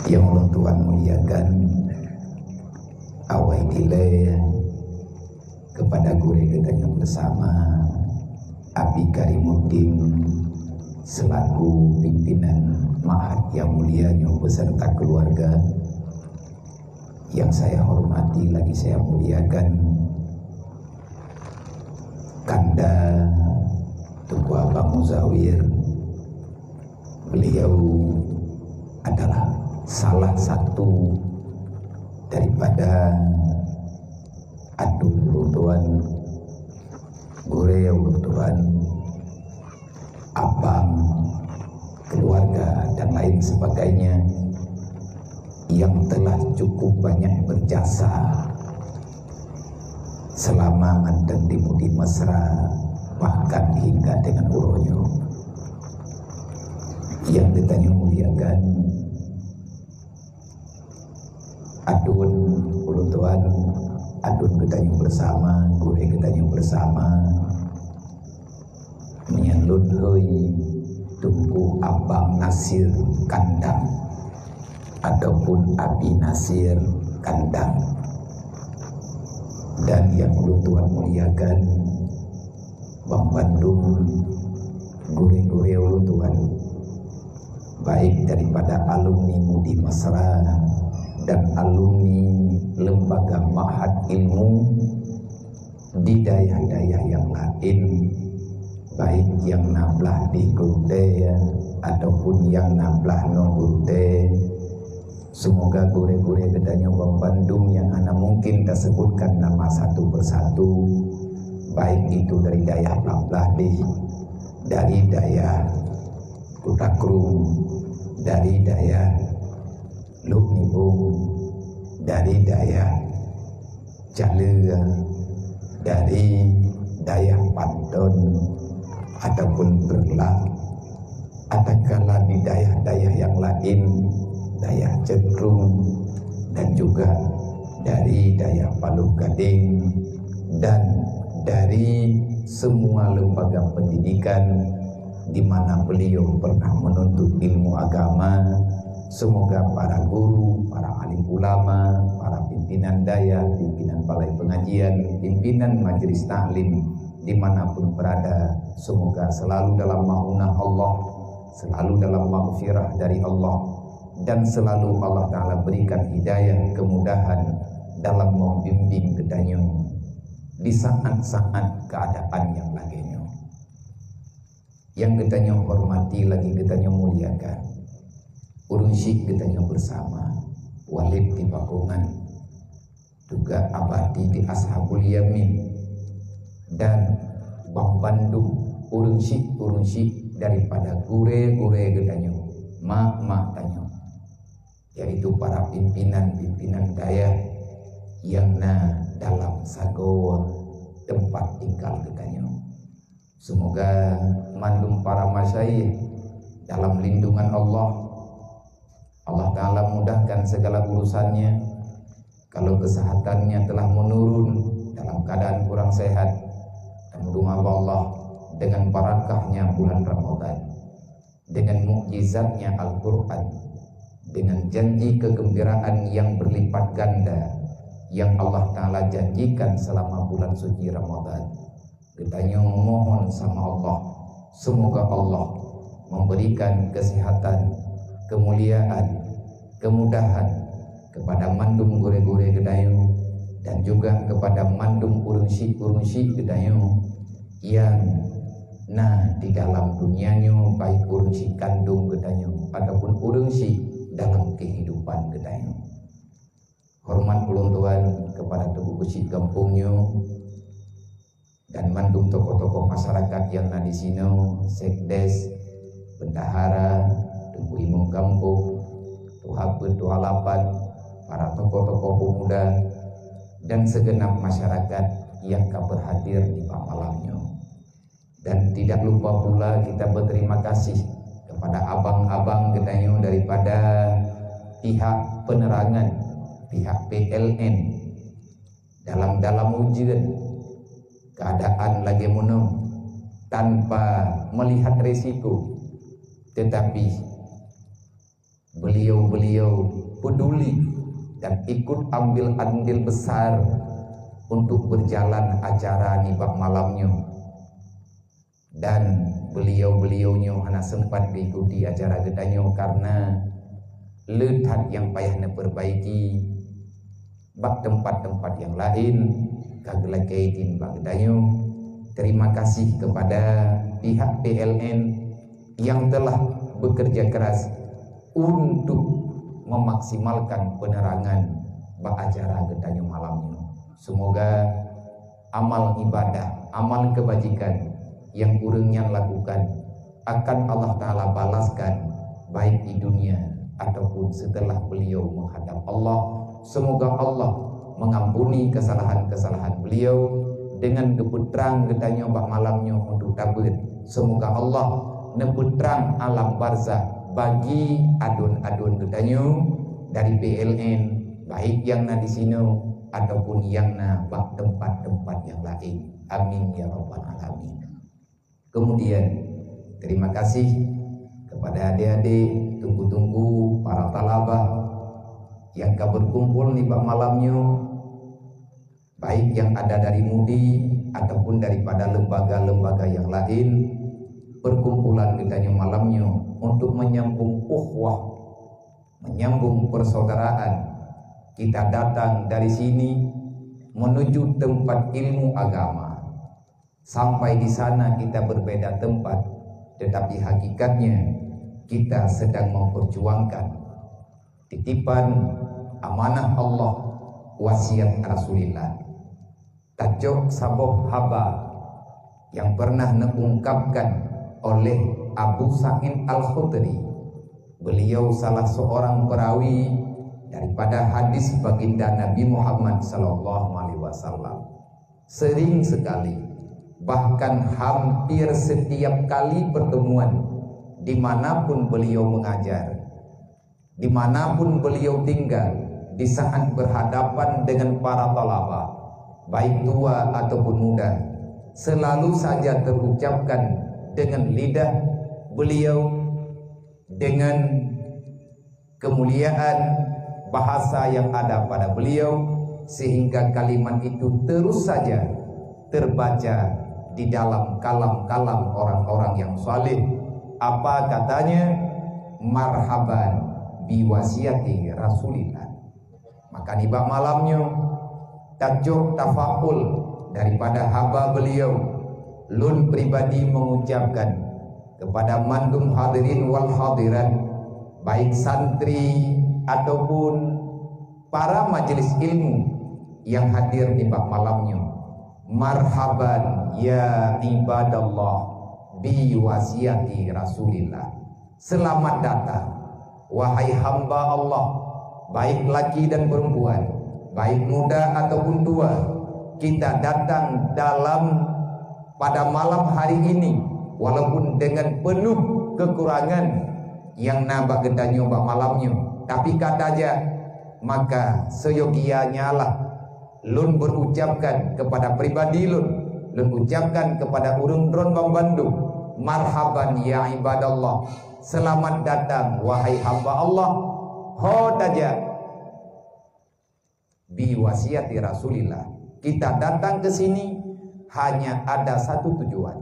yang ulun Tuhan muliakan awai dile kepada guru kita yang bersama Abi Karimuddin selaku pimpinan Ma'had yang mulianya beserta keluarga yang saya hormati lagi saya muliakan Kanda Tuku Abang Muzawir. Beliau adalah salah satu daripada Tuan Gureu Tuan abang keluarga dan lain sebagainya yang telah cukup banyak berjasa selama mandeng di Mudi Mesra bahkan hingga dengan uronyo yang ditanya muliakan adun ulun Tuan adun ketanya bersama gure ketanya bersama menyelun hoi tumpu Abang Nasir Kandang ataupun Abi Nasir Kandang. Dan yang ulun Tuan muliakan Bang Bandung gure-gure ulun Tuan baik daripada alumni Mudi Mesra dan alumni lembaga Ma'had ilmu di daerah-daerah yang lain, baik yang nablah di Gurde ataupun yang nablah non Gurde. Semoga gure-gure gedanya Bang Bandung yang anak mungkin tak sebutkan nama satu persatu, baik itu dari daerah Lambladi, dari daerah Kutakrung, dari daerah Luknibung, dari daerah Jalea, dari daerah Panton ataupun Berlak, ataukah di daerah-daerah yang lain, daerah Cenderung, dan juga dari daerah Palu Gading, dan dari semua lembaga pendidikan di mana beliau pernah menuntut ilmu agama. Semoga para guru, para alim ulama, para pimpinan daya, pimpinan balai pengajian, pimpinan majelis taklim dimanapun berada, semoga selalu dalam ma'unah Allah, selalu dalam maghfirah dari Allah, dan selalu Allah Ta'ala berikan hidayah, kemudahan dalam membimbing kedanya di saat-saat keadaan yang laginya. Yang ketanya hormati lagi ketanya muliakan urun syik ketanya bersama Walid di Pakungan, juga abadi di Ashabul Yamin, dan Bang Bandung urun syik daripada gure-gure ketanya mak tanya, yaitu para pimpinan daya yang dalam sago tempat tinggal ketanya. Semoga mandum para masyayikh dalam lindungan Allah. Allah Ta'ala mudahkan segala urusannya. Kalau kesehatannya telah menurun dalam keadaan kurang sehat, dan doa Allah dengan barakahnya bulan Ramadan, dengan mukjizatnya Al-Quran, dengan janji kegembiraan yang berlipat ganda yang Allah Ta'ala janjikan selama bulan suci Ramadan, kita mohon sama Allah, semoga Allah memberikan kesehatan, kemuliaan, kemudahan kepada mandum gure-gure gedayu, dan juga kepada mandum urunsi gedayu yang di dalam dunianya, baik urunsi kandung gedayu ataupun urunsi dalam kehidupan gedayu. Hormat ulun Tuan kepada tubuh besi kampungnya dan mandum tokoh-tokoh masyarakat yang di sini, sekdes, bendahara, tubuh imam kampung, tuhabut, tuhalapan, para tokoh-tokoh pemuda, dan segenap masyarakat yang berhadir di malamnya. Dan tidak lupa pula kita berterima kasih kepada abang-abang gedayu daripada pihak penerangan, pihak PLN dalam ujian keadaan lagi menung tanpa melihat resiko, tetapi beliau-beliau peduli dan ikut ambil andil besar untuk berjalan acara nibak malamnya, dan beliau-beliaunya hanya sempat diikuti acara gedanya karena letak yang payah perbaiki bak tempat-tempat yang lain kagak kaitin bak gedanya. Terima kasih kepada pihak PLN yang telah bekerja keras untuk memaksimalkan penerangan bak acara gedanya malamnya. Semoga amal ibadah, amal kebajikan yang urangnya lakukan akan Allah Ta'ala balaskan baik di dunia ataupun setelah beliau menghadap Allah. Semoga Allah mengampuni kesalahan-kesalahan beliau dengan keputrang gedanya bak malamnya untuk tabut. Semoga Allah neputrang alam barzah bagi adun-adun gedanya dari PLN, baik yang na di sini ataupun yang na bak tempat-tempat yang lain. Amin ya rabbal alamin. Kemudian terima kasih kepada adik-adik, tunggu-tunggu para talabah yang berkumpul di bak malamnya, baik yang ada dari Mudi ataupun daripada lembaga-lembaga yang lain. Perkumpulan gedanya malamnya untuk menyambung ukhuwah, menyambung persaudaraan. Kita datang dari sini menuju tempat ilmu agama. Sampai di sana kita berbeda tempat, tetapi hakikatnya kita sedang memperjuangkan titipan amanah Allah, wasiat Rasulullah. Tajuk sabab haba yang pernah diungkapkan oleh Abu Sa'id Al-Khudri. Beliau salah seorang perawi daripada hadis baginda Nabi Muhammad SAW. Sering sekali, bahkan hampir setiap kali pertemuan, dimanapun beliau mengajar, dimanapun beliau tinggal, di saat berhadapan dengan para talabah, baik tua ataupun muda, selalu saja terucapkan dengan lidah beliau, dengan kemuliaan bahasa yang ada pada beliau, sehingga kalimat itu terus saja terbaca di dalam kalam-kalam orang-orang yang saleh. Apa katanya? Marhaban biwasiati Rasulillah. Maka di bab malamnya tajuk tafakul daripada haba beliau, lun pribadi mengucapkan kepada mandum hadirin wal hadirat, baik santri ataupun para majelis ilmu yang hadir di bab malamnya, marhaban ya ibadallah bi wasiati Rasulillah. Selamat datang wahai hamba Allah, baik laki dan perempuan, baik muda ataupun tua. Kita datang dalam pada malam hari ini walaupun dengan penuh kekurangan yang nabak gedanya bak malamnya, tapi kataja maka seyogianya lah lun berucapkan kepada pribadi lun ucapkan kepada urung dron Bang Bandung, marhaban ya ibadallah, selamat datang wahai hamba Allah, ho taja bi wasiati Rasulillah. Kita datang ke sini hanya ada satu tujuan.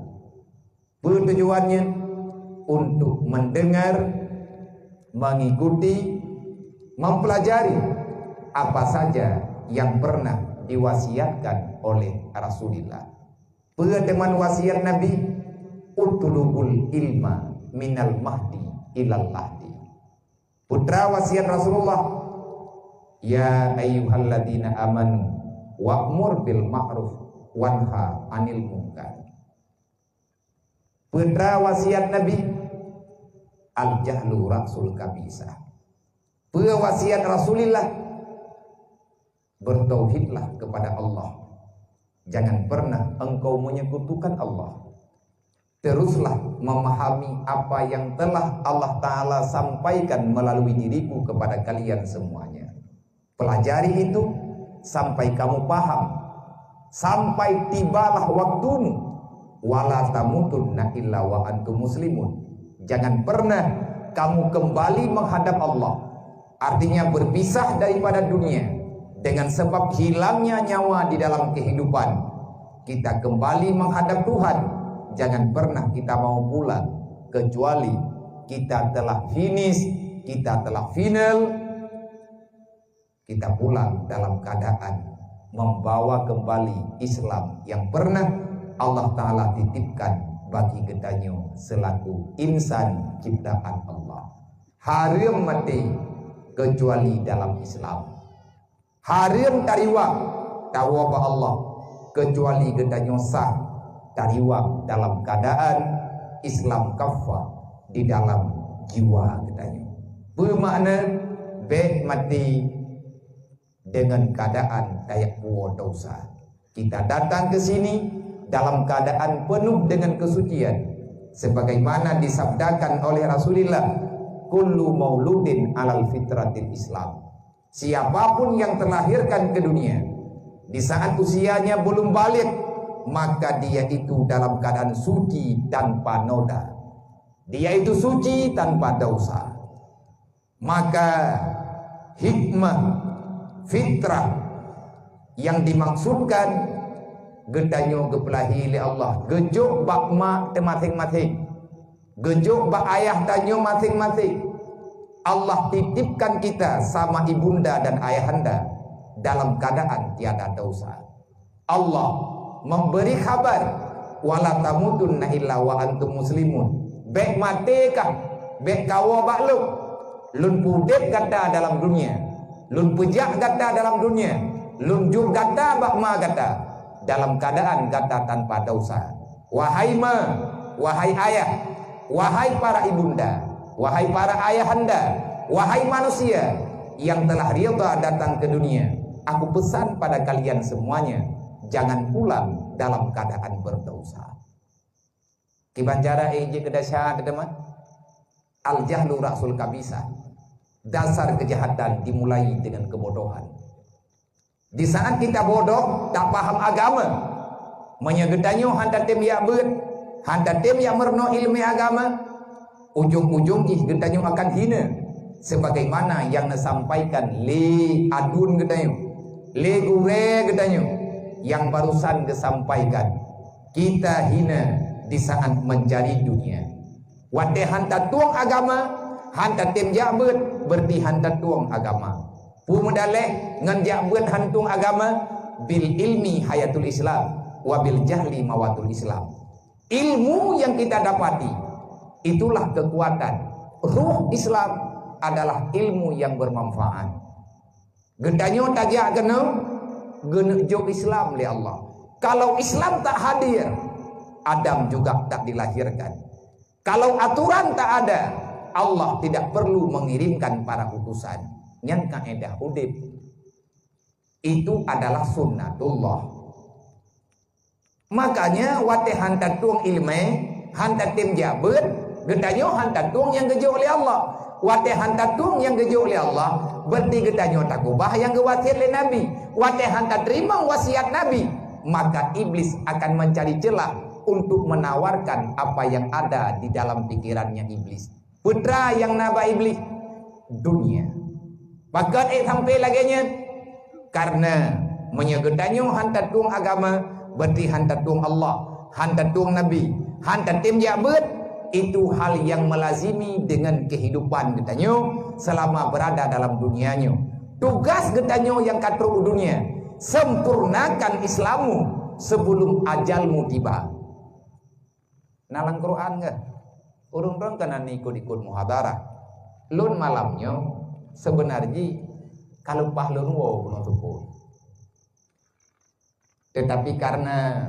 Tujuannya untuk mendengar, mengikuti, mempelajari apa saja yang pernah diwasiatkan oleh Rasulullah. Dengan wasiat Nabi, utulubul ilma minal mahdi ilal lahdi. Putra wasiat Rasulullah, ya ayyuhalladzina amanu wa'mur bil ma'ruf wanha anil munkar. Putra wasiat Nabi, al jahlu rasul kabisa. Putra wasiat Rasulullah, bertauhidlah kepada Allah. Jangan pernah engkau menyekutukan Allah. Teruslah memahami apa yang telah Allah Ta'ala sampaikan melalui diriku kepada kalian semuanya. Pelajari itu sampai kamu paham, sampai tibalah waktumu. Wala tamutunna illa wa antum muslimun. Jangan pernah kamu kembali menghadap Allah, artinya berpisah daripada dunia dengan sebab hilangnya nyawa di dalam kehidupan. Kita kembali menghadap Tuhan. Jangan pernah kita mau pulang kecuali kita telah finish, kita telah final. Kita pulang dalam keadaan membawa kembali Islam yang pernah Allah Ta'ala titipkan bagi ketanyo selaku insan ciptaan Allah. Haram mati kecuali dalam Islam. Haram tariwak tawaba Allah kecuali ketanyo sah tariwak dalam keadaan Islam kafah di dalam jiwa ketanyo. Bermakna baik mati dengan keadaan kayak buah dosa. Kita datang ke sini dalam keadaan penuh dengan kesucian, sebagaimana disabdakan oleh Rasulullah, kullu mauludin alal fitratil Islam. Siapapun yang terlahirkan ke dunia di saat usianya belum balik, maka dia itu dalam keadaan suci tanpa noda. Dia itu suci tanpa dosa. Maka hikmah fitrah yang dimaksudkan gedanyo gepelahi oleh Allah, gejuk bak mak masing-masing, gejuk bak ayah tanyo masing-masing. Allah titipkan kita sama ibunda dan ayahanda dalam keadaan tiada dosa. Allah memberi kabar, wala tamutunna illa wa antum muslimun. Bek mati kah, bek kawa bakluk, lun pudek gada dalam dunia, lun pejak gata dalam dunia, lun juk gata bakma gata dalam keadaan gata tanpa dosa. Wahai ma, wahai ayah, wahai para ibunda, wahai para ayahanda, wahai manusia yang telah rida datang ke dunia, aku pesan pada kalian semuanya, jangan pulang dalam keadaan berdosa. Kibanjara eje kedasyahan teman, al jahlu rasul kabisa. Dasar kejahatan dimulai dengan kebodohan. Di saat kita bodoh, tak paham agama, menyegedanyo handatem ya ber, handatem ya merno ilmu agama, ujung-ujung gedanyo akan hina. Sebagaimana yang disampaikan le adun gedanyo, le gure gedanyo, yang barusan disampaikan, kita hina di saat mencari dunia. Wadai hantar tuang agama, hantar tim jabut berarti hantar tuang agama. Pumudalek ngan jabut hantung agama, bil ilmi hayatul Islam, wabil jahli mawatul Islam. Ilmu yang kita dapati, itulah kekuatan. Ruh Islam adalah ilmu yang bermanfaat. Gedanyo tajak kena genejok Islam oleh Allah. Kalau Islam tak hadir, Adam juga tak dilahirkan. Kalau aturan tak ada, Allah tidak perlu mengirimkan para utusan. Yang kaedah udip itu adalah sunnatullah. Makanya wate hantar tuang ilmu, hantar tim jabut, gedanyo hantar tuang yang gejo oleh Allah. Wate hantar tuang yang gejo oleh Allah, berarti gedanyo takubah yang gewasiat oleh Nabi. Wate hantar terima wasiat Nabi, maka iblis akan mencari celah untuk menawarkan apa yang ada di dalam pikirannya iblis. Putra yang naba iblis, dunia. Pakat sampai laginya, karena menyegedanyo hantar tuang agama, berarti hantar tuang Allah, hantar tuang Nabi, hantar tim jabut, itu hal yang melazimi dengan kehidupan gedanyo selama berada dalam dunianya. Tugas gedanyo yang katruk dunia, sempurnakan Islammu sebelum ajalmu tiba. Nalang Quran enggak? Urung-urung kena ikut muhadarah. Lun malamnya sebenarnya kalau pahlun wow penutup. Tetapi karena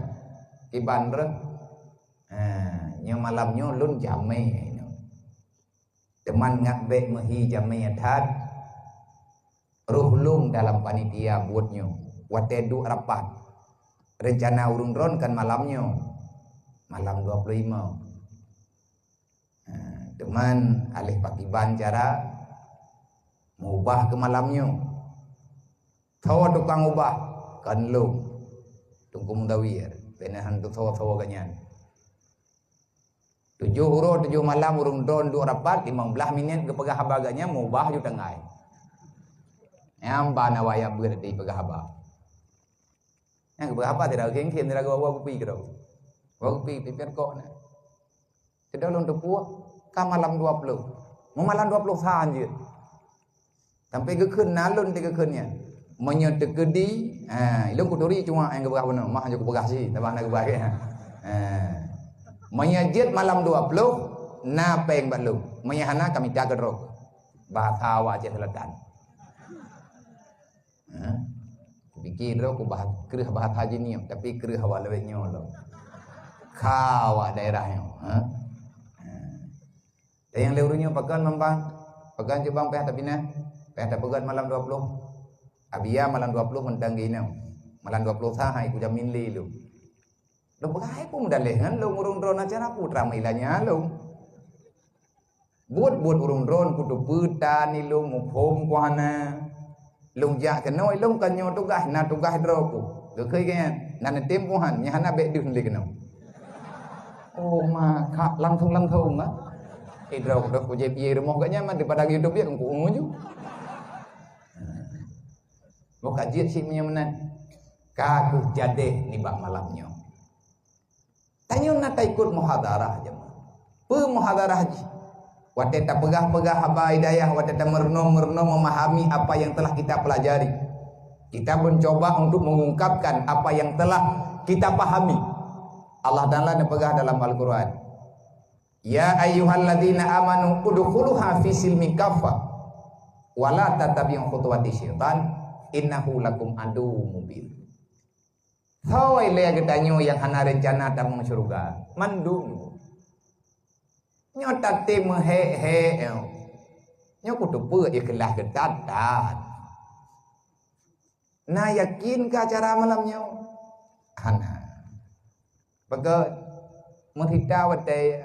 ibandre, nya malamnya lun jamai. Teman ngak bek mehi jamai adat. Ruh lung dalam panitia buatnya. Watedu rapat. Rencana urung-urung kan malamnya. Malam 25. Teman alih pakiban cara mengubah ke malamnya. Tawa tukang ubah kan lu tunggu mudawir penahan tu tawa-tawa ganyan. 7 huruf 7 malam urung drone 2 rapat 15 minit ke pegah habaganya mubah ju tengai. Amba na waya berdi pegah haba. Yang ke pegah haba tidak geng kien tidak gua kupi kero. Gua kupi pipian kok na. Tidak lon tepuk ka malam 20. Mau malam 20 saja. Sampai ke keun nalun ti ke keunnya. Menyet tegedi, ilung kuturi cuma yang ke pegah benar. Mah je ku pegah si, tambah na ke bae. Menyajit malam 20 na peng balu. Menyahana kami jaga rok. Bahasa awak je selatan. Fikir aku bahas kerih bahas haji ni tapi kerih awak lebih nyolo. Kawak daerahnya. Dan yang leurunya pekan membang. Pekan je bang peh tapi nah. Peh tak pegan malam 20. Abia malam 20 mentang gini. Malam 20 sahai ku jamin li lu. Lu begai ku mudaleh kan lu urung drone acara putra mailanya lu. Buat urung drone ku tu putan ni lu mu phom ku hana. Lung jak ke noi lung kan nyo tugas na tugas droku. Ke khơi ke nan tem ku han nya hana be dun le ke no. Oh ma kak langsung á. Drok ku je pi rumah gaknya mah daripada hidup dia ku ungu ju. Moga jit si punya menan. Kaku jadeh ni bak malamnya. Tanyo na ta ikut muhadarah je. Pe muhadarah je. Wate ta pegah-pegah haba hidayah, wate ta merno-merno memahami apa yang telah kita pelajari. Kita mencoba untuk mengungkapkan apa yang telah kita pahami. Allah Ta'ala pegah dalam Al-Quran. Ya ayyuhalladzina amanu udkhuluha fi silmi kaffa wa la tattabi'u khutuwati syaitan innahu lakum aduwwum mubin. Hoi le gedanyo yang hana rencana tamung surga. Mandung. Nyota tim he nyo kudu pe ikhlas kedadat. Nah yakin ke acara malamnya hana. Baga menghita wate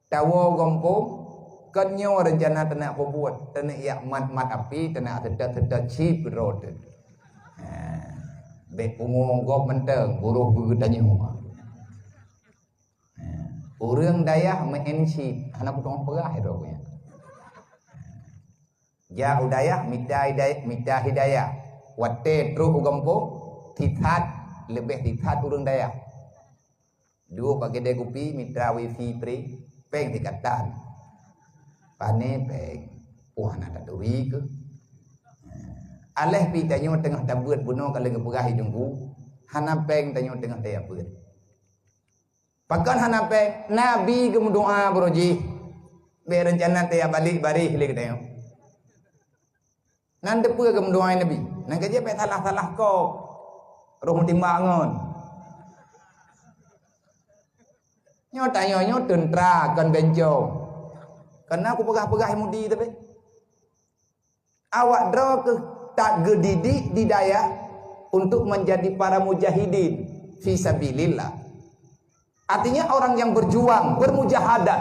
tawo gompong kanyo rencana tenak buat tenak yak mat api tenak sedat chip road. Be ungu gop menteng buruh begitannya. Urang dayah mengensi anak putong perah hidupnya. Ya udayah mita hidayah. Wate terus ugampo tithat lebih tithat urang dayah. Dua pakai de kopi mitra wifi free peng tikatan. Pane peng ana tak duri ke. Aleh pi tanyo tengah tabut buno kalau ke perah hidungku. Hana peng tanyo tengah daya beut. Pakan hanape Nabi ke doa broji. Be rencana teh balik bari le kita. Nan depe ke doa Nabi. Nan kerja pe salah-salah kau. Roh timbangun. Nyo tanya nyo tentra kan benjo. Karena aku pegah-pegah mudi tapi. Awak dro ke tak gedidik didaya untuk menjadi para mujahidin fi sabilillah. Artinya orang yang berjuang, bermujahadah,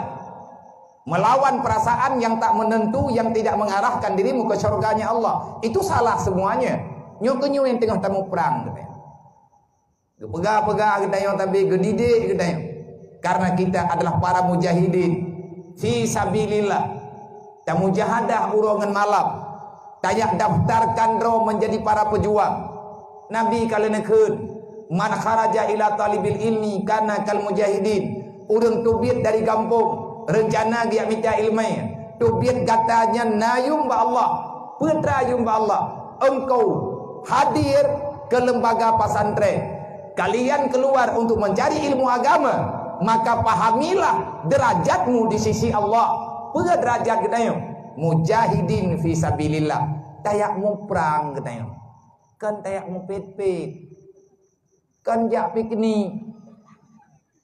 melawan perasaan yang tak menentu, yang tidak mengarahkan dirimu ke surganya Allah. Itu salah semuanya. Nyo yang tengah tamu perang. Pegah-pegah kita yang tapi gedidik kita yang. Karena kita adalah para mujahidin fi sabilillah. Dan mujahadah urongan malam. Tayak daftarkan roh menjadi para pejuang. Nabi kala nekeun. Man kharaja ila talibil ilmi kana kal mujahidin. Urang tubiat dari kampung rencana dia minta ilmu. Tubiat katanya nayum ba Allah, putra yum ba Allah. Engkau hadir ke lembaga pesantren. Kalian keluar untuk mencari ilmu agama, maka pahamilah derajatmu di sisi Allah. Apa derajat kita yo? Mujahidin fi sabilillah. Tayak mu perang kita yo. Kan tayak mu pet-pet. Kan jak pikni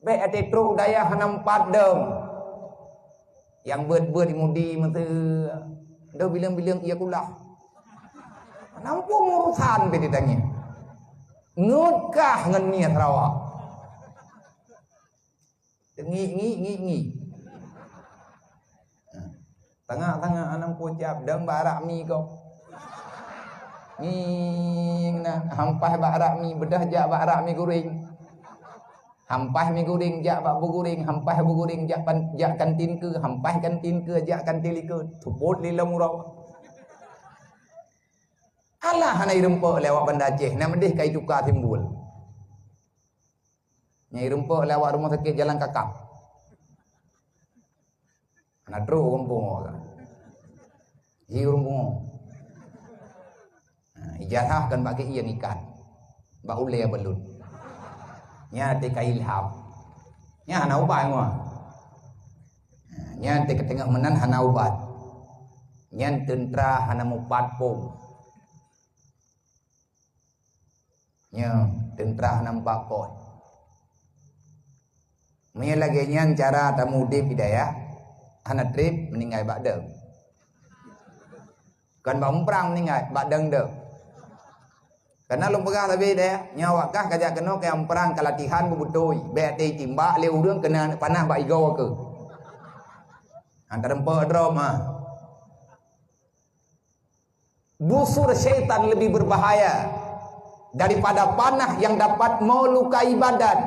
baik ate truk daya hanam padem yang buat mudi mata dah bilang-bilang ia kulah nampu urusan be ditanya ngukah ngan niat rawa ngi tengah-tengah anam pocap dang barak mi kau ni nah hampai barak mi bedah jak barak mi goreng Hampah mi guring jak bak buguring, hampah buguring jak kantin ke, hampah kantin ke jak kantin ke, tuput lilong raw. Alah hanai rempok lewat Banda Aceh, nak medih kai tukar timbul. Nyai rempok lewat rumah sakit Jalan Kakap. Nak terus kampung orang. Hi rumpung. Ijazah kan bagi ian ikan. Bak ulai belun. Nya te kai ilham. Nya hana ubat ngua. Nya te ketengah menan hana ubat. Nya tentera hana mupat pom. Nya tentera hana empat poi. Mia lagi nyan cara tamu dip hidayah. Hana trip meninggal bak deng. Kan bang perang meninggal bak deng deng. Karena lu pegah tapi dia nyawakah kajak kena ke yang perang kelatihan bubutoi bete timbak leu urang kena panah bak igau ke. Antara empat drama. Busur syaitan lebih berbahaya daripada panah yang dapat melukai badan,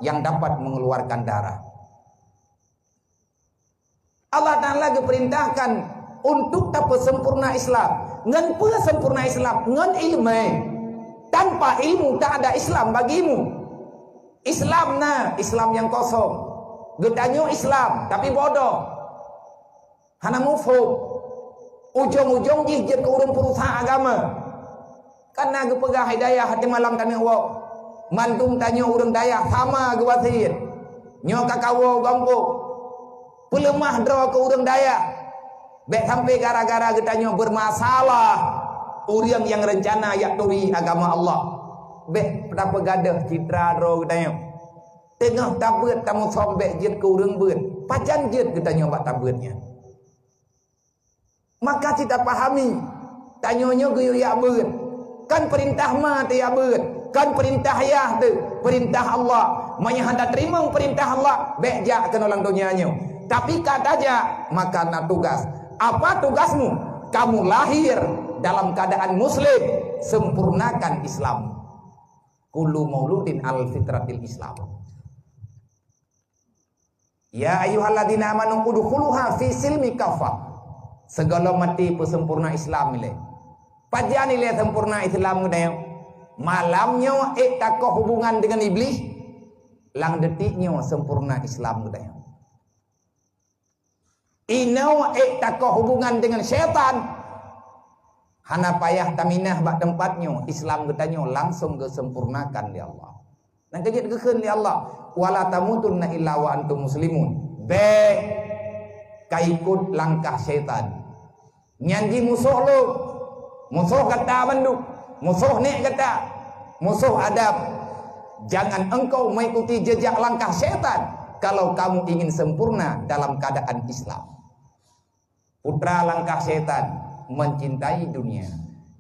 yang dapat mengeluarkan darah. Allah Ta'ala diperintahkan untuk tak sempurna Islam. Ngan pula sempurna Islam, ngan ilmu. Tanpa ilmu tak ada Islam bagimu. Islam Islam yang kosong. Gedanyo Islam tapi bodoh. Hana mufhum. Ujung-ujung jihjit ke urang perusahaan agama. Karena gepegah hidayah hati malam tanya wak. Mantung tanya urang daya sama gewatir. Nyo kakawo gampo. Pelemah draw ke urang daya. Bek sampai gara-gara gedanyo bermasalah. Orang yang rencana yak turi agama Allah. Bek berapa gadah citra draw gedanyo. Tengah tabut tamu sombek jit ke urang beut. Pajan jit gedanyo bak tabutnya. Maka kita pahami tanyonyo geyo yak beut. Kan perintah ma te yak beut. Kan perintah yah tu, perintah Allah. Manya hendak terima perintah Allah, bek jak ke nolang dunianyo. Tapi kata aja, maka nak tugas. Apa tugasmu? Kamu lahir dalam keadaan muslim, sempurnakan Islam. Kullu mauludin al fitratil Islam. Ya ayyuhalladzina amanu udkhuluha fi silmi kafah. Segala mati pesempurna Islam ile. Pajan ile sempurna Islam ngadayo. Malamnya takoh hubungan dengan iblis, lang detiknya sempurna Islam ngadayo. Inau takoh hubungan dengan syaitan, hana payah taminah bak tempatnya Islam getanyo langsung kesempurnakan di Allah. Nang kejit kekeun di Allah, wala tamutunna illa wa antum muslimun. Kaikut langkah syaitan. Nyanji musuh lu, musuh kata banduk, musuh nek kata, musuh adab. Jangan engkau mengikuti jejak langkah syaitan kalau kamu ingin sempurna dalam keadaan Islam. Putra langkah syaitan mencintai dunia.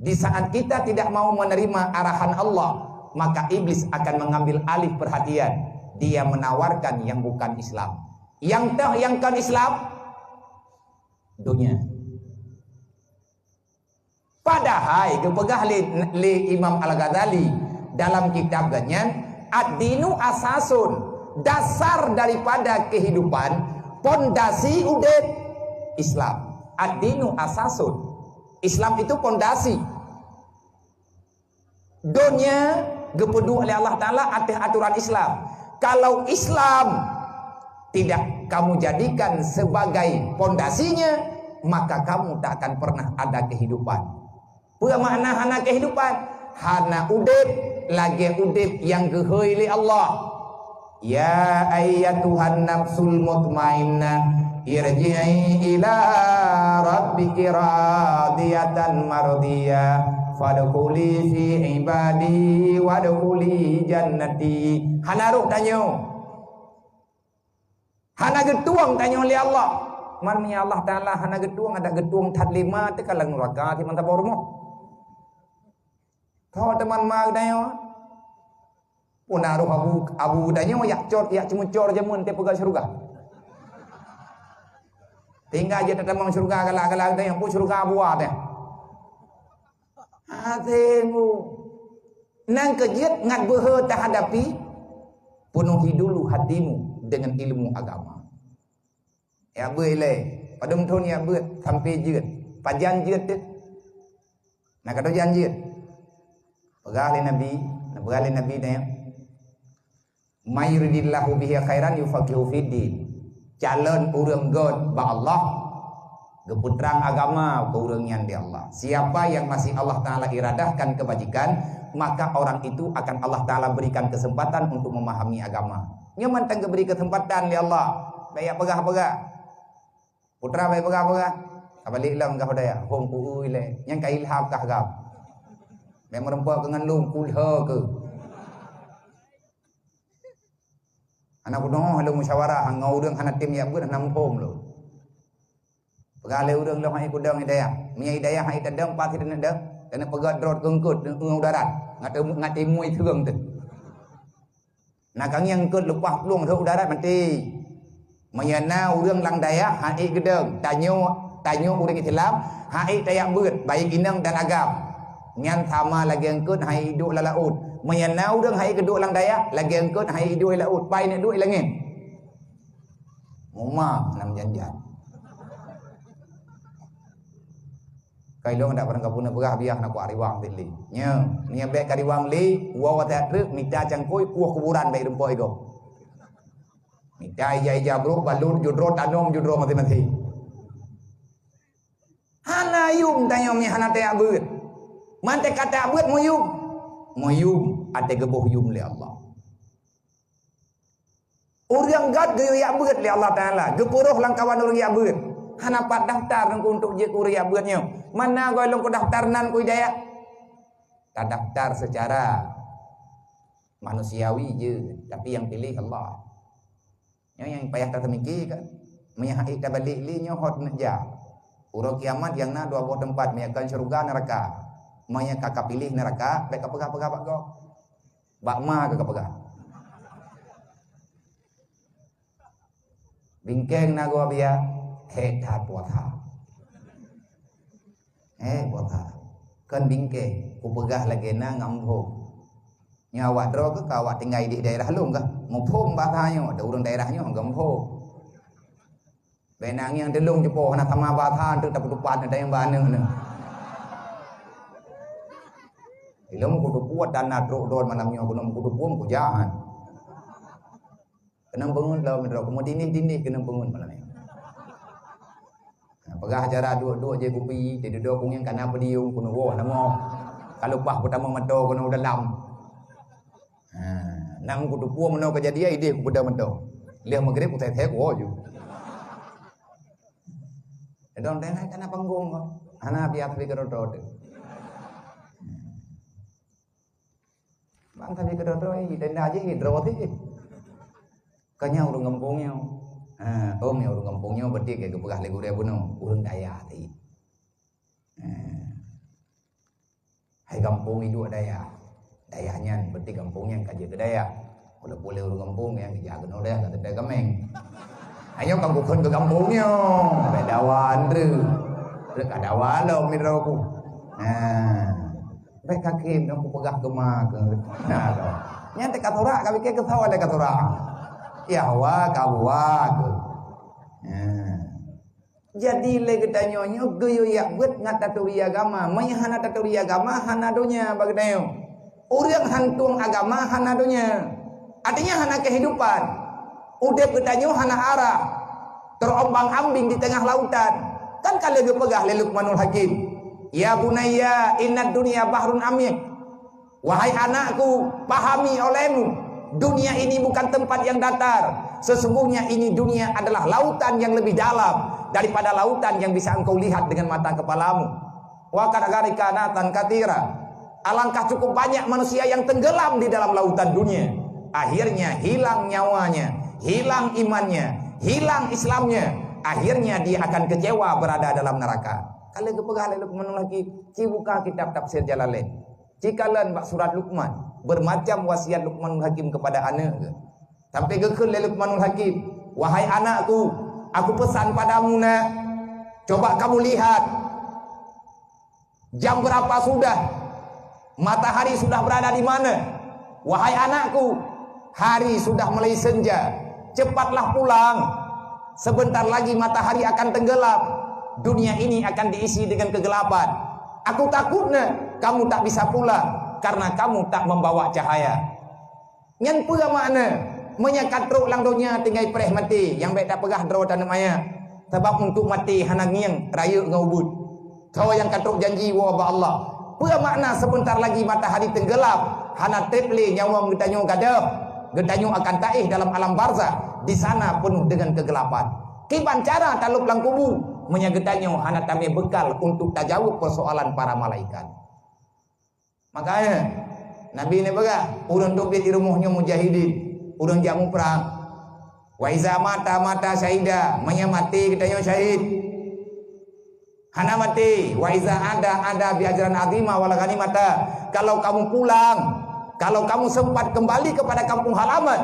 Di saat kita tidak mau menerima arahan Allah, maka iblis akan mengambil alih perhatian. Dia menawarkan yang bukan Islam. Yang kan Islam dunia. Padahal kepegah li Imam Al-Ghazali dalam kitabnya ad-dinu asasun, dasar daripada kehidupan, pondasi udep Islam. Ad-dinu asasun, Islam itu pondasi. Dunia gepedu oleh Allah Ta'ala atas aturan Islam. Kalau Islam tidak kamu jadikan sebagai pondasinya, maka kamu tak akan pernah ada kehidupan. Pura makna hana kehidupan, hana udip, lagi udip yang gehoi li Allah. Ya ayyatuhan nafsul mutmainnah, irji'i ila rabbiki radiyatan mardiyah, fadkhuli fi ibadi wadkhuli jannati. Hana ruh tanyo, hana getuang tanyo li Allah. Man ya Allah Ta'ala hana getuang, ada getuang tat lima te kalang neraka ti mantap ormo. Kau teman mag dayo. Punaruh abu dayo yak cor yak cimucor jamun te pegal surga. Tinggal aja teman surga galak-galak dayo pu surga buat ya. Atemu nang kejit ngat behe tak hadapi Penuhi dulu hatimu dengan ilmu agama. Ya boleh. Pada mthun ya buat sampai jeut. Pajan jeut tu. Nak kata jan jeut. Pegah Nabi dia. Mayuridillahu bihi khairan yufaqihu fiddin. Calon urang God ba Allah geputrang agama ke urang yang di Allah. Siapa yang masih Allah Ta'ala iradahkan kebajikan, maka orang itu akan Allah Ta'ala berikan kesempatan untuk memahami agama. Nyaman tang beri kesempatan di Allah. Baik pegah-pegah. Putra baik pegah-pegah. Kabalik lam kah daya. Hong ku ui le. Yang ka ilham kah gam. Memang rempa dengan lung kulha ke. Anak ku noh lu musyawarah ngau urang hana tim ya beut nam pom lu. Pegale urang lu hai ku dang hidayah. Nya hidayah hai tadang pati den dang. Kena pegat drot kengkut ngau darat. Ngati mui thương tu. Nak kang yang kut lepas luang thau darat mati. Mayana urang lang daya hai gedeng. Tanyo urang Islam hai tayak beut baik inang dan agam. Ngan sama lagi engkut hai hidup la laut. Mayana urang hai keduk lang daya lagi engkut hai hidup laut. Pai nak duit langit. Muma nam janjan. Kai long dak barang kapuna berah biah nak ku ariwang tili. Nya, ni bek kariwang li, wa ta truk mita cangkoi kuah kuburan baik rempoi go. Mita ija bro balun judro tanom judro mati-mati. Hana yum tanyom ni hana ta beut. Mante kata beut moyum. Moyum ate geboh yum li Allah. Urang gad geyo ya beut li Allah Taala. Gepuruh langkawan urang ya beut. Hana pat daftar nang untuk je urang ya beutnya. Mana goi long ku daftarnan ku hidayah. Tak daftar secara manusiawi je, tapi yang pilih Allah. Yang payah tak temiki kan. Menyahai ta balik li nyo hot naja. Urang kiamat yang na dua buah tempat meyakan syurga neraka. Maya kakak pilih neraka, baik pegah-pegah bak go. Bak ma ke pegah. Bingkeng na go bia, he ta puat ha. Puat ha. Kan bingkeng, ku pegah lagi na ngamho. Nya awak dro ke awak tinggal di daerah lung ke? Muphom batanyo, ada urang daerahnya ngamho. Benang yang delung jepo hana sama bathan tu tak tupat ada yang bana ne. Ilmu kudu kuat dan nadro don manamnya gunung kudu puang ku jahan. Kena bangun lah medro kemudian dinding kena bangun malam ni. Pegah acara dua-dua je kupi, jadi dua kung yang kana pediung kuno wo namo. Kalau pah pertama medo kuno dalam. Nang kudu puang meno kejadian ide ku beda medo. Lihat maghrib ku teh ku ju. Don tengah kana panggung kok. Ana biar tapi kerodot. Bang tapi kerodot dan aja hidro ti. Kanya urang kampungnya. Om ya urang kampungnya berarti kayak kepegah legu dia bunuh urang daya ti. Hai kampung itu daya. Dayanya berarti kampungnya kaje ke daya. Udah boleh urang kampung yang dijaga oleh kata dia gameng. Ayo kamu kun ke kampungnya. Bedawan tu. Rek adawan lo miroku. Baik kakim aku pegah gemak. Nyante katora kami ke ketawa le katora. Ya wa kawa. Jadi le gedanyonyo geyo ya buat ngataturi agama. Mayahana taturi agama hanadonya bagdayo. Urang hantung agama hanadonya. Artinya hana kehidupan. Udah gedanyo hana arah. Terombang-ambing di tengah lautan. Kan kalau gepegah le Luqmanul Hakim. Ya bunayya innad dunya bahrun amik. Wahai anakku, pahami olehmu, dunia ini bukan tempat yang datar. Sesungguhnya ini dunia adalah lautan yang lebih dalam daripada lautan yang bisa engkau lihat dengan mata kepalamu. Wa kadagharika natan katira. Alangkah cukup banyak manusia yang tenggelam di dalam lautan dunia. Akhirnya hilang nyawanya, hilang imannya, hilang Islamnya. Akhirnya dia akan kecewa berada dalam neraka. Kalau kepegah le Luqmanul Hakim, cibuka kitab tafsir Jalalain. Cikalan bak surat Luqman, bermacam wasiat Luqmanul Hakim kepada anak. Sampai gekeul le Luqmanul Hakim, wahai anakku, aku pesan padamu nak, coba kamu lihat jam berapa sudah, matahari sudah berada di mana. Wahai anakku, Hari sudah mulai senja, cepatlah pulang. Sebentar lagi matahari akan tenggelam. Dunia ini akan diisi dengan kegelapan. Aku takutnya kamu tak bisa pulang karena kamu tak membawa cahaya. Yang pula makna menyekat truk lang dunia tinggal pereh mati yang baik tak pegah draw tanam maya. Sebab untuk mati hana ngiang raya ngaubud. Kau yang katruk janji wa Allah. Pula makna sebentar lagi matahari tenggelam, hana teple nyawa getanyo gadah. Getanyo akan taih dalam alam barzah. Di sana penuh dengan kegelapan. Kiban cara talup lang kubu menyagetanyo hana tame bekal untuk tajawab persoalan para malaikat. Makanya Nabi ni bagah urang dobe di rumahnya mujahidin, urang jamu perang. Wa iza mata syahida, mati getanyo syahid. Hana mati, wa iza ada bi ajran azima wala ghanimata. Kalau kamu pulang, kalau kamu sempat kembali kepada kampung halaman,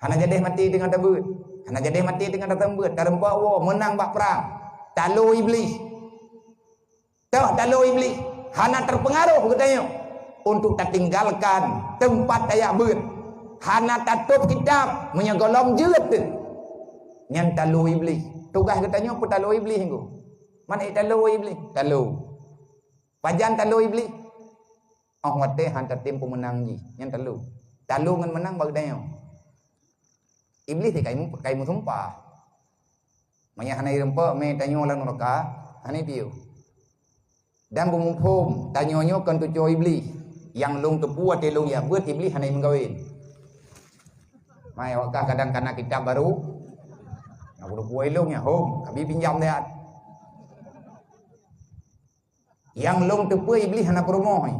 hana jadi mati dengan tebut. Hana jadi mati dengan tebut. Tarempa wo menang bak perang. Talo iblis. Talo iblis. Hana terpengaruh katanya untuk tak tinggalkan tempat ayak ber. Hana tatup kitab menyegolom jeut. Nyan talo iblis. Tugas katanya apa talo iblis engko? Mana talo iblis? Talo. Pajan talo iblis. Oh wate hantar tim pemenang ji. Yang talo. Talo ngan menang bag dayo. Iblis ni kaimu sumpah. Manya hanai rempa me tanyo lan neraka, hanai piu. Dan bumumpum tanyonyo kan tu co iblis. Yang lung tepu ate lung ya buat iblis hanai menggawin. Mai wakah kadang kana kitab baru. Aku dah puai lung ya hom, kami pinjam dia. Yang lung tepu iblis hana promoh.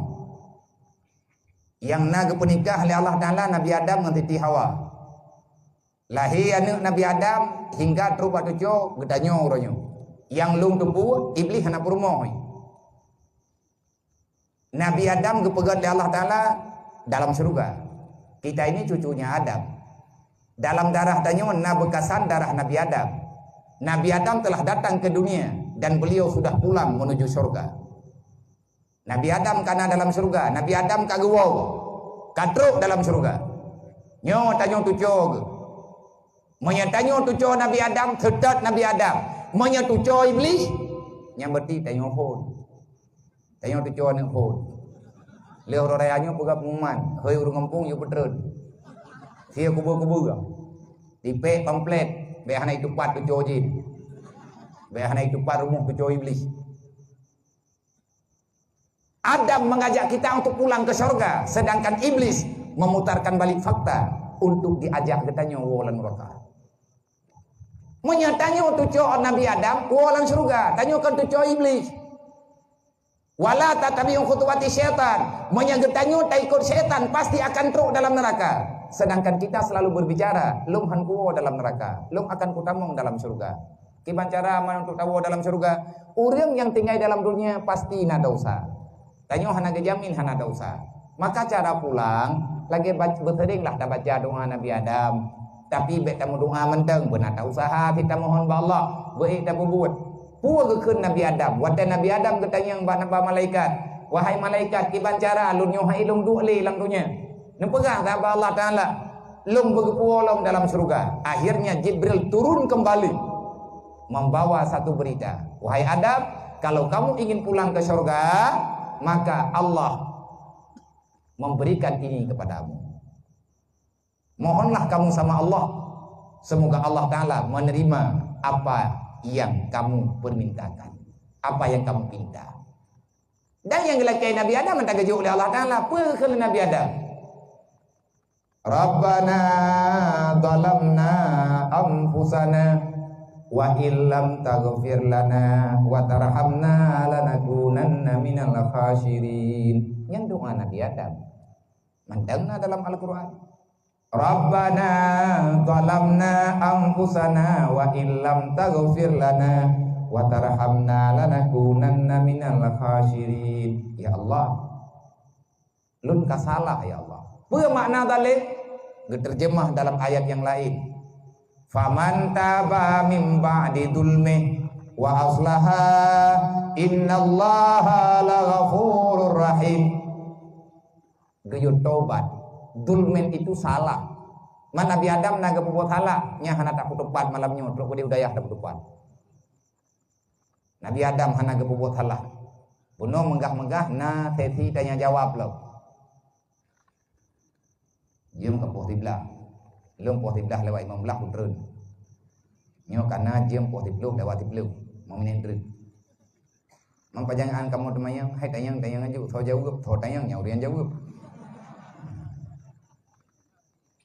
Yang naga penikah oleh Allah Taala Nabi Adam dengan Siti Hawa. Lahir anak Nabi Adam hingga terubat tujuh gedanyo orangnya. Yang lung tepu iblis hana promoh. Nabi Adam kepegat oleh Allah Taala dalam surga. Kita ini cucunya Adam. Dalam darah tanyo na bekasan darah Nabi Adam. Nabi Adam telah datang ke dunia dan beliau sudah pulang menuju surga. Nabi Adam kana dalam surga, Nabi Adam kagawau, katruk dalam surga. Nyo tanyo tucog. Monya tanyo tucog Nabi Adam, setat Nabi Adam. Monya tucog iblis, yang berarti tanyo hon. Tanyo tucog ne hon. Leo rorayanyo puga pengumuman, heuy urang kampung yu petreun. Sia kubur-kubur. Tipe pamflet, be hanai tupat tucog jin. Be hanai tupat rumah tucog iblis. Adam mengajak kita untuk pulang ke surga, sedangkan iblis memutarkan balik fakta untuk diajak katanya walan neraka. Menyatanya tujuh Nabi Adam walan surga, tanyakan tujuh iblis. Wala tatabi'u khutuwati syaitan, menyagetanya tak ikut setan pasti akan truk dalam neraka. Sedangkan kita selalu berbicara, lum han kuwo dalam neraka, lum akan kutamong dalam surga. Kiban cara mana untuk tahu dalam surga? Orang yang tinggal dalam dunia pasti nada dosa. Tanyo hana gejamin hana dosa. Maka cara pulang lagi berseringlah dah baca doa Nabi Adam. Tapi bet tamu doa menteng benar tak usaha kita mohon ba Allah, baik tak buat. Puag keun Nabi Adam. Wate Nabi Adam ketanya ba naba malaikat. Wahai malaikat kiban cara lun nyo hai lung du'li lang dunya. Nempegah ta ba Allah Taala. Lung begepuolong dalam surga. Akhirnya Jibril turun kembali membawa satu berita. Wahai Adam, kalau kamu ingin pulang ke surga, maka Allah memberikan ini kepadamu. Mohonlah kamu sama Allah. Semoga Allah Ta'ala menerima apa yang kamu permintakan, apa yang kamu pinta. Dan yang dilakukan Nabi Adam minta gaji oleh Allah Ta'ala. Apa kena Nabi Adam? Rabbana zalamna anfusana wa illam taghfir lana wa tarhamna lanakunanna minal khasirin. Yang doa Nabi Adam mandangna dalam Al-Quran. Rabbana zalamna anfusana wa illam taghfir lana wa tarhamna lanakunanna minal khasirin. Ya Allah, lun kasalah ya Allah. Apa makna dalik? Diterjemah dalam ayat yang lain. Faman taba min ba'di dzulmi wa aslaha innallaha laghafurur rahim. Geyut tobat Dulmen itu salah. Man Nabi Adam naga berbuat salah, nya hana tak putupan malamnya terus di udayah tak putupan. Nabi Adam hana naga berbuat salah. Bunuh megah-megah na sesi tanya jawab lo. Jiem ke poh tiblah. Belum poh tiblah lewat imam belah putreun. Nyo kana jiem poh tibluh lewat tibluh. Mau menendreun. Mampajang kamu temayang, hai tayang aja, so jawab, so tayang nyaurian jawab.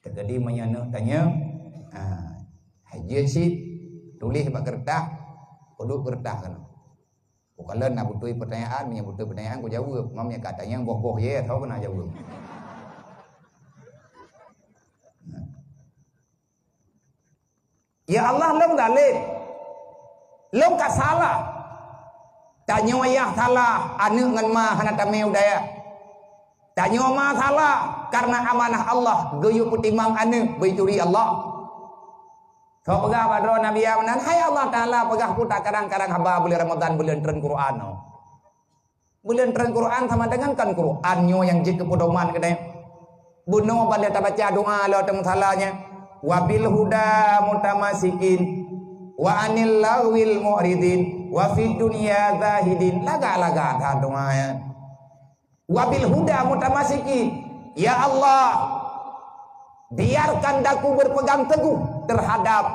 Terjadi menyana tanya, haji si tulis bak kertas, kodok kertas kan. Kalau nak butuh pertanyaan, butuh pertanyaan, aku jawab. Mamnya katanya boh-boh ye, tahu kena jawab. Ya Allah long dalil, long tak salah. Tanya ayah salah, anak ngan ma hana tameu daya. Tanya ma salah karena amanah Allah, geyu putimang anak beituri Allah. Kau pegah padro Nabi amanan, hai Allah Taala pegah puta kadang-kadang haba bulan Ramadan bulan tren Quran. Bulan tren Quran sama dengan kan Quran nyo yang jik kepodoman kedai. Buno pada baca doa lo tem salahnya. Wabil huda mutamasikin wa anil lawil mu'ridin wa fid dunya zahidin laga-laga ta doa. Wabil huda mutamasikin, ya Allah biarkan daku berpegang teguh terhadap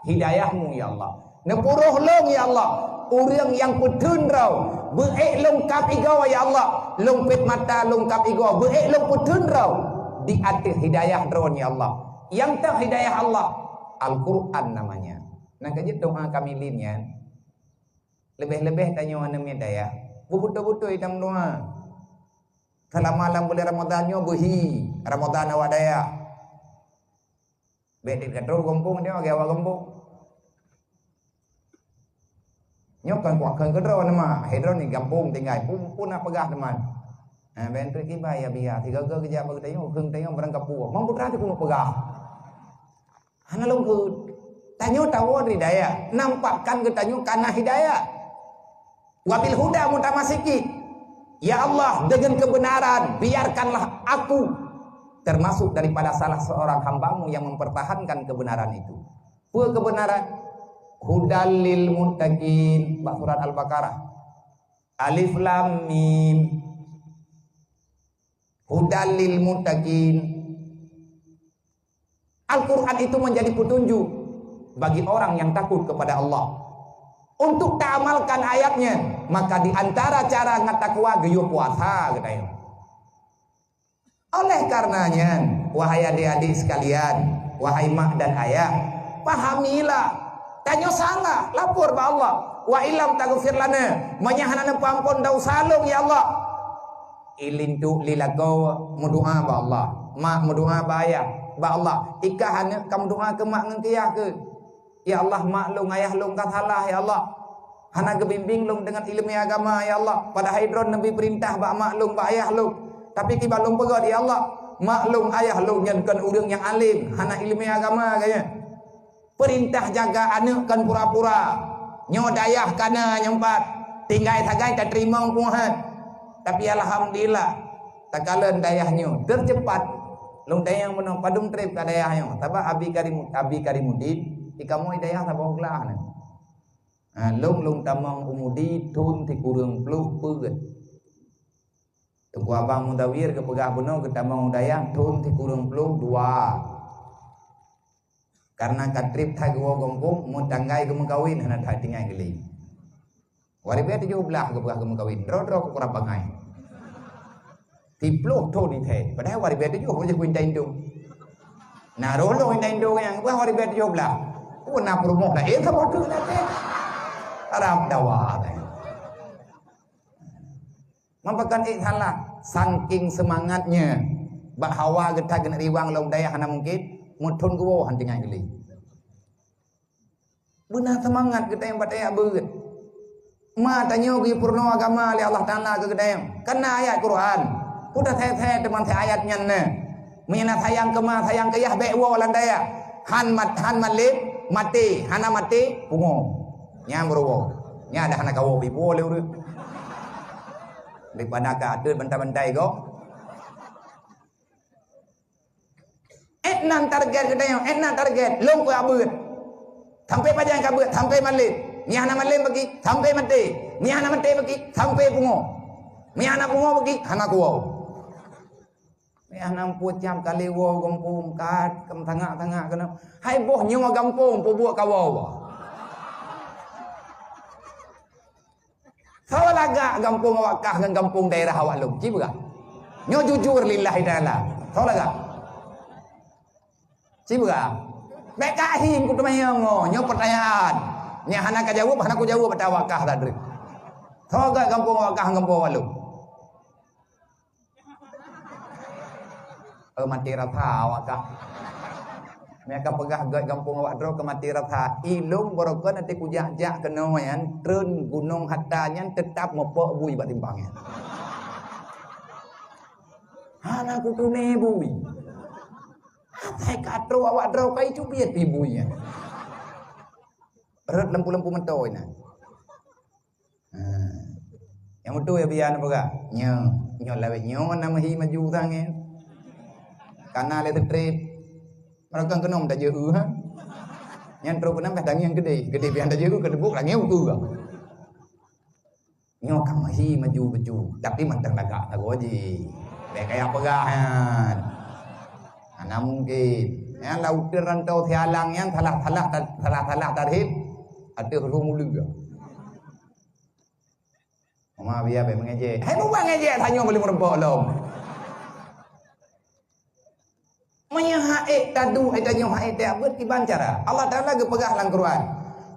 hidayahmu ya Allah. Nepuruh long ya Allah, orang yang pedun rau beek lengkap igaw ya Allah, lengpit mata lengkap igaw beek long pedun rau di atas hidayah drone ya Allah. Yang tak hidayah Allah Al-Quran namanya. Nah kejut doa kami linnya lebih-lebih tanya mana hidayah betul-betul hitam doa. Kalau malam bulan Ramadannya behi Ramadan awadaya bedit katrol gompong dia agak awak gompong nyokan kuakan kedro nama hedron ni gampung tinggal pun apa gah teman. Bentuk kibai ya biar tiga kerja bagi tanya ukeng tanya berangkat puak mampu tadi pun pegah. Hana longkut tanya tahu hidayah nampakkan ke tanya karena hidayah. Wabil huda mutamasiki, ya Allah dengan kebenaran biarkanlah aku termasuk daripada salah seorang hambamu yang mempertahankan kebenaran itu. Apa kebenaran? Hudal lil muttaqin, surat Al-Baqarah. Alif lam mim. Hudal lil muttaqin. Al-Quran itu menjadi petunjuk bagi orang yang takut kepada Allah. Untuk tak amalkan ayatnya, maka di antara cara ngatakwa geyo puasa katanya. Oleh karenanya, wahai adik-adik sekalian, wahai mak dan ayah, pahamilah, tanya salah, lapor ba Allah. Wa ilam taghfir lana, menyahanana pampun dau salung ya Allah. Ilintu lilagaw mudoa ba Allah, mak mudoa ba ayah, ba Allah. Ikahana kamu doa ke mak ngan kiyah ke? Ya Allah mak long ayah long tak salah ya Allah. Hana kebimbing long dengan ilmu agama ya Allah. Pada hidron Nabi perintah ba mak long ba ayah long. Tapi kiba long pegot ya Allah. Mak long ayah long nyankan urang yang alim, hana ilmu agama kaya. Perintah jaga anak kan pura-pura. Nyo dayah kana nyempat. Tinggai tagai tak terima Tuhan. Tapi alhamdulillah takalan dayahnya tercepat. Long dayah menang padung trip ka dayahnya. Taba abi karimudin ikamu hidayah ta bohlah na. Long tamang umudi tun ti kurang pluh peut. Tunggu abang mudawir ke pegah buno ke tamang dayah tun ti kurang pluh dua. Karena katrip thai gua gompong mun tanggai ke mengkawin hana thai tingai geli. Wari be 17 ke pegah ke mengkawin. Dro ku rapangai. Tipluh to ni the. Padahal wari be 7 ko je kuin taindu. Nah rolo taindu yang gua wari be 17. Nak promoh lah, kamu tu nak Arab dawa. Mampakan salah, saking semangatnya, bahawa kita kena riwang long daya hana mungkin, mutun gua hantingan geli. Benar semangat kita yang bataya beut. Ma tanya gi purno agama li Allah Taala ke kedayang. Karena ayat Quran, udah saya teman saya ayatnya ne. Menyana sayang kema sayang kayah bewo landaya. Han malib mati, hana mati, pungo. Nya meruwo. Nya ada hana kawo bibo leu ru. Daripada ka adeut bantai-bantai go. Nan target kedai, nan target long ku abut. Sampai pajang kabut, sampai malit. Miah na malim bagi, sampai mati. Miah na mati bagi, sampai pungo. Miah na pungo bagi, hana kuau. Miah na pucam kali wo gampung kat, kem tengah-tengah kena. Hai boh nyawa gampung, pu buat kawau. Sawa laga gampung awak kah dengan gampung daerah awak lum. Ciba gak? Nyo jujur lillahi ta'ala. Sawa laga? Ciba gak? Mek kahim ku temayang nyo pertanyaan. Nya hana ka jawab, hana ku jawab pada awak kah tadi. Sawa gak gampung awak kah gampung awak lum? Mati rata awak kah. Mereka pegah gak gampung awak dro ke mati rata. Ilung borokon nanti ku jak-jak kena yan. Trun gunung hatanya tetap mepok bui bat timbangnya. Hana ku tune bui. Hai katro awak dro kai cubiat pi bui ya. Ret lempu-lempu mentoi na. Yang betul ya biar apa gak? Nyo lawet nyo nama hi maju tangan. Karena le trip mereka kena tak jauh ha. Yang terus pernah kadang yang gede biar tak jauh kedebuk lagi tu gak. Nyo kamahi maju tapi mantang lagak tak goji. Kayak apa gahan. Ana mungkin yang laut rantau tialang yang salah tarhib ada rumulu gak. Mama biar mengejek. Hai buang ngejek tanya boleh merempok lom. Menyahaik tadu edanyo haik abut tiban cara Allah Taala gepegah lang Quran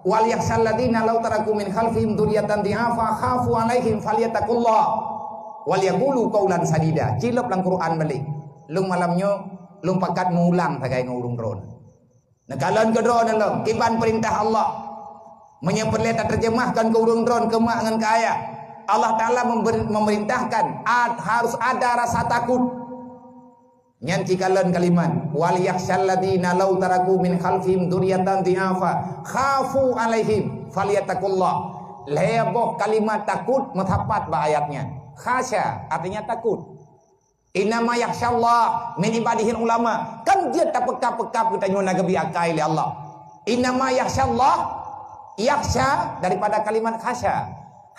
wal yakhshal ladina law taraku min khalfihim dzurriyyatan dhi'afa khafu alaihim falyattaqullah wal yaqulu qaulan sadida cilep lang Quran balik lung malamnyo lung pakat mulang tagai ngurung dron nekalan ke dron lom kiban perintah Allah menyeperleta terjemahkan ke urung dron ke mak ngan kaya Allah Taala memerintahkan harus ada rasa takut. Nyan cikalan kalimat wal yakhshal ladina law taraku min khalfihim dzurriyyatan dhi'afa khafu alaihim falyattaqullah. Leboh kalimat takut metapat ba ayatnya. Khasya artinya takut. Innama yakhshallah min ibadihil ulama. Kan dia tak pekap-pekap kita nyona gebi akai li Allah. Innama yakhshallah yakhsha daripada kalimat khasya.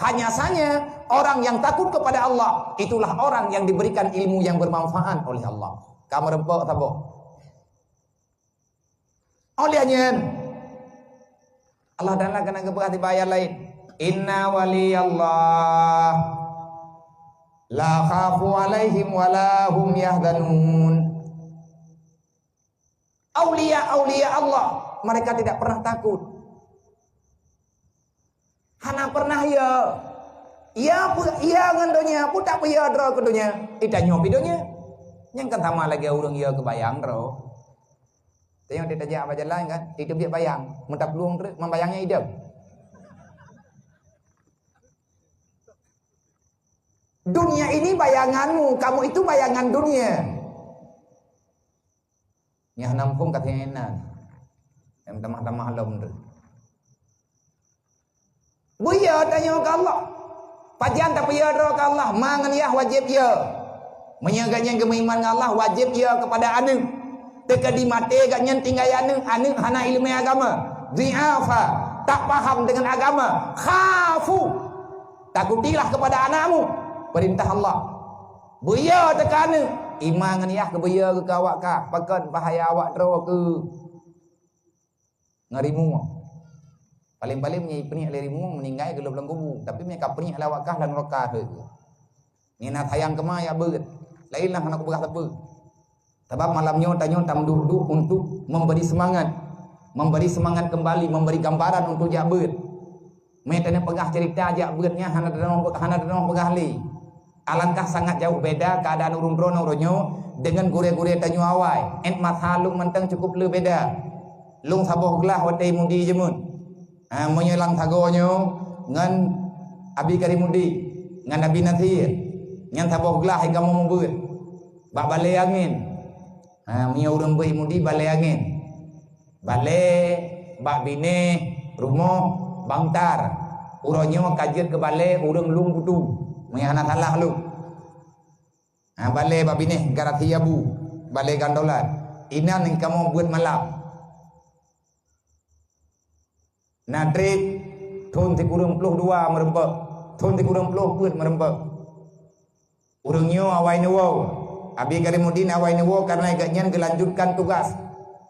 Hanya saja orang yang takut kepada Allah itulah orang yang diberikan ilmu yang bermanfaat oleh Allah. Kamu rempok tabo. Olehnya Allah dan Allah kena keberhati bayar lain. Inna waliyallah la khafu alaihim wala hum yahzanun. Aulia Allah mereka tidak pernah takut. Hana pernah ya ngandonya pun tak payah dro kedonya. Tidak nyopi donya. Yang kan sama lagi orang ya kebayang dro. Tengok dia tajak apa jalan kan? Hidup dia bayang. Mentap luang terus membayangnya hidup. Dunia ini bayanganmu, kamu itu bayangan dunia. Nyah nampung katanya enak. Yang tamah-tamah lom terus. Buya tanya ke Allah. Pajan tak payah dro ke Allah. Mangan ya wajib ya. Menyaganya keiman Allah wajib ya kepada anu. Teka di mati gaknya tinggal anu hana ilmu agama. Dhi'afa tak paham dengan agama. Khafu takutilah kepada anakmu. Perintah Allah. Buya tekan iman ya ke buya ke awak ka. Pakat bahaya awak dro ke ngarimu. Paling-paling punya penih lerimu meninggal gelap dalam kubur. Tapi mereka penih lawakah dan rokah tu. Ni nak sayang kemah ya beut. Lainlah anak berkah apa. Sebab malamnya tanya tam duduk untuk memberi semangat kembali, memberi gambaran untuk jak beut. Mereka ni pegah cerita jak beutnya hana denong pegah li. Alangkah sangat jauh beda keadaan urung drono ronyo dengan gure-gure tanyo awai. Ent mathalung mentang cukup le beda. Lung saboh gelah watai mudi jemun. Menyelang tagonyo ngan abi karimudi ngan abi nathir ngan saboh gelah hingga mau membuat bak balai angin punya urang beri mudi balai angin balai bak bine rumah bangtar uronyo kajian ke balai urang lung putu punya anak salah lu balai bak bine garatiabu balai gandolan inan yang kamu buat malam. Nadrib thon ti kurang puluh dua merempak, thon ti kurang puluh buat merempak. Urangnya awai newo, Abi Karimuddin awai newo karena gaknyan gelanjutkan tugas.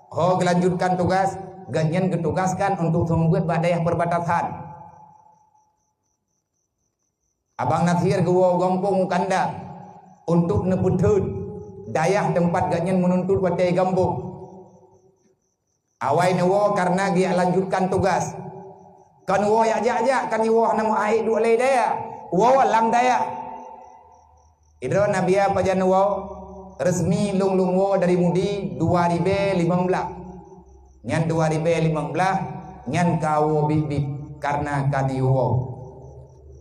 Oh gelanjutkan tugas, gaknyan getugaskan untuk membuat badai perbatasan. Abang Nasir gewo gampung kanda untuk neputun dayah tempat gaknyan menuntut watai gampung. Awai newo karena dia lanjutkan tugas. Kan wo ya aja kan wo nama aik dua lay daya. Wo lang daya. Idro Nabiya pajan wo resmi lung wo dari Mudi 2015. Nyan 2015 nyan kawo bibit karena kadi wo.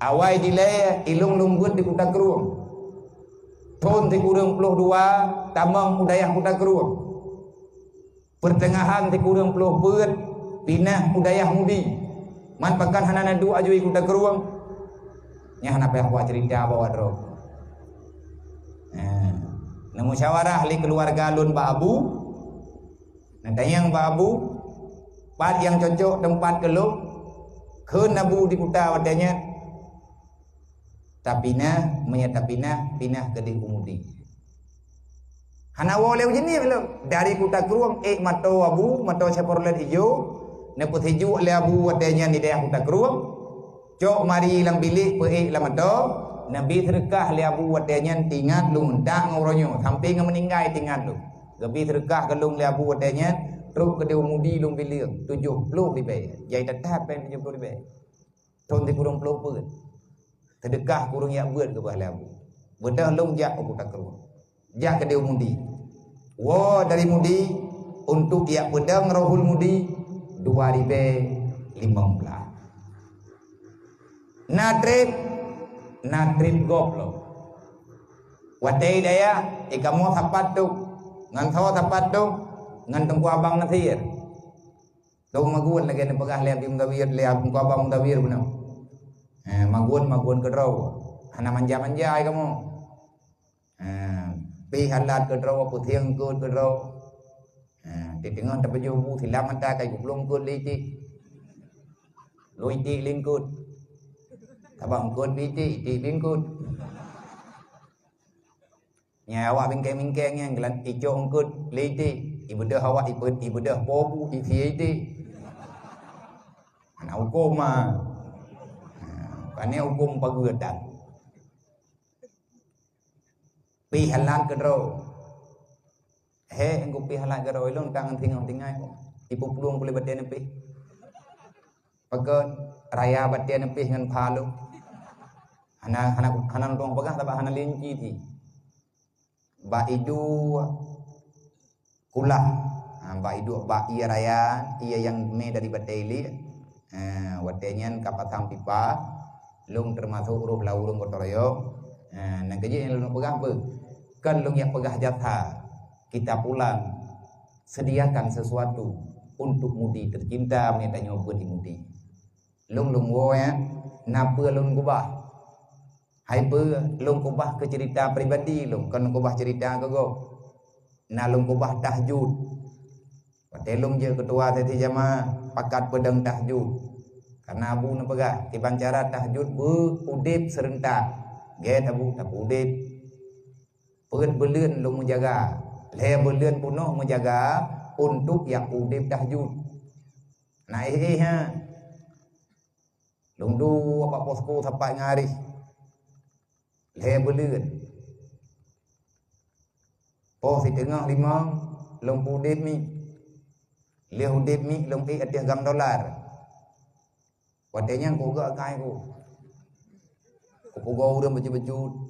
Awai dilay ilung lunggut di Kuta Keruang. Thon ti kurang puluh dua tamang udayah Kuta Keruang. Pertengahan ti kurang puluh beut pinah udayah Mudi. Man pakan hanana du ajui Kuta Keruang. Nya hana payah buat cerita bawa dro. Nah, musyawarah li keluarga lun Ba Abu. Nah, dayang Ba Abu pat yang cocok tempat keluk keun Abu di Kuta wadanya. Tapina menyatapina pinah ke di Umudi. Hana woleh jini belum dari Kuta Keruang mato Abu mato Saporlet hijau. Neput hijau oleh Abu wadanya di daerah Kuta Keruang. Cok mari lang bilik pe lang mato. Nabi terkah le Abu wadanya tingat lu mendak ngoronyo sampai meninggal tingat lu. Nabi terkah kelung le Abu wadanya terus ke di Umudi lung bilik 70 ribu. Jai tetap pen 70 ribu. Thon ti kurang 10 pun. Sedekah kurang yak buat ke bahla Abu. Bedah long jak ke Kuta Keruang. Jak ke dia Mudi. Wo dari Mudi untuk yak pedang Rohul Mudi 2015. Nadrib goplo. Watai daya kamu tapat tu ngan thaw tapat tu ngan tengku abang Nasir. Dong magun lagi ni pegah le abim gawir le abim ku abang gawir benar. Magun kedraw hana manja ai kamu pi halat kedraw puthiang kut kedraw di tengah tapi jubu thilam anta kai gublong kut liti loiti lingkut tabang kut biti ti lingkut nya awak bingkeng yang gelan icong kut liti ibudah awak ibudah pobu iti ana hukum Kani hukum pagudan. Pi halat kedro. Engko pi halat kedro ilon kangen tinggal ko. Ibu pulung boleh baten pi. Pagot raya baten pi ngan palu. Hana tong pegah tabah hana linci ti. Ba idu kulah. Ba idu ba iya raya iya yang me dari bateli. Watenyan kapatang pipa. Lung termasuk uruh laurung kotoroyo. Nang keje yang lung pegah ber. Kan lung yang pegah jatha. Kita pulang sediakan sesuatu untuk Mudi tercinta minta nyoba di Mudi. Lung wo ya, napa lung kubah. Hai pe lung kubah ke cerita pribadi lung kan kubah cerita ke go. Na lung kubah tahajud. Patelung je ketua tadi jama pakat pedang tahajud. Karena Abu na pegah tiban cara tahajud udip serentak. Get Abu tak udip. Peut beleun lu menjaga. Le beleun punuh menjaga untuk yang udip tahajud. Nah ha. Lung du apa posko sampai ngari. Le beleun. Po si tengah lima lung udip mi. Le udip mi lung atiah gam dolar. Wadanya ko ga kai ko. Ko go udah baju-baju.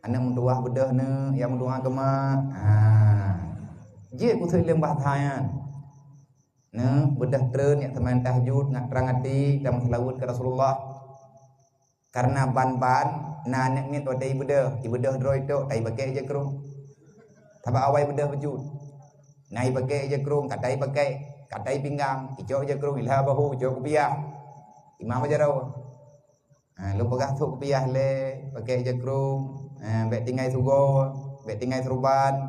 Anak mendoah bedah ne, yang mendoah kema. Je ku thoi lem bahtayan. Ne bedah treun ya teman tahajud nak terang hati dan selawat ke Rasulullah. Karena ban-ban na nek mit wadai bedah, ibedah droi tok tai pakai je kerung. Taba awai bedah baju. Nai pakai je kerung, katai pinggang, ijo je kerung ilha bahu, ijo kupiah. Imam aja raw. Lu pegah tu kopiah le, pakai jakrum, bet tinggai sugo, bet tinggai seruban.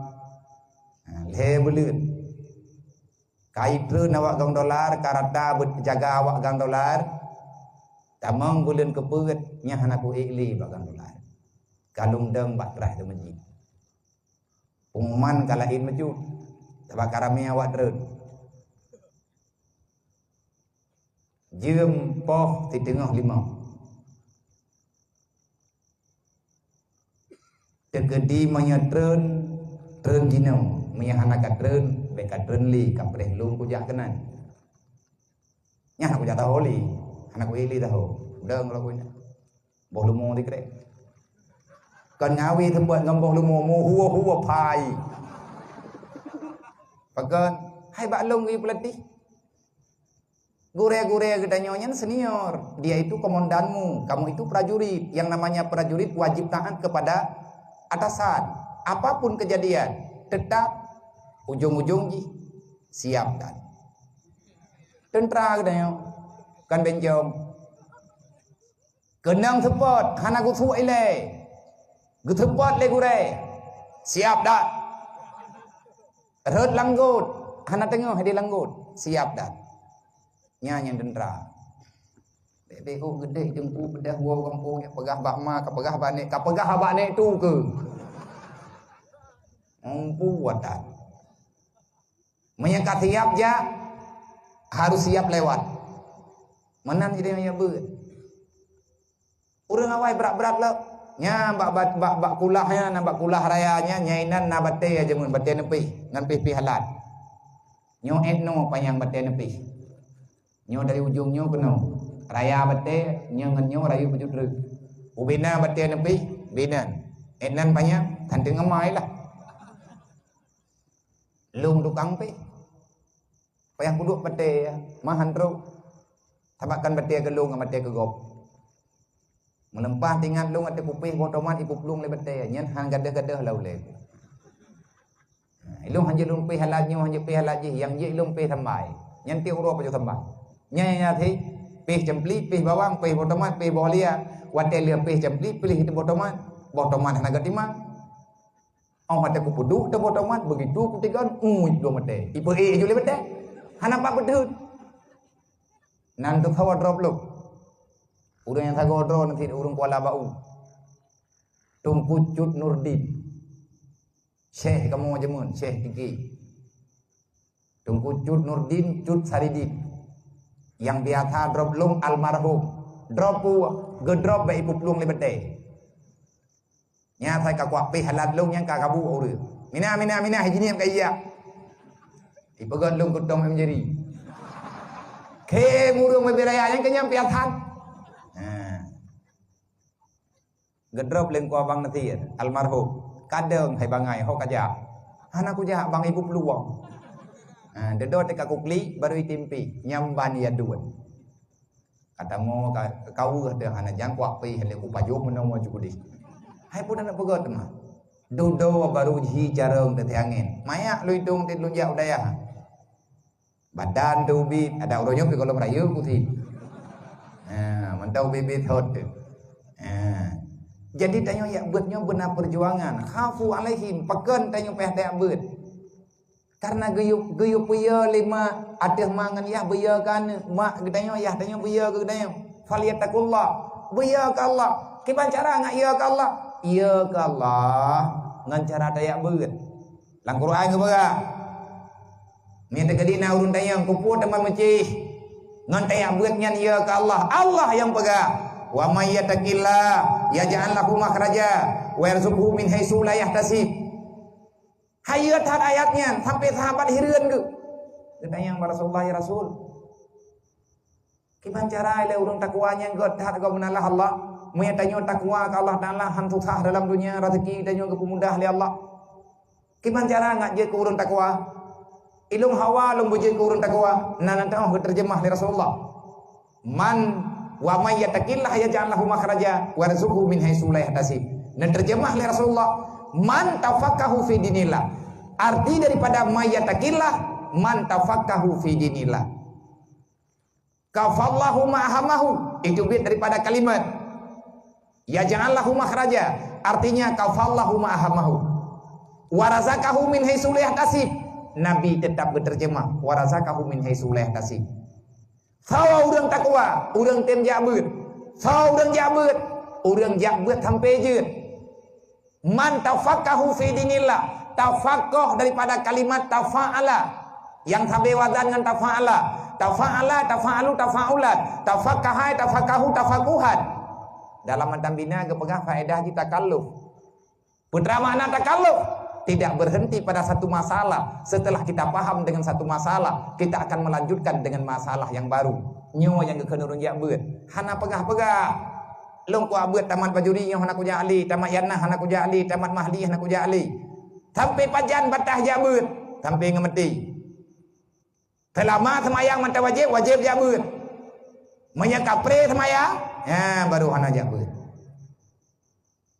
le belut kai treun awak gang dolar karata jaga awak gang dolar tamang bulan kepeut nya hanaku ikli bak gang dolar kalung deng bak terah tu masjid pengumuman kalain maju tabak karami awak treun jiem poh di tengah limau tegedi menyetreun treun jinau menyahanakan treun beka treun li kapreh lung kujak kenan nya aku jatah holi anak wili tahu deng lo punya boh lumo dikrek kan ngawi tempat ngam boh lumo mo huwa pai pakan hai bak long wi pelatih gure-gure gedanyonya senior dia itu komandanmu kamu itu prajurit yang namanya prajurit wajib taat kepada atasan apapun kejadian tetap ujung-ujung siapkan tentara gedanyo kan benjom kenang support hana gu su ile gu support le gure siap dah rot langgut hana tengok hadi langgut siap dah nya tentara bebe ko gede jengku bedah gua kampung ya pegah bakma ka pegah banek ka pegah banek tu ke mampu wadah menyekat siap ja harus siap lewat menan jadi nya beut urang awai berat-berat le nya bak kulahnya na bak kulah rayanya nyainan na bate aja mun bate nepi ngan pi halat nyo etno panyang bate nepi nyo dari ujungnya kena raya bate nyo ngenyo rayu pujudre ubina bate nepi binan etnan panyang tanding ngamai lah lung tukang pe payah kuduk bate mahan tro tabakan bate ke lung bate ke gop melempah tinggal lung ate pupih otomat ipup lung le bate nyen hang gadah-gadah lau le ilung hanje lung pe halanyo hanje pe halaji yang je lung pe sambai nyen ti uro pa jo sambai nya thi pe jempli pe bawang pe otomat pe bolia wate le pe jempli pilih itu otomat hana gatimang oh mate ku pudu te otomat begitu kutigan do mate ipe jo le bate hana pak bedut nan tu khawa drop lu urang yang thago drop nanti urang Kuala Bau Tungku Cut Nurdin Syekh kamu jemun Syekh tinggi Tungku Cut Nurdin Cut Saridin yang biasa drop lung almarhum drop pu gedrop ba ipu plung le bete nya thai ka kwa pi halat lung yang ka kabu uru mina hijini am kaya ipegan lung kutong menjadi ke murung mebiraya yang kenyam piatan gedrop len kwa bang nanti almarhum kadang hai bangai ho kaja anak ku jah bang ibu peluang dedo teka kukli baru itimpi nyamban ya duan kata mo kau ada anak jang kwa pi hele ku pajok menawa jukudi hai pun anak pegot mah dodo baru hi jarang tete angin maya luidung tit lunjak udaya badan dubi ada uronyok di kolam rayu putih mantau bibit hot jadi tanyo ya beutnya benar perjuangan khafu alaihim peken tanyo peh dak beut karena guyup puya lima adeh mangan ya beya kan mak gedanyo ya tanyo beya ke gedanyo faliyatakullah beya ke Allah kiban cara ngak ya ke Allah iya ke Allah ngan cara dayak beut lang Quran ke baga min tegedina urun tayang kupu teman mecih ngan dayak beut nyan ya ke Allah yang pegang wa may yattaqillah yaj'al lahu makhraja wa yarzuqhu min haitsu la yahtasib. Hayat ayatnya sampai sahabat hirieun ge. Ditanya Rasulullah ya Rasul. Kiman cara ile urang takwanya god hat go menalah Allah. Mun tanyo takwa ka Allah Taala han susah dalam dunia rezeki tanyo ge mudah li Allah. Kiman cara ngak je ke urang takwa? Ilung hawa lung buje ke urang takwa. Nan tao terjemah li Rasulullah. Man wa may yattaqillah yaj'al lahu makhraja wa yarzuqhu min haitsu la yahtasib. Dan terjemah li Rasulullah, man tafaqahu fi dinillah. Arti daripada may yattaqillah, man tafaqahu fi dinillah. Kafallahu ma'ahamahu. Itu bit daripada kalimat yaj'al lahu makhraja. Artinya kafallahu ma'ahamahu. Wa razaqahu min haitsu la yahtasib. Nabi tetap berterjemah warazaqahu min haitsu la yahtasib. Sawa urang takwa, urang tem jabut. Sawa urang jabut, urang jabut sampai jeut. Man tafaqahu fi dinillah, tafaqah daripada kalimat tafa'ala yang sampai wadan dengan tafa'ala. Tafa'ala, tafa'alu, tafa'ulat, tafaqaha, tafaqahu, tafaquhat. Dalam mentambina kepegah faedah kita takalluf. Putra makna takalluf tidak berhenti pada satu masalah. Setelah kita paham dengan satu masalah, kita akan melanjutkan dengan masalah yang baru. Nyo yang kekenurun jabut. Hana pegah-pegah. Long ku abut tamat pajuri yang hana ku jali, tamat yanah hana ku jali, tamat mahli hana ku jali. Sampai pajan batah jabut, sampai ngemeti. Selama semayang manta wajib, wajib jabut. Manya kapre semayang, ya baru hana jabut.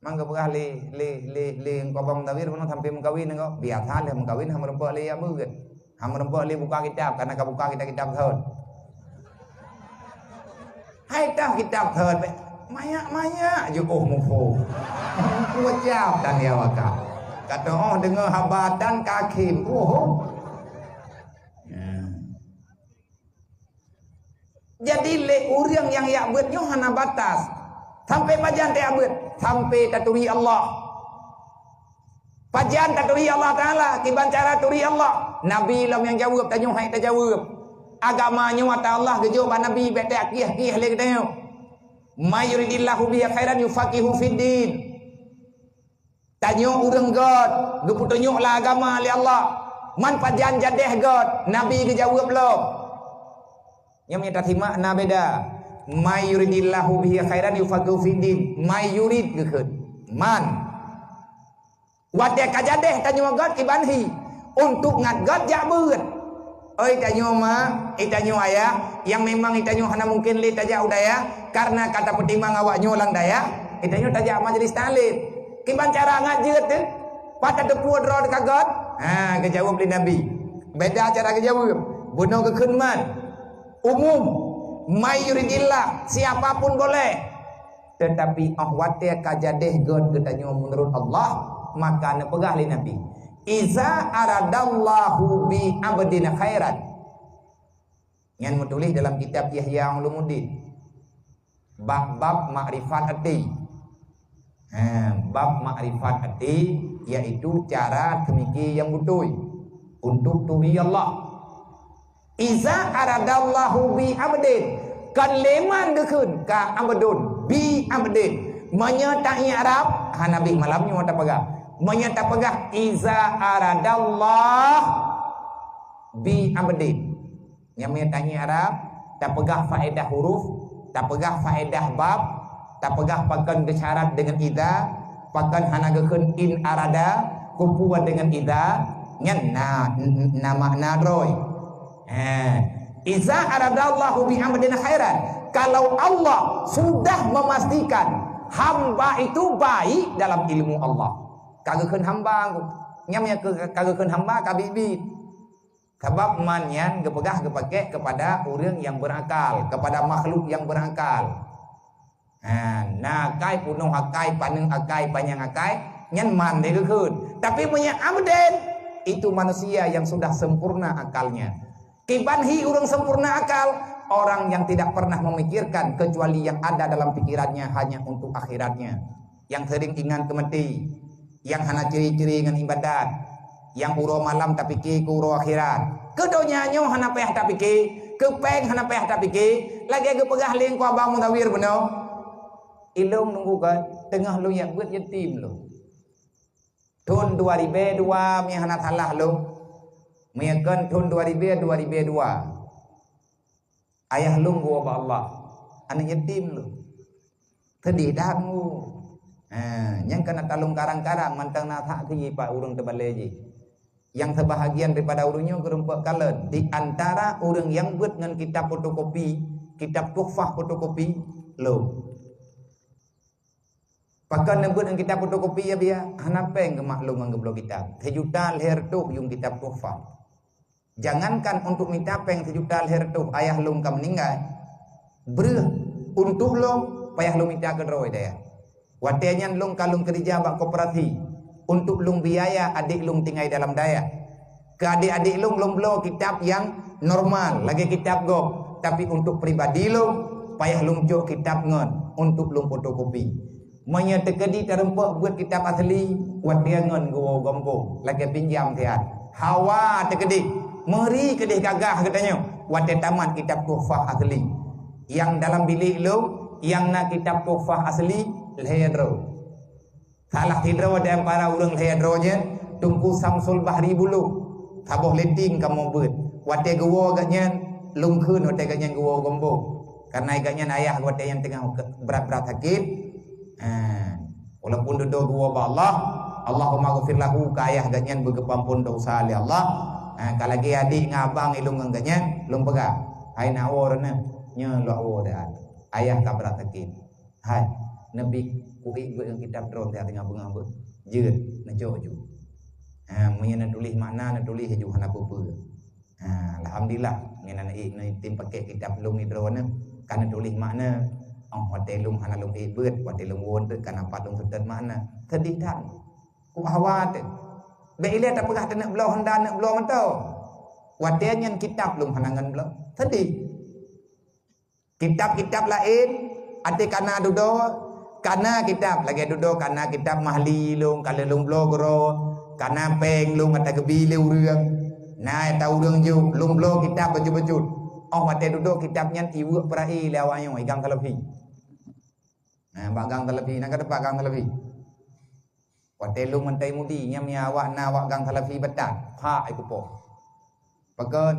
Mangga pegah le engkau bang tawir pun sampai mengkawin engkau biasa le mengkawin ham rempok le jabut. Ham rempok le buka kitab karena ka buka kita kitab thon. Hai tah kitab thon. Maya je mufo. Kuat jawab dan dia wakak. Kata oh dengar habatan kakim. Jadi le urang yang yakbut nyo hana batas. Sampai pajan tak abut, sampai taturi Allah. Pajan taturi Allah Taala, kiban cara turi Allah. Nabi lam yang jawab tanyo hai tak jawab. Agamanya mata Allah gejo ba nabi betek kih le ketanya. Mayuridillahu bihi khairan yufaqihu fiddin. Tanyo urang God, gepu tunjuk lah agama li Allah. Man pajan jadeh God, nabi ge jawab lo. Yang minta makna beda. Mayuridillahu bihi khairan yufaqihu fiddin. Mayurid gekeun. Man. Wate kajadeh tanyo God kibanhi untuk ngat God jabut. Oi tanyo mah, tanyo ayah yang memang tanyo hana mungkin li tajak udaya karena kata pertimbang awak nyolang daya, tanyo tajak majelis talim. Kiban cara ngajeut teh? Pada depu dro ka God. Ha, kejawab li Nabi. Beda cara kejawab. Bunuh kekeun man. Umum mayuridillah siapapun boleh. Tetapi ahwate kajadeh God ketanyo menurut Allah, maka nepegah li Nabi. Iza aradallahu bi abdin khairan. Yang menulis dalam kitab Yahya Ulumuddin. Bab ma'rifat ati. Bab ma'rifat ati yaitu cara temiki yang betul untuk turi Allah. Iza aradallahu bi abdin. Kan leman dekeun ka abdun bi abdin. Menyertai Arab Hanabi malamnya mata pegah. Menyata pegah iza aradallah bi abdin. Yang menyertai Arab tak pegah faedah huruf, tak pegah faedah bab, tak pegah pakan syarat dengan iza, pakan hanagakeun in arada kumpuan dengan iza nyan na makna roy. Iza aradallahu bi abdin khairan. Kalau Allah sudah memastikan hamba itu baik dalam ilmu Allah, kageukeun hamba nyamnya kageukeun hamba kabibi. Sebab manyan gepegah gepake kepada orang yang berakal, kepada makhluk yang berakal. Nakai punuh akai paneng akai panjang akai nyan man degeukeun. Tapi punya abden itu manusia yang sudah sempurna akalnya. Kibanhi orang sempurna akal, orang yang tidak pernah memikirkan kecuali yang ada dalam pikirannya hanya untuk akhiratnya. Yang sering ingat kemati, yang hana ciri-ciri dengan ibadat, yang uro malam tak pikir ke uro akhirat. Kedonya nyo hana payah tak pikir, kepeng hana payah tak pikir, lagi ke pegah ling ku abang mutawir beno. Ilung nunggu kan, tengah lu yang buat yatim lu. Tahun 2002 mi hana salah lu. Meyakan tahun 2002 ayah lu gua ba Allah anak yatim lu sedih dangu yang kena talung karang-karang mantang natak ti pak urang tebaleji yang sebahagian daripada urangnya gerempek kalen di antara urang yang buat dengan kitab fotokopi kitab tuhfah fotokopi lu pakan yang buat dengan kitab fotokopi ya biya hanapeng ke maklum ang geblok kitab sejuta leher tuh yung kitab tuhfah. Jangankan untuk minta peng sejuta leher tuh ayah lung kam meninggal. Ber untuk lung payah lung minta ke roy daya. Watenya lung kalung kerja bak koperasi untuk lung biaya adik lung tinggal dalam daya. Ke adik-adik lung belum kitab yang normal, lagi kitab gop. Tapi untuk pribadi lung, payah lung cok kitab ngon untuk lung fotokopi. Manya terkedi terempuk buat kitab asli, buat dia ngon go gombong, lagi pinjam tiat. Hawa terkedi, meri kedih gagah katanya, buat dia tamat kitab tuhfah asli. Yang dalam bilik lung, yang nak kitab tuhfah asli, lehedro. Salah tidro dan para urang lehedronya, tungku Samsul Bahri bulu. Taboh leting kamu buat. Wate gawo agaknya lungkun wate agaknya gawo gombo. Karena agaknya ayah wate yang tengah berat-berat sakit. Walaupun duduk gawo ba Allah, Allahumma ghfir lahu ka ayah agaknya berkepampun dosa li Allah. Kalau lagi adik ngabang ilung agaknya lung pegah. Hai na awor na nya lo awor dah. Ayah ka berat sakit. Hai nabi kuik buat kitab drone tengah bunga buat. Jeut na jojo. Punya nak tulis makna, nak tulis haju hana apa-apa. Alhamdulillah, dengan anak tim pakai kitab lung ni drone kan tulis makna. Hotel lung hana lung beut, hotel lung won tu kan apa lung sedet makna. Sedih tak? Ku awat. Beile tak pernah nak belau hendak nak belau mentau. Hotel yang kitab lung hana ngan belau. Sedih. Kitab-kitab lain ate kana dudo kana kitab lagi dudo kana kitab mahli lung kalau lung blogro kana peng lung ada gebile urang na tahu urang ju lung blog kitab baju-baju mate dudo kitabnya iwu perai lawanyo igang telepi bagang telepi nak ada bagang telepi wate lung mentai mudi nyam ya awak na awak gang telepi betat pa iku po pakat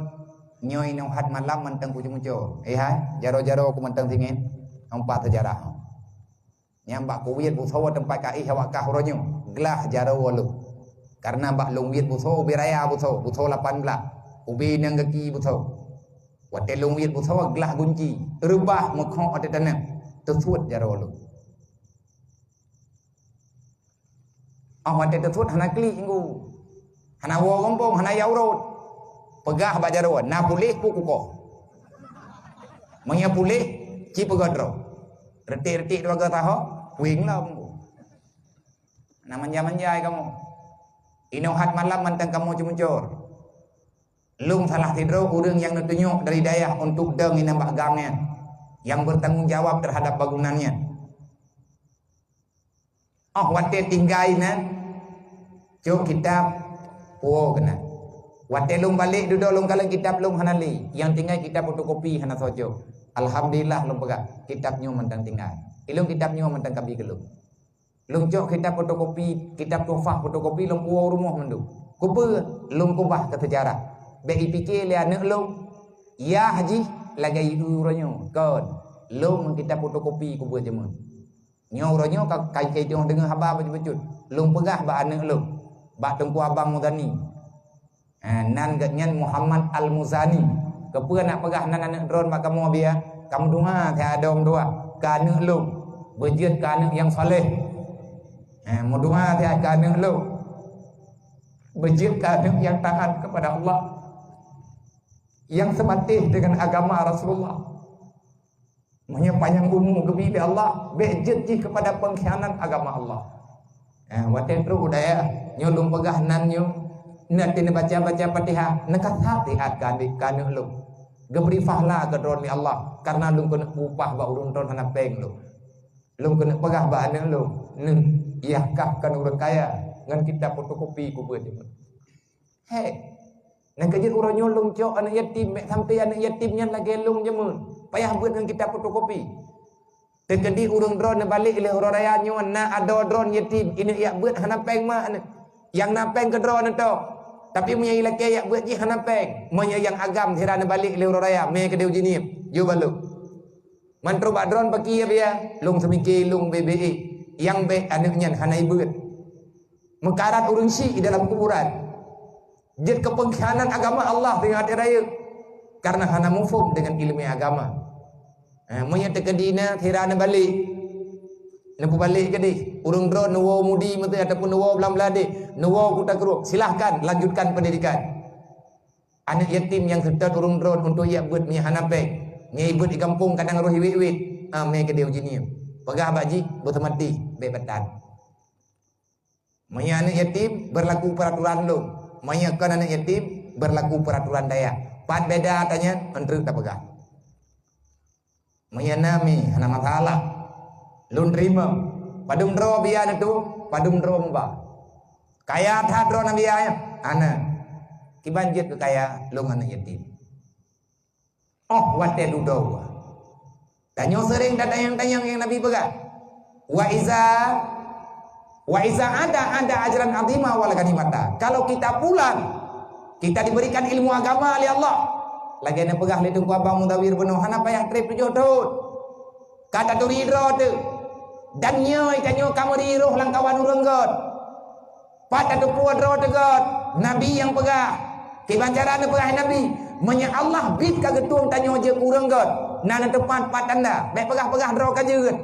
nyoy nong hat malam mentang pucu-pucu hai jaro-jaro aku mentang singin empat sejarah nyam bak kuwit buso tempat kai awak kahronyo gelah jaro walu karena bak lungwit buso biraya buso 18 ubi nang gaki buso wate lungwit buso gelah gunci rubah mukho ate tanah tersut jaro walu wate tersut hana kli inggu hana wo gombong hana yaurot pegah bak jaro na pulih ku kuko manya pulih ci pegadro retik-retik dua ke tahu wing lah nak manja-manjai kamu inohat malam mantang kamu muncul lung salah tidur urang yang tunjuk dari dayah untuk deng ina bagangnya yang bertanggung jawab terhadap bangunannya wate tinggaina cuk kitab kena wate lung balik duduk lung kalang kitab lung hanali yang tinggal kitab fotokopi hana sojo alhamdulillah lung pegak kitabnya mentang tinggal ilung kitabnya mentang kabi kelung lung cok kitab fotokopi kitab tuhfah fotokopi lung puau rumah mendu kupa lung kubah ke sejarah bagi fikir le anak lung ya haji lagi uranyo kon lung kitab fotokopi kupa jemun nyo uranyo kai jong dengan haba becut lung pegah ba anak lung ba tengku abang Muzani nan gatnyan Muhammad Al-Muzani kepa nak pegah nan anak drone ba kamu biar kamu doa tiada doa kana lu berjid kana yang soleh mau doa tiada kana lu berjid kana yang taat kepada Allah yang sebatih dengan agama Rasulullah panjang umur kepada Allah berjid kepada pengkhianat agama Allah waten tru budaya nyolong pegah nan nyu nanti baca-baca Fatihah nekat hati kana lu geberi fahla ke drone ni Allah karena lu kena upah ba urun drone hana peng lu kena pegah ba anak lu nen iyakah kan urang kaya ngan kita fotokopi ku beut nak kejut urang nyolong cok anak yatim sampai anak yatimnya lagi lung jemun payah beut ngan kita fotokopi terkedi urang drone balik le urang raya nyo na ada drone yatim ini yak beut hana peng ma yang na peng ke drone tu tapi punya ilake yak buat ji hana peng monya yang agam hirana balik le raya me ke deu jinip yo balu mantro badron baki ya lung semiki lung BBI yang be anaknya hana ibeut mekarat urang si dalam kuburan jid kepengkhianat agama Allah dengan hati raya karena hana mufhum dengan ilmu agama monya tekedina hirana balik nampu balik ke dik urang drone nuwo mudi mete ataupun nuwo belam-belam dik nuwo kuta keruk silahkan lanjutkan pendidikan anak yatim yang serta urang drone untuk ia buat mi hanapeng mi ibut di kampung kadang roh wit-wit me ke dia ujinya pegah baji bertemati be betan mi anak yatim berlaku peraturan lu menyekan anak yatim berlaku peraturan daya. Pat beda tanya entru tak pegang. Menyanami anak masalah. Lun terima. Padum dro biar itu, padum dro mbak. Kaya tak dro nabi ayah, anak. Kibanjit ke kaya lung anak yatim. Oh, wate dudo. Tanyo sering datang yang Nabi pegang. Wa iza ada ajaran azimah wal ganimata. Kalau kita pulang, kita diberikan ilmu agama oleh Allah. Lagi nak pegah lidung ku abang mudawir benuh apa yang trip jodoh. Kata tu ridro tu. Dan nyoy tanyo kamu diiruh langkawan urenggot. Pada tu puadro tegot. Nabi yang pegah. Kibancaran pegah Nabi. Menya Allah bid ka getung tanyo je urenggot. Nana tepat patanda. Baik pegah-pegah dro ka jeut.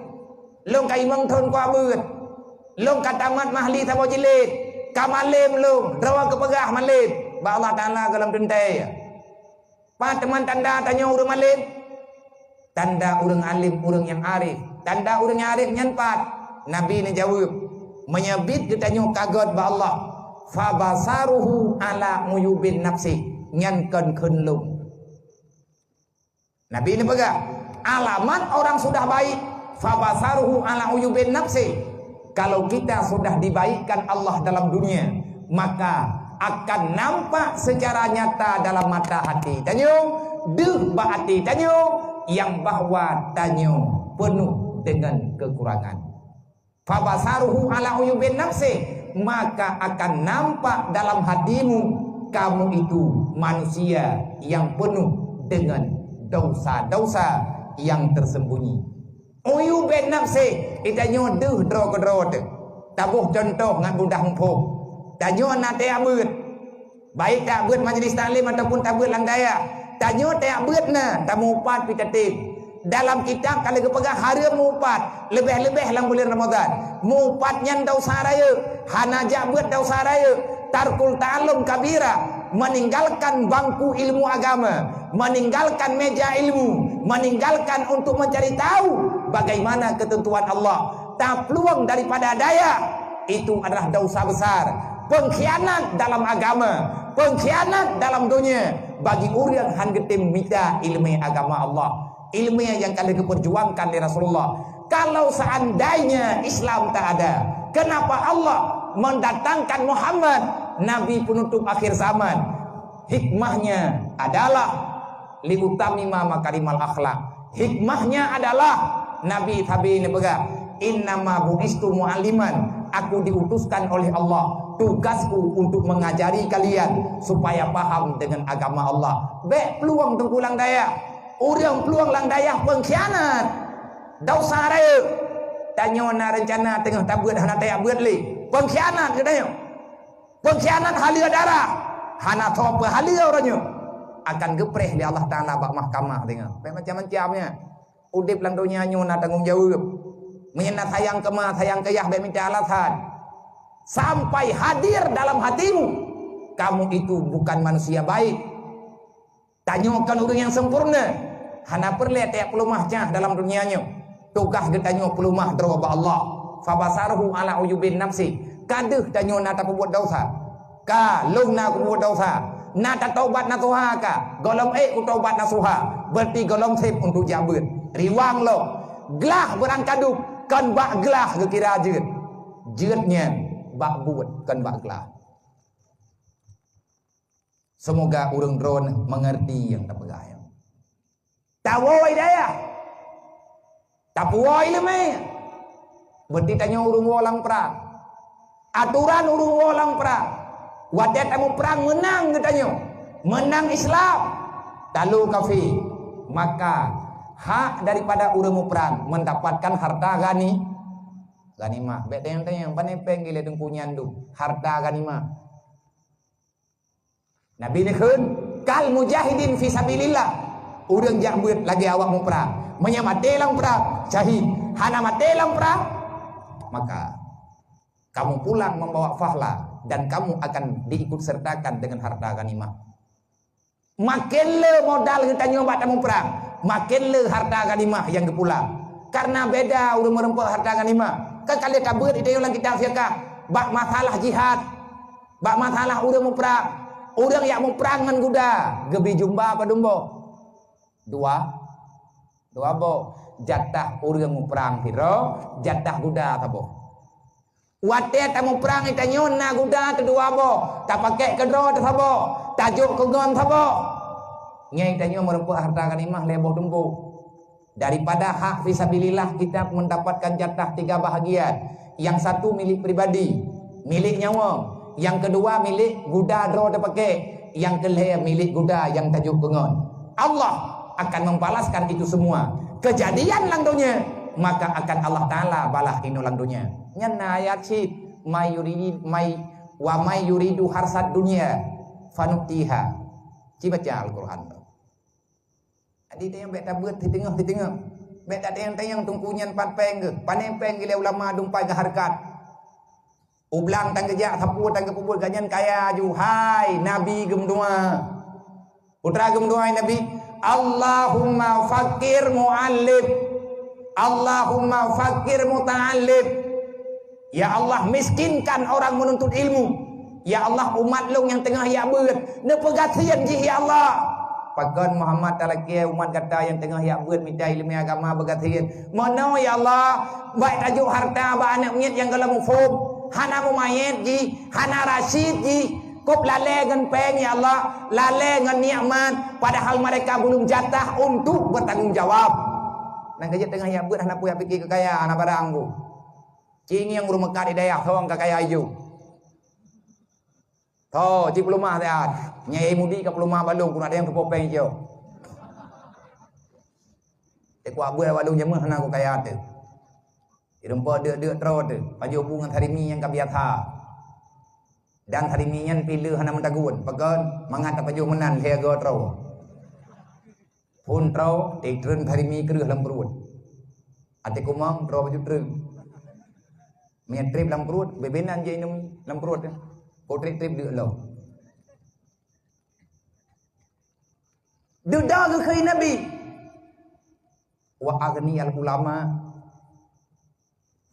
Long ka imang thon ku abeut. Long ka tamat mahli sabo jilid. Ka malim long. Dro ka pegah malim. Ba Allah Taala dalam tentai. Pak teman tanda tanya urang malim. Tanda urang alim, urang yang arif. Tanda urang yang arif nyanpat. Nabi ni jawab. Menyebit kita nyo kagot ba Allah. Fa basaruhu ala muyubin nafsi. Nyankan kenlung. Nabi ini pegang. Alamat orang sudah baik. Fa basaruhu ala muyubin nafsi. Kalau kita sudah dibaikkan Allah dalam dunia, maka akan nampak secara nyata dalam mata hati. Tanyo, deh hati tanyo yang bahwa tanyo penuh dengan kekurangan. Fabasaruhu ala uyubin nafsi, maka akan nampak dalam hatimu kamu itu manusia yang penuh dengan dosa-dosa yang tersembunyi. Uyubin nafsi, itanyo deh dro-dro. Tabuh contoh ngan budak humpuk. Tanyo nak tak beut. Baik tak beut majlis taklim ataupun tak beut lang daya. Tanyo tak beut na tamu upat pitatim. Dalam kitab kalau kepegang hari mupat lebih-lebih lang bulan Ramadan. Mupat nyan dosa raya, hanaja beut dosa raya, tarkul ta'allum kabira, meninggalkan bangku ilmu agama, meninggalkan meja ilmu, meninggalkan untuk mencari tahu bagaimana ketentuan Allah. Tak peluang daripada daya itu adalah dosa besar. Pengkhianat dalam agama, pengkhianat dalam dunia bagi orang yang getim minta ilmu agama Allah, ilmu yang kalian diperjuangkan oleh Rasulullah. Kalau seandainya Islam tak ada, kenapa Allah mendatangkan Muhammad, Nabi penutup akhir zaman? Hikmahnya adalah liutamima makarimal akhlak. Hikmahnya adalah Nabi tabi'in pegang. Innama bu'istu mu'alliman. Aku diutuskan oleh Allah, tugasku untuk mengajari kalian supaya paham dengan agama Allah. Baik peluang tengkulang daya. Orang peluang lang daya pengkhianat. Dosa raya. Tanya na rencana tengah tabut hana tayak buat li. Pengkhianat katanya. Pengkhianat halia darah. Hana topa halia orangnya. Akan gepreh li Allah Taala bak mahkamah tengah. Baik macam-macamnya. Udip lang dunia nyona tanggung jawab. Menyenat sayang kemah, sayang keyah, baik minta alasan. Sampai hadir dalam hatimu, kamu itu bukan manusia baik. Tanyakan orang yang sempurna. Hana perle tiap pelumahnya dalam dunianya. Tugas ditanya pelumah darabah Allah. Fabasaruhu ala uyubin nafsi. Kaduh tanya nata buat dosa. Ka lung na buat dosa. Nata taubat na tuha ka. Golong ku taubat na suha. Berarti golong sip untuk jabut. Riwang lo. Gelah berangkaduk. Kan bak gelah ke kira jeut. Jeutnya bak buat kan bak gelah. Semoga urang drone mengerti yang terpegah. Tawoi daya. Tapuoi lemai. Berarti tanya urang wolang perang. Aturan urang wolang perang. Wadah tamu perang menang katanya. Menang Islam. Lalu kafir. Maka hak daripada urang perang mendapatkan harta ganimah. Baik tayang-tayang panepeng gila deng punyandu. Harta ganimah. Nabi ni khun kal mujahidin fi sabilillah. Urang jambut lagi awak mu perang. Menyamate lang perang syahid. Hana mate lang perang. Maka kamu pulang membawa fahla dan kamu akan diikut sertakan dengan harta ganimah. Makin le modal kita nyoba tamu perang, makin le harta ganimah yang kepulang. Karena beda urang merempuk harta ganimah. Kan kali kabut itu yang kita siaka. Bak masalah jihad. Bak masalah urang mu perang. Orang yang mau perang dengan kuda, gebi jumba apa dombo? Dua bo. Jatah orang mau perang piro, jatah kuda tabo. Wate tak mau perang kita nyona kuda kedua bo, tak pakai kedro tabo, tajuk kegon tabo. Nyai kita nyon merempuk harta ganimah leboh dombo. Daripada hak fisabilillah kita mendapatkan jatah 3 bahagian. Yang satu milik pribadi, milik nyawa. Yang kedua milik kuda dro terpakai. Yang kelima milik kuda yang tajuk pengon. Allah akan membalaskan itu semua. Kejadian lang dunia, maka akan Allah Ta'ala balah inu lang dunia. Nyana ayat si may yuridu harsad dunia fanutiha. Ci baca Al-Quran. Adi tayang bet tabut di tengah. Bet tayang tungkunyan patpeng ke. Panepeng gila ulama dumpai ke harkat. Ublang tang kejak sapu tang kepubul ganyan kaya ju. Hai Nabi gemdua. Putra gemdua Nabi. Allahumma fakir mu'allib. Allahumma fakir muta'allib. Ya Allah miskinkan orang menuntut ilmu. Ya Allah umat long yang tengah ya beut. Nepegasian ji ya Allah. Pagon Muhammad talakia umat kata yang tengah ya beut minta ilmu agama begasian. Mono ya Allah. Baik tajuk harta ba anak nyet yang kalau mufum. Hana mumayet ji, hana rasyid ji. Kup lale dengan peng ya Allah, lale dengan nikmat, padahal mereka belum jatah untuk bertanggung jawab. Nang kerja tengah ya beut hana puya pikir kekayaan apa barangku. Cing yang rumah kat daya thong kekayaan ju. Tho, ci pelumah teat. Nyai mudi ke pelumah balung kuna ada yang kepopeng jo. Te ku abu balung jemah hana ku kaya tu. Irempa de tro tu. Paju bungan harimi yang kabiatha. Dan hari minyan pilih hana mentagun pagon mangat apa jo menan hega tro pun tro tikren hari mi kereh lam perut ate kumang tro baju treng mian trip lam perut bebenan je inum lam perut ko trip de lo duda ke khai nabi wa agni al ulama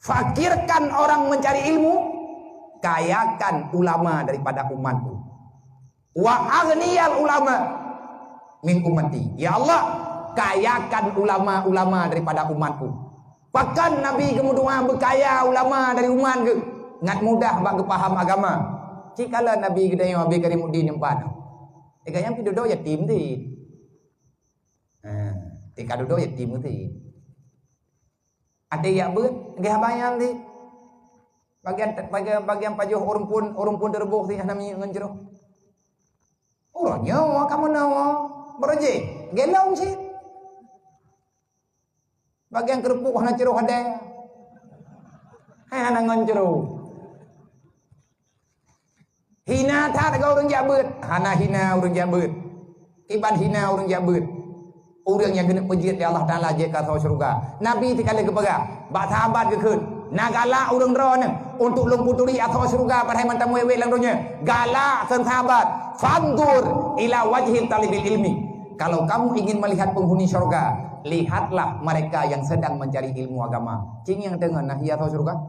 fakirkan orang mencari ilmu, kayakan ulama daripada umatku. Wa aghniyal ulama min ummati. Ya Allah, kayakan ulama-ulama daripada umatku. Pakan Nabi kemudian berkaya ulama dari umat ke. Ngat mudah bak paham agama. Cikala Nabi gedaya Abi Karimuddin empat. Yang pidodo yatim ti. Tika dodo yatim ti. Ada ya beut, geh bayang ti. Bagian pajuh orang pun terbuh ti nami ngenjero. Orangnya kamu nawa beroje, gelong sih. Bagian kerupuk hana ceroh ada. Hana ngenjero. Hina tak ada orang jabut, hana hina orang jabut. Iban hina orang jabut. Orang yang kena pejit di Allah Ta'ala jika tahu syurga. Nabi tikala kepaga, bak sahabat ke kun. Nagala orang drone untuk lumputuri atau syurga pada mantan wewe lang dunia. Galak sahabat, fandur ila wajhil talibil ilmi. Kalau kamu ingin melihat penghuni syurga, lihatlah mereka yang sedang mencari ilmu agama. Cing yang dengar nahi atau syurga?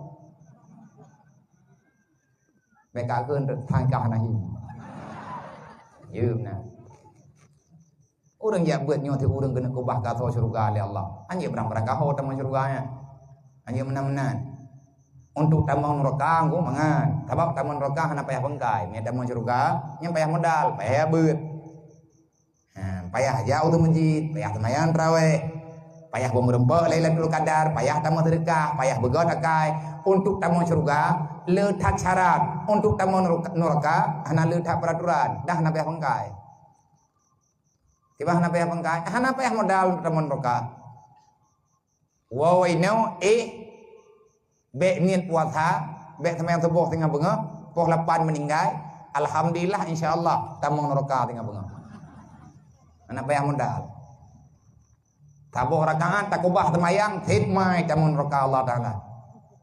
Mereka akan tangkah nahi. Yum nah. Orang yang buat nyote orang kena kubah kata syurga oleh Allah. Hanya berang-berang kau taman syurganya. Hanya menan-menan. Untuk taman neraka aku mangan. Sebab taman neraka hana payah bengkai. Nya taman syurga yang payah modal, payah beut. Payah jauh tu masjid, payah semayan tarawih. Payah berempuk Lailatul Qadar, payah taman sedekah, payah begot akai. Untuk taman syurga letak syarat. Untuk taman neraka hana letak peraturan. Dah hana payah bengkai. Tiba hana payah bengkai, hana payah modal taman neraka. Wow inau Bek niat puasa, bek semayang subuh tengah bengah, poh 8 meninggal, alhamdulillah insyaallah tamang neraka tengah bengah. Anak payah modal. Tabuh rakaat takubah semayang, hikmah tamang neraka Allah Ta'ala.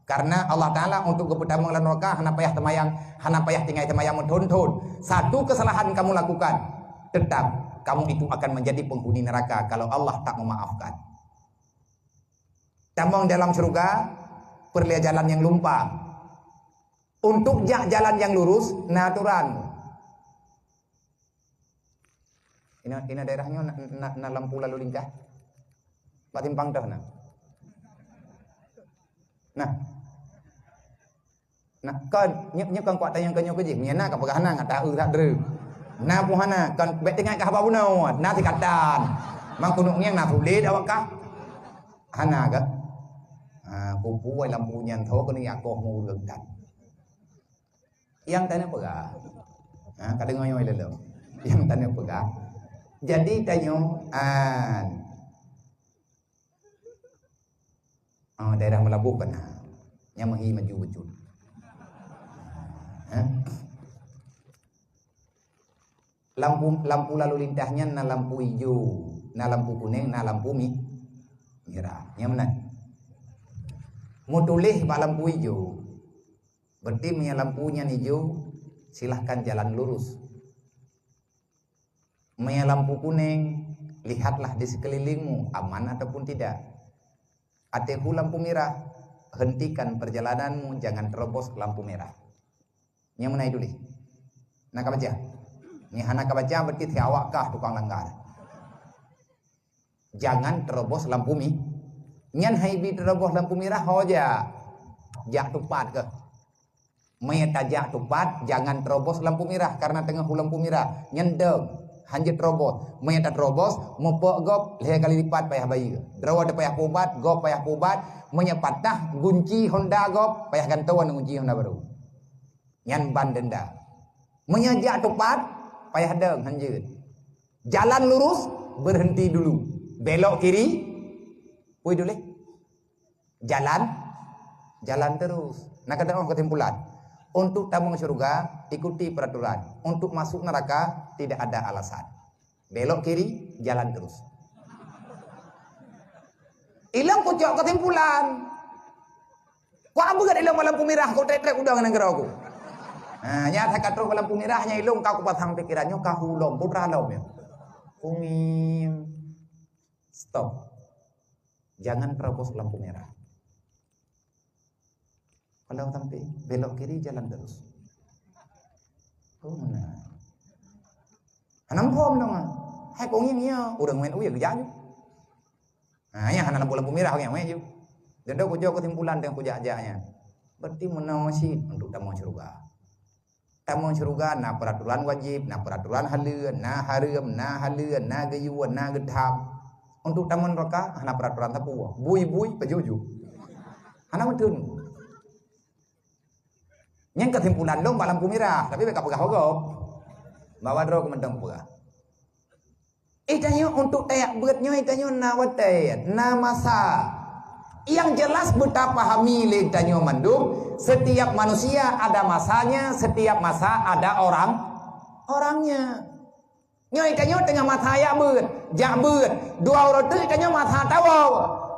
Karena Allah Ta'ala untuk kepertamang neraka hana payah semayang, hana payah tinggal semayang mentuntun. Satu kesalahan kamu lakukan, tetap kamu itu akan menjadi penghuni neraka kalau Allah tak memaafkan. Tamang dalam surga perlihat jalan yang lumpang. Untuk jalan yang lurus natural. Ina daerahnya na lampu lalu lintas. Pak timpang dah nah. Nah kan nyep kan kuat tayang kanyo keje. Nyana ka pegahana ngata tak dre. Na puhana kan bet tengah ka apa punau. Na tikatan. Mang kunung yang na sulit awak ka. Hana ka. Pupu ai lampu nyan tho ko ni akoh mu reng dan. Yang tanya pegah. Kadang ngoyo lelo. Yang tanya pegah. Jadi tanyo daerah Melabukan yang mahi maju betul. Lampu lalu lintasnya na lampu hijau, na lampu kuning, na lampu merah. Yang mana? Mau tulis pak lampu hijau, berarti punya lampunya hijau, silahkan jalan lurus. Punya lampu kuning, lihatlah di sekelilingmu aman ataupun tidak. Atehu lampu merah, hentikan perjalananmu, jangan terobos lampu merah. Yang mana itu? Nak baca? Ni hana baca berarti awak kah tukang langgar. Jangan terobos lampu mi. Nyan haibi terobos lampu merah hoja. Jak tupat ke. Maya tajak tupat, jangan terobos lampu merah karena tengah lampu merah. Nyan deng, hanjit terobos. Maya tak terobos, mopok gop leh kali lipat payah bayi. Drawa ada payah pubat, gop payah pubat. Maya patah gunci Honda gop payah gantawan gunci Honda baru. Nyan ban denda. Maya jak tupat, payah deng hanjit. Jalan lurus, berhenti dulu. Belok kiri, puy dulu. Jalan terus. Nak ada orang kesimpulan. Untuk tamu surga, ikuti peraturan. Untuk masuk neraka, tidak ada alasan. Belok kiri, jalan terus. Ilang kucok kesimpulan. Kau abu gak ilang lampu merah, kau trek-trek udah dengan negara aku. Nya saya kata lampu merahnya ilang kau kupasang pikirannya, kau hulom, putra lom ya. Kumim. Stop. Jangan terobos lampu merah. Kalau sampai belok kiri jalan terus. Oh mana? Hanam pom dong. Hai kong yang iya, udah main uya kerja aja. Ya hana lampu merah yang main aja. Dan dah kujau kesimpulan dengan kujak ajaknya. Berarti menawasi untuk tamu surga. Tamu surga na peraturan wajib, na peraturan haleuan, na haram, na haleuan, na gayuan, na gedham. Untuk tamu neraka hana peraturan tapu. Bui-bui pejuju. Hana medun. Yang kesimpulan lo lampu merah, tapi mereka pegah hogop. Bawa dro ke mentang pegah. Itanya untuk tayak beratnya itanya nawatay, na masa. Yang jelas betapa hamil itanya mandum. Setiap manusia ada masanya, setiap masa ada orangnya. Nyoy itanya tengah masa ya berat, jak berat. Dua orang tu itanya masa tahu.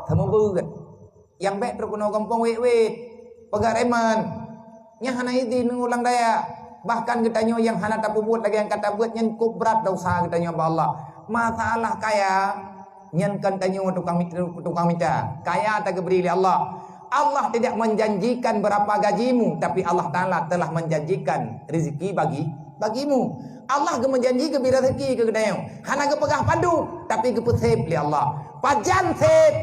Sama berat. Yang baik terkena kampung wet-wet, pegareman. Yang hana izin mengulang daya. Bahkan kitanya yang hana tak buat lagi yang kata buat nyen berat dosa kitanya Allah. Masalah kaya nyen kan tanya tukang minta. Kaya tak beri oleh Allah. Allah tidak menjanjikan berapa gajimu, tapi Allah Taala telah menjanjikan rezeki bagimu. Allah ke menjanji ke rezeki ke kedayang. Hana ke pegah padu, tapi ke pesep oleh Allah. Pajan sep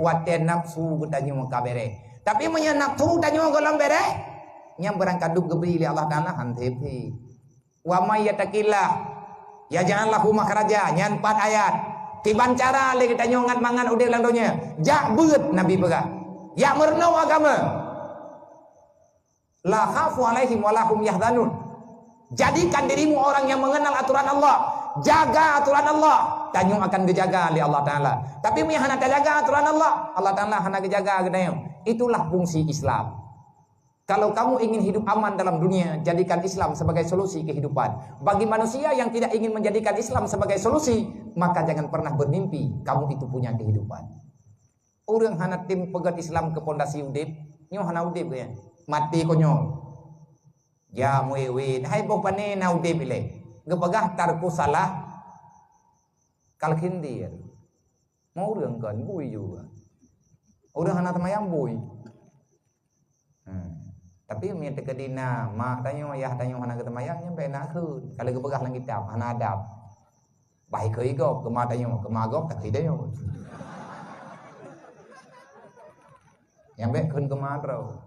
waten nafsu kitanya makabere. Tapi menya nafsu tanya golam bere. Yang berangkat geberi oleh Allah Ta'ala hantepi. Wa may yattaqillah yaj'al lahu makhraja. Nyan 4 ayat. Tiban cara le kita nyongat mangan udah landonya. Jak beut Nabi pegah. Ya merenau agama. La khafu alaihim wa lahum yahzanun. Jadikan dirimu orang yang mengenal aturan Allah. Jaga aturan Allah. Tanyung akan dijaga oleh Allah Ta'ala. Tapi punya hana jaga aturan Allah. Allah Ta'ala hana dijaga gedayang. Itulah fungsi Islam. Kalau kamu ingin hidup aman dalam dunia, jadikan Islam sebagai solusi kehidupan. Bagi manusia yang tidak ingin menjadikan Islam sebagai solusi, maka jangan pernah bermimpi kamu itu punya kehidupan. Orang hana tim pegat Islam ke pondasi udip, nyo hana udip ya. Mati konyol. Ya muewe, hai boh pane na udip ile. Gepegah tarku salah kal khindir. Mau orang kan bui juga. Orang hana tamayang bui. Tapi mian teka dina mak tanyo ayah tanyo hana ketamayang nyampe nak keun kalau kebegah langit dap hana adab Baik ke igop, kemadanya, kemagop tak tidak yo. Yang baik kun kemadro.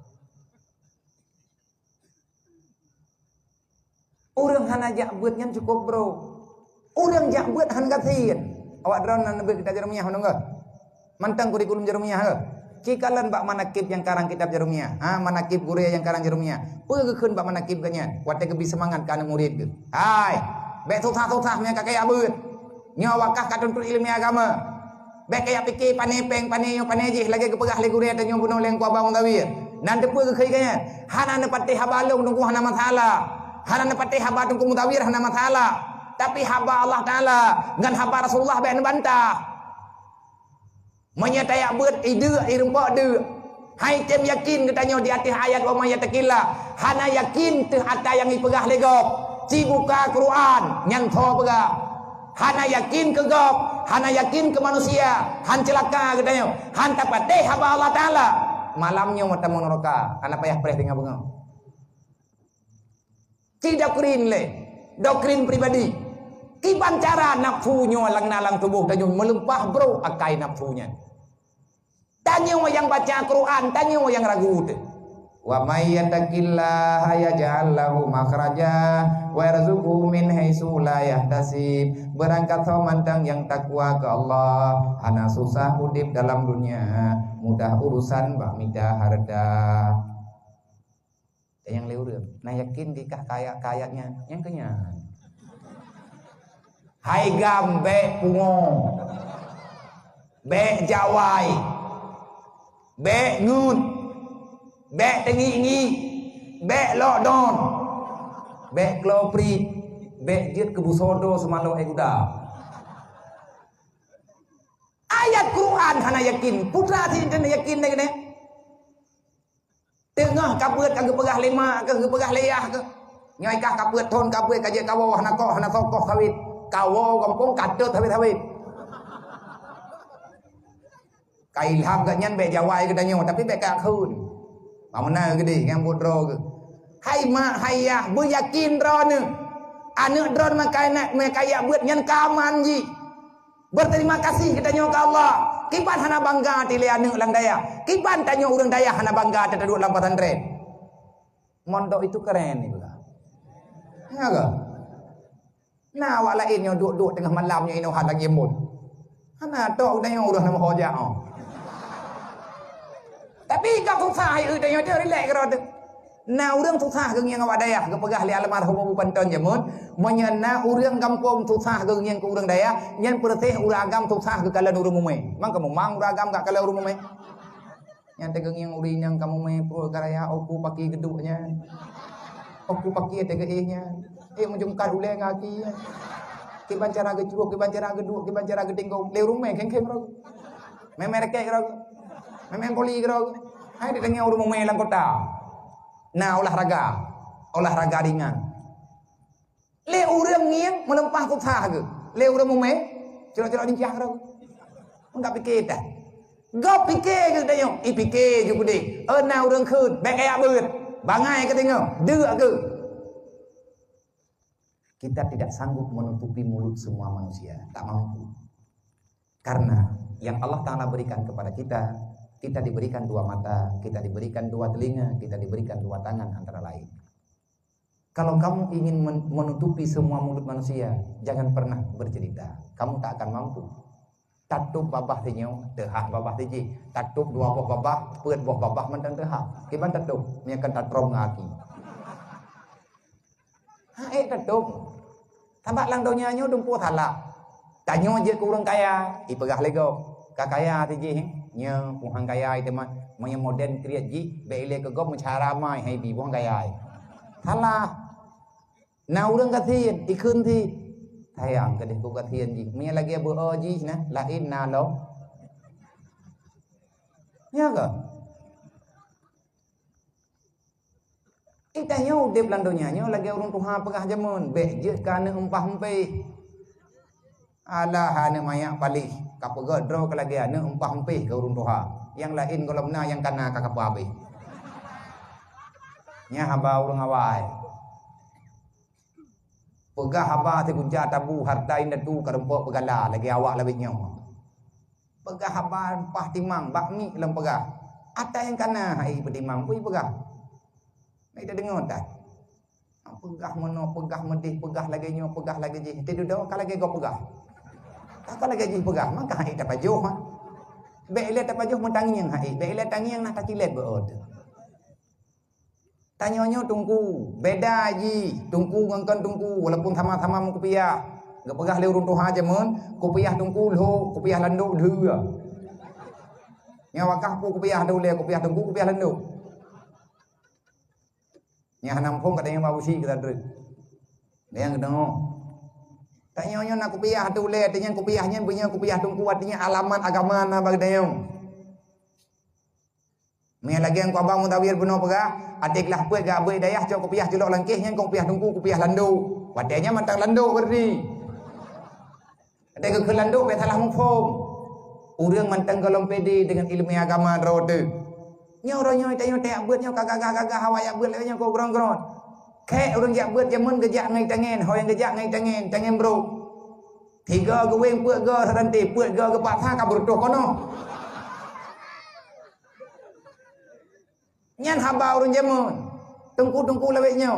Orang hana jak buatnya cukup bro. Orang jak buat han katin. Awak drone nan kita jarumnya honong ke? Mantang kurikulum jarumnya ke? Cikalan bak manakib yang karang kitab jarumnya. Manakib guru yang karang jarumnya. Pegekeun bak manakib kanya. Wate kebi semangat kana murid ke. Hai, baik susah-susah nya kakek abut. Nyawakah kadun ilmu agama. Baik kaya pikir panepeng paneyo panejih lagi ke pegah le guru dan nyo bunuh leng ku abang tawir. Nan depe ke kaya. Hana ne patih habalung tunggu hana masalah. Hana ne patih haba tunggu mutawir hana masalah. Tapi haba Allah Taala dengan haba Rasulullah bae bantah. Menyatayak beut ide irempak de. Hai tem yakin katanya di atas ayat wa may yattaqillah. Hana yakin teh ata yang ipegah legop. Ci buka Quran nyang tho pegah. Hana yakin ke gop, hana yakin ke manusia, han celaka katanya. Han tapateh haba Allah Taala. Malamnya mata monoroka, anak payah preh tengah bengau. Ci doktrin le, doktrin pribadi. Kiban cara nafsunya lang nalang tubuh tanya melempah bro akai nafsunya. Tanya yang baca Quran, tanya yang ragu tu. Wa may yattaqillaha yaj'al lahu makhraja wa yarzuqhu min haitsu la yahtasib. Berangkat mantang yang takwa ke Allah, hana susah udip dalam dunia, mudah urusan bak midah harda. Yang leureum, nah yakin dikah kaya-kayanya yang kenyang. Hai gambe pungo. Be jawai. Be ngut. Bek tengi-ngi, bek lodon, bek klopri, bek jet kebusodo semalo ekuda. Ayat Quran hana yakin, putra si hana yakin deh kene. Tengah kabeut kagak pegah lima, kagak pegah leyah ke. Nyai kah kabeut thon kabeut kaje kawo hana koh hana sokoh sawit. Kawo kampung kadut sawit-sawit. Kailham gak nyan bek jawai katanya, tapi bek kak khun. Mana gede yang bodro ke. Hai mak hayah bu yakin drone. Anak drone makanya makaya buat nyan kaman ji. Berterima kasih kita nyoka Allah. Kiban hana bangga tile anak lang daya. Kiban tanya orang daya hana bangga tata duduk lampat pesantren. Mondok itu keren nih bukan. Ya ke? Nah awak lainnya duduk tengah malamnya ini hal lagi mun. Hana tok udah nama hoja oh. Tapi kau susah itu dia relax kerana tu. Nah orang susah ke yang awak daya ke pegah li almarhum Abu Panton jamun. Menyana orang kampung susah ke yang ke orang daya. Yang perteh orang agam susah ke kalan orang umai. Mang kamu mang orang agam tak kalan orang umai. Yang tegang yang uri yang kamu umai pro karaya aku pakai geduknya. Aku pakai tegehnya. Menjungkar ulai ngaki. Kiban cara gejuruk, kiban cara geduk, kiban cara gedinggau. Le rumai keng-keng ro. Memerek ro. Memang poli kira. Hai di tengah orang memelang kota. Nah olahraga ringan. Le orang yang melempah kota ke. Le orang meme, celok-celok dincah kira. Enggak pikir dah. Gak pikir ke tanya. Pikir juga deh. Nah orang khun, baik kayak beut. Bangai ke tengok, dua ke. Kita tidak sanggup menutupi mulut semua manusia, tak mampu. Karena yang Allah Ta'ala berikan kepada kita diberikan dua mata, kita diberikan dua telinga, kita diberikan dua tangan antara lain. Kalau kamu ingin menutupi semua mulut manusia, jangan pernah bercerita. Kamu tak akan mampu. Tatup babah tinyo, tehah babah tiji. Tatup dua boh babah, peut boh babah mentang tehah. Kiban tatup, miakan tatrom ngaki. Tatup. Tambah lang donya nyo dumpu thalak. Tanyo je kurang kaya, ipegah lego. Kakaya tiji nya puhang kaya itu mah moyen modern kriat ji beile ke gop mencara mai hai bi buang kaya. Salah. Na urang katien ikun thi sayang ke deh ku katien ji. Mia lagi abu ji nah lain na lo. Ya ke? Kita nyo dep landonya nyo lagi urang tuha pegah jamun be je kana empah empe. Alah hana mayak palih kapega dro ke lagi ane empah empih ke urun tuha. Yang lain kalau benar yang kana kakap habis. Nya haba urang awai. Pegah abah te kunja tabu harta inda tu karempok pegala lagi awak lebih nyawa. Pegah abah empah timang bakmi dalam pegah. Ada yang kana hai petimang pui pegah. Mai dah dengar tak? Pegah mono pegah medih pegah lagi nyo pegah lagi ji. Tidu dah kala lagi go pegah. Tak lagi ji pegah maka hai tak pajuh ha. Baik le tak pajuh mentangi yang hai. Baik le tangi yang nak tak kilet beod. Tanyonyo tungku, beda ji, tungku ngangkan tungku, walaupun sama-sama kopiah, gak pegah le urun tuha aja mun, kopiah tungku lo, kopiah landuk dua. Nyawakah pu kopiah dulu, kopiah tungku, kopiah landuk. Nya nampung katanya babu si kita dulu. Dia yang ketemu. Tanyonyo nak kopiah dulu, artinya kopiahnya punya kopiah tungku, artinya alamat agama na bagdayong. Mai lagi yang ku abang mutawir benar pegah, atiklah puat gak abai dayah cok kopiah jelok langkihnya kau kopiah tungku kopiah landu. Wadanya mantang landu berdi. Ada ke landu be salah mufhum. Urang mantang golong pede dengan ilmu agama rode. Nyo ronyo tayo tak beut nyo kagak-kagak hawaya beut le nyo ko grong-grong. Kek urang jak beut jamun gejak ngai tangen, ho yang gejak ngai tangen bro. Tiga geweng puat ge ranti puat ge ke patha kabur tuh kono. Nyan haba urun jamun tungku leweknya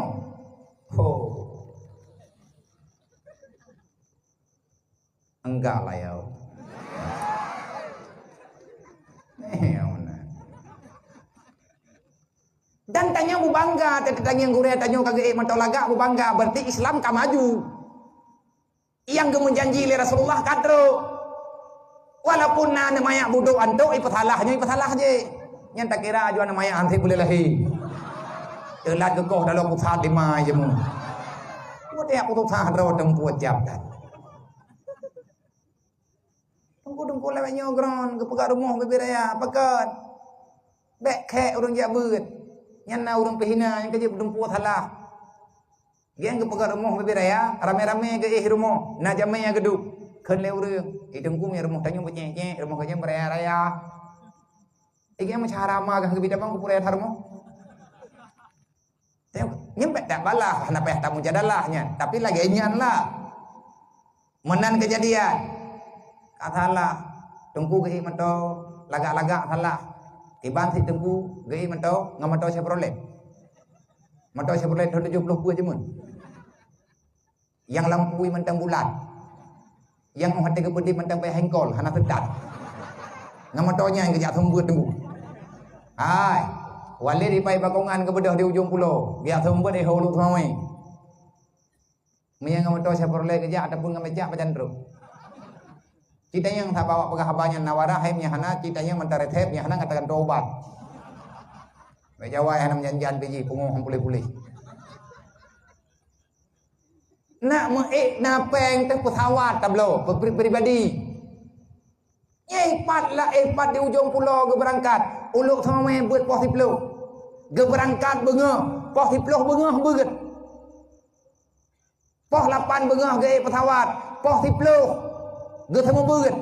enggak lah ya dan tanya bu bangga tanya yang gure tanya kagak mantau laga bu bangga berarti Islam ka maju yang gemenjanji le Rasulullah kadro walaupun na namanya budu antu ipasalah je yang tak kira ajuan namanya antik boleh lahi. Telat gegoh dalam pusat lima je mu. Buat dia putus hadro tempuat jam dah. Tunggu lewatnya gron ke pegak rumah bebiraya pakat. Bek kek urang jak beut. Yang na urang pehina yang kerja tempuat halah. Yang ke pegak rumah bebiraya rame-rame ke rumah. Na jamai yang geduk. Ken le urang. Tunggu mi rumah tanya becek rumah kerja beraya-raya. Iki yang macam harama kan kebida bang kupuraya harmo. Nyempet tak balah, nak payah tamu jadalahnya. Tapi lagi nyan lah. Menan kejadian. Katalah, tunggu ke mento, lagak-lagak salah. Tiban si tunggu ke mento, ngamato Chevrolet. Mento Chevrolet 70 je mun. Yang lampui mentang bulan. Yang hati kebudi mentang payah hengkol, hana sedat. Ngamatonya yang kejak sembut tunggu. Hai, wali di pai bakongan ke bedah di ujung pulau. Dia sembut di hulu suami. Mia ngamato Chevrolet kejak ataupun ngamejak pacan truk. Kita yang tak bawa pegah habanya nawara haimnya hana, kita yang mentare tepnya hana katakan tobat. Jawa yang janjian biji punguh pulih-pulih. Nak napeng teh pesawat tablo pribadi. Epat di ujung pulau ke berangkat. Uluk sama main buat pos dipluh. Ke berangkat bengah. Pos dipluh bengah beget. Pos 8 bengah ke pesawat. Pos dipluh. Ke sama beget.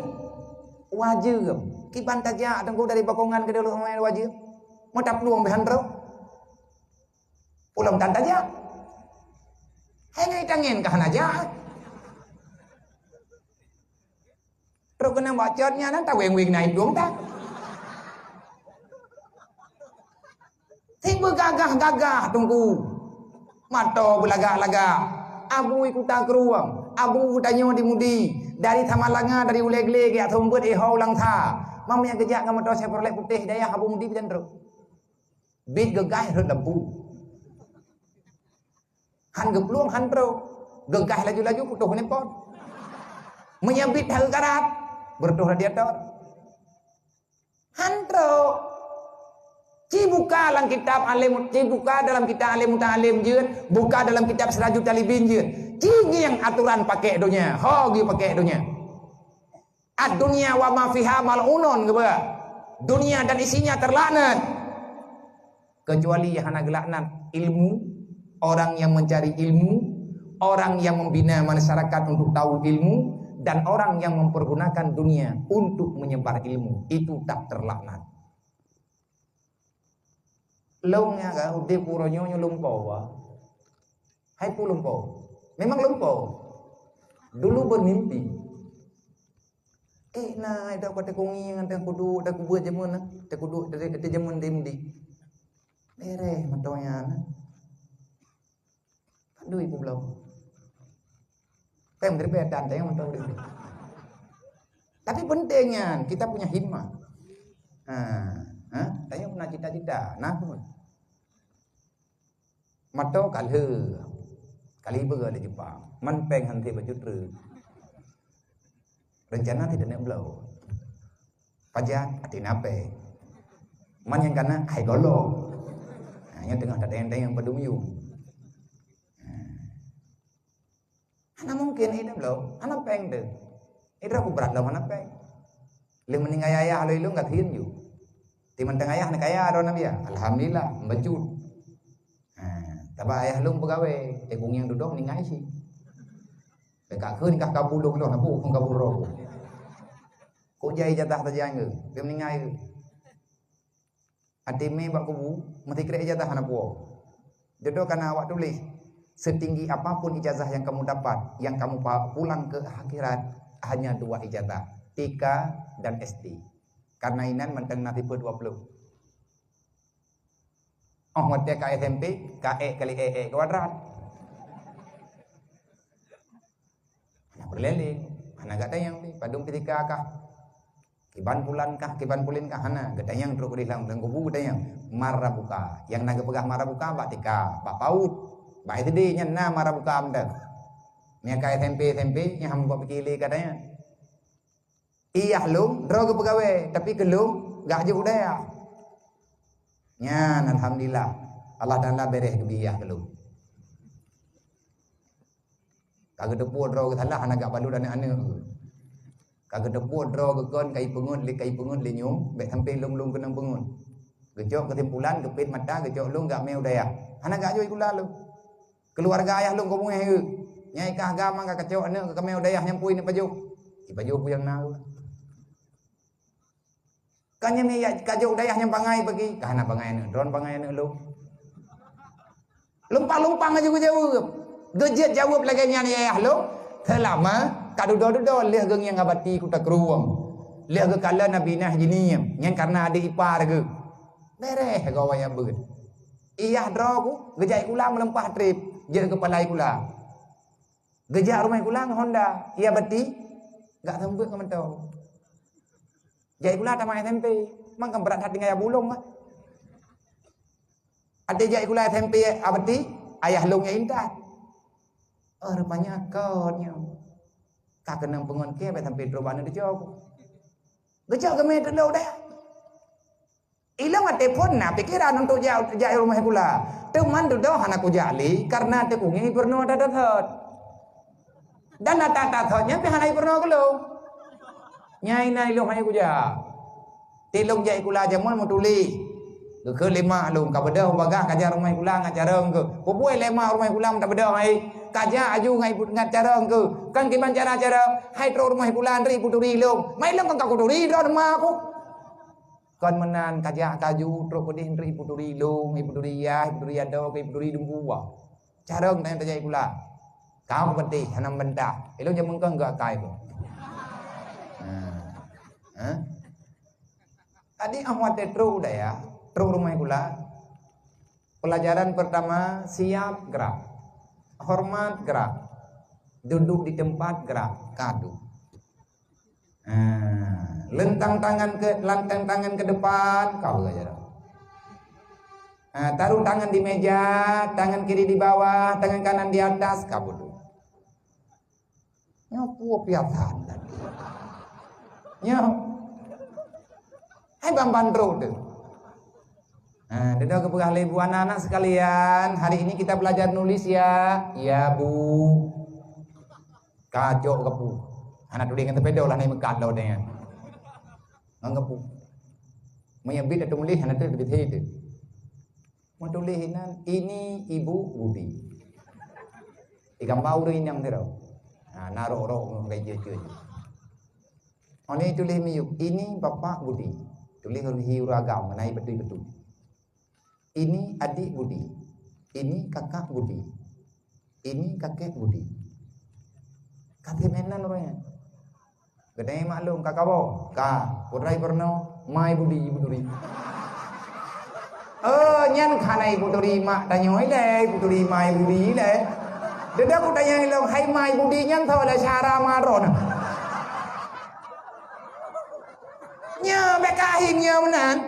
Wajib. Kiban tajak tengku dari bakongan ke dulu sama wajib. Mata peluang behan bro. Pulang tan tajak. Hai ngai tangen kahan aja. Terus kena bacotnya nanti weng-weng naik dong tak. Tiba gagah-gagah tunggu. Mato belagak-lagak. Abu ikut tak keruang. Abu tanya di mudi. Dari Tamalanga, dari Ulegle, ke Atumbut, Ehau Langta. Mamanya kejak dengan mato Chevrolet putih. Daya abu mudi dan terus. Bit gegah rut lempu. Han gepluang han terus. Gegah laju-laju putuh nepot. Menyabit hal karat. Berdoa radiator. Hantro. Cibuka dalam kitab alim, cibuka dalam kitab alim muta'alim jeun, buka dalam kitab Sirajul Talibin jeun. Cigi yang aturan pakai dunia, hogi pakai dunia. Ad-dunya wa ma fiha mal'unun ke dunia dan isinya terlaknat. Kecuali yang hana gelaknat ilmu, orang yang mencari ilmu, orang yang membina masyarakat untuk tahu ilmu, dan orang yang mempergunakan dunia untuk menyebar ilmu, itu tak terlaknat. Longnya ka ude puronyo lumpo wa. Hai pu lumpo. Memang lupa. Dulu bermimpi. Nah, ada kata kungi yang ada kudu, ada kubuat jamun nah. Ada kudu dari kata jamun dimdi. Bereh matonya nah. Aduh ibu belum. Tem dari bedan tanya mantau dia. Tapi pentingnya kita punya himmah. Tanya punya cita-cita. Nah, mato kalhe. Kali berada di Jepang. Man peng hanti bajutru. Rencana tidak nak belau. Pajak hati nape. Man yang kana hai golo. Yang tengah tak yang pedumyung. Anak mungkin ini belau. Anak peng tu. Itu aku berat dah mana peng. Lu meninggal ayah lu enggak thin you. Timan tengah ayah nak ayah ada nabi ya. Alhamdulillah bajut. Tapi ayah lu pegawai. Kung yang duduk meninggal sih. Dekat ke nikah kabulung lu nabu không kaburo. Kok jai jatah tajang ke? Dia meninggal ke? Atime bak kubu, mesti kira ijazah anak buah. Jodoh karena awak tulis setinggi apapun ijazah yang kamu dapat, yang kamu pulang ke akhirat hanya 2 ijazah, TK dan SD. Karena inan menteng nanti 20. Oh, mati ke SMP, KE kali EE kuadrat. Anak berleleng, anak gak tayang ni, padung ketika kah. Kiban pulin kah hana gedayang teruk dilang dan kubu gedayang marabuka yang naga pegah marabuka bak tika bak paut bak itu dia nyana marabuka amda nya ka SMP nya ham buat pikili katanya iya lum dro ke pegawai tapi kelum gak je budaya nya alhamdulillah Allah Taala bereh dugiah kelum kagak depu dro ke salah anak gak balu dan ane kagak depu draw gekon kai pengun li nyum be sampai lung kenang pengun gejok ketimpulan gepit mata gejok lung gak meu daya anak gak joi kula lu keluarga ayah lung komong he nyai kah agama gak kecok ne ke meu daya nyampui ni pajuk ki pajuk pu yang nau kanya me ya kajok daya nyam pangai bagi kana pangai ne dron pangai ne lu lumpang aja gua jawab gejet jawab lagi nya ayah lu selama kadu-do lihat geng yang abati ku tak ruang lihat ke kala nabi nah jiniyam yang karena ada ipar ke bereh gawa yang beun iya dro ku gejai kula melempah trip je kepala kula gejak rumah kula Honda iya beti gak sambut ke mentau jai kula tamat SMP mang kan berat hati ngaya bulung ah ada jai kula SMP abati ayah lungnya indah rupanya konnya kak kenang pengon ke be sampai perubahan dia jawab. Gejak ke me telo dah. Ilang ate pon na pikiran untuk jauh rumah kula. Tu man do hana ku jali karena te kungi perno ada datat. Dan data thotnya pe hana perno kulo. Nyai nai lo hai ku ja. Tilong jai kula jamun mutuli. Ke lima lung ka beda bagah kajar rumah kula ngajareng ke. Pupuai lema rumah kula tak beda hai. Kaja aju ngai put ngajareng ke. Kan kiban cara hai tro rumah kula ri puturi lung. Mai lung kan ka puturi ro ma aku. Kon menan kaja kaju tro putih ri puturi lung, puturi ya, puturi ado, puturi dumbuwa. Jareng tanya jai kula. Kau putih hanam benda. Ilung jamun kan enggak kai ko. Tadi ahwat tro udah ya. Terus rumah kula. Pelajaran pertama siap gerak. Hormat gerak. Duduk di tempat gerak. Kadu. Lantang tangan ke depan kau aja. Taruh tangan di meja, tangan kiri di bawah, tangan kanan di atas kau dulu. Nyopu piatan tadi. Nyop. Hai bamban tu. Dadah kepegah ibu anak-anak sekalian, hari ini kita belajar nulis ya. Ya bu. Kacok kepu. Anak tulis dengan tepedo lah naik mekat lah dia. Anggap pu. Menyebut atau tulis anak tu begitu itu. Mau tulis ini ibu Budi. Ikan bau tu ini yang terau. Naruh kayak gitu. Ini tulis miuk. Ini bapak Budi. Tulis hiu ragam mengenai betul-betul. Ini adik Budi, ini kakak Budi, Ini kakek Budi. Kata menan orangnya. Gede maklum kakak bo. Kak, putrai perno, mai Budi ibu duri. Nyan kanai ibu duri mak tanyoi le, ibu duri mai Budi le. Deda aku tanya ilong, hai mai Budi nyan tahu ada cara maron. Nya bekahingnya menan.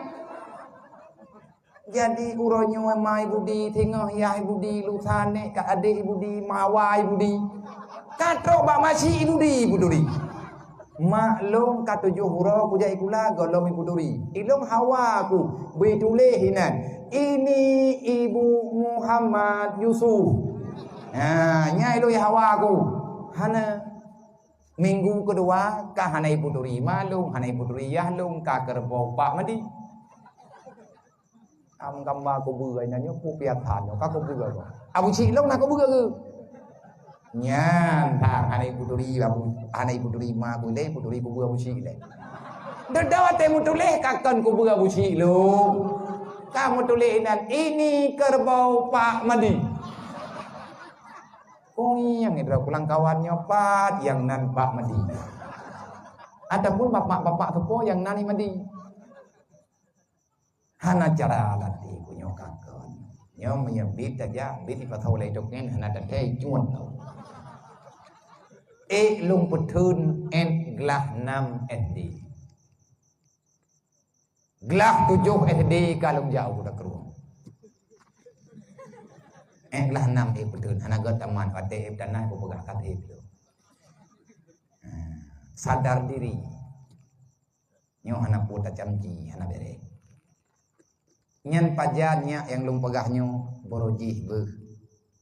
Jadi uronyo mai Budi tengah ya Budi lusane ka adik Budi mawai Budi. Katro bak masih Budi ibu duri. Maklum ka 7 huruf ku jai kula golong ibu duri. Ilong hawa ku betule hinan. Ini Ibu Muhammad Yusuf. Nah, nya ilo ya hawa ku. Hana minggu kedua ka hana ibu duri malung hana ibu duri yahlung ka kerbau pak madi. Am gambar ko bưa nanya ku piat than ka ko bưa ko. Abu chi lúc nào ko bưa ke. Nyan thang hana ibu duri abu hana ibu duri ma ku le ibu duri ko bưa abu chi le. Dedawa te mutule ka kan ko bưa abu chi lu. Ka mutule nan ini kerbau pak madi. Oh yang itu pulang kawannya Pak yang nan Pak Madi. Adapun bapak-bapak tupo yang nani Madi. Hana cara latih punya kakon. Nyom menyebut aja bit patau lai doknen hana datei cuan tau. Lung petun en glah 6 SD. Glah 7 SD kalau jauh dah keruang. Lah 6 betul. Anak got taman kat dan naik pegah kat itu. Sadar diri. Nyo anak puta camci, anak bere. Nyan pajannya yang lung pegahnyo boroji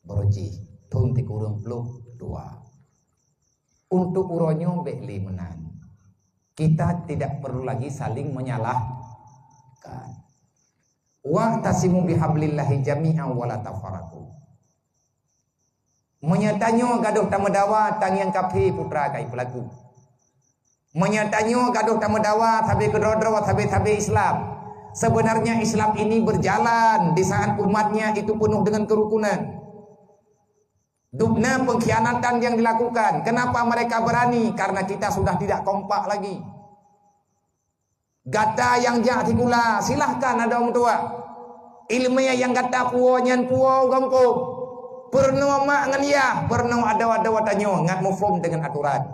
boroji. Tun ti kurang peluk 2. Untuk uronyo bekli menan. Kita tidak perlu lagi saling menyalahkan. Wa tasimu bihablillahi jami'an wala tafarraqu. Menyatanyo gaduh tamadawa tang yang kapi putra kai pelaku. Menyatanyo gaduh tamadawa tabe kedrodro tabe Islam. Sebenarnya Islam ini berjalan di saat umatnya itu penuh dengan kerukunan. Dubna pengkhianatan yang dilakukan. Kenapa mereka berani? Karena kita sudah tidak kompak lagi. Gata yang jati kula silahkan ada orang tua. Ilmiah yang gata puo nyan puo gangko. Pernah mak ngan ya, pernah ada watanyo ngat mufum dengan aturan.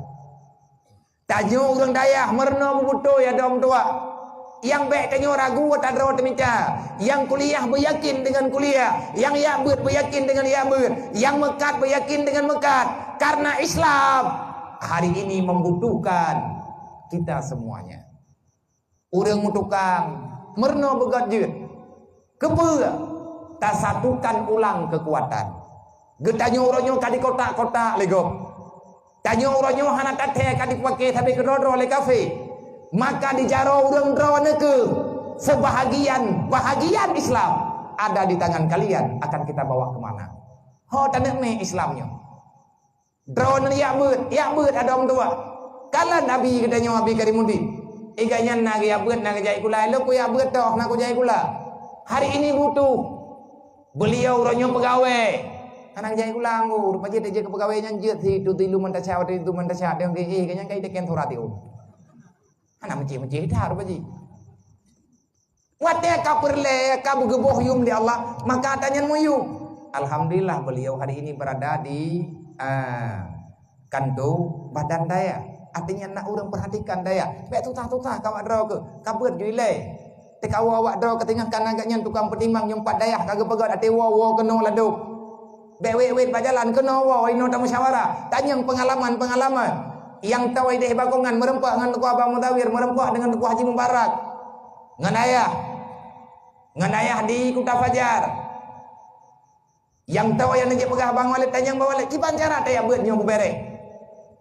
Tanyo orang dayah merno butuh ya ada orang tua. Yang baik tanyo ragu tak ada teminca. Yang kuliah beryakin dengan kuliah, yang ya'bud beryakin dengan ya'bud, yang mekat beryakin dengan mekat. Karena Islam hari ini membutuhkan kita semuanya. Urang tukang merno begat jeut. Kebeu tak satukan ulang kekuatan. Getanyo uronyo kadi kota-kota lego. Tanyo uronyo hana tate kadi pake tapi kedodro le kafe. Maka dijaro urang drone ke sebahagian bahagian Islam ada di tangan kalian, akan kita bawa kemana? Ho tanek me Islamnya. Drone ya'bud ada orang tua. Kala Nabi getanyo Abi Karimuddin. Iganya na ya'bud na jai kula lo ku ya'bud toh na ku jai kula. Hari ini butuh beliau uronyo pegawai. Anang jai kula ngur paje je ke pegawai nyanjeut si tu tilu mentaca tu mentaca dia ke kanya kai deken thorati um. Ana menci tar paje. Wate ka perle ka bugeboh yum di Allah maka tanya muyu. Alhamdulillah beliau hari ini berada di kanto badan daya. Artinya nak orang perhatikan daya. Baik tutah-tutah kawak draw ke kabut juile. Tek awak draw ke tengah kanan agaknya tukang pertimbang nyempat daya kagak pegat ate wo kena laduk. Bewet bajalan kena wa ino ta musyawarah. Tanyang pengalaman yang tahu ide bagongan merempak dengan Tuku Abang Mutawir, merempak dengan Tuku Haji Mubarak. Ngan ayah di Kuta Fajar. Yang tahu yang nje pegah Abang Walid tanyang bawale kipan cara taya beut nyo bereh.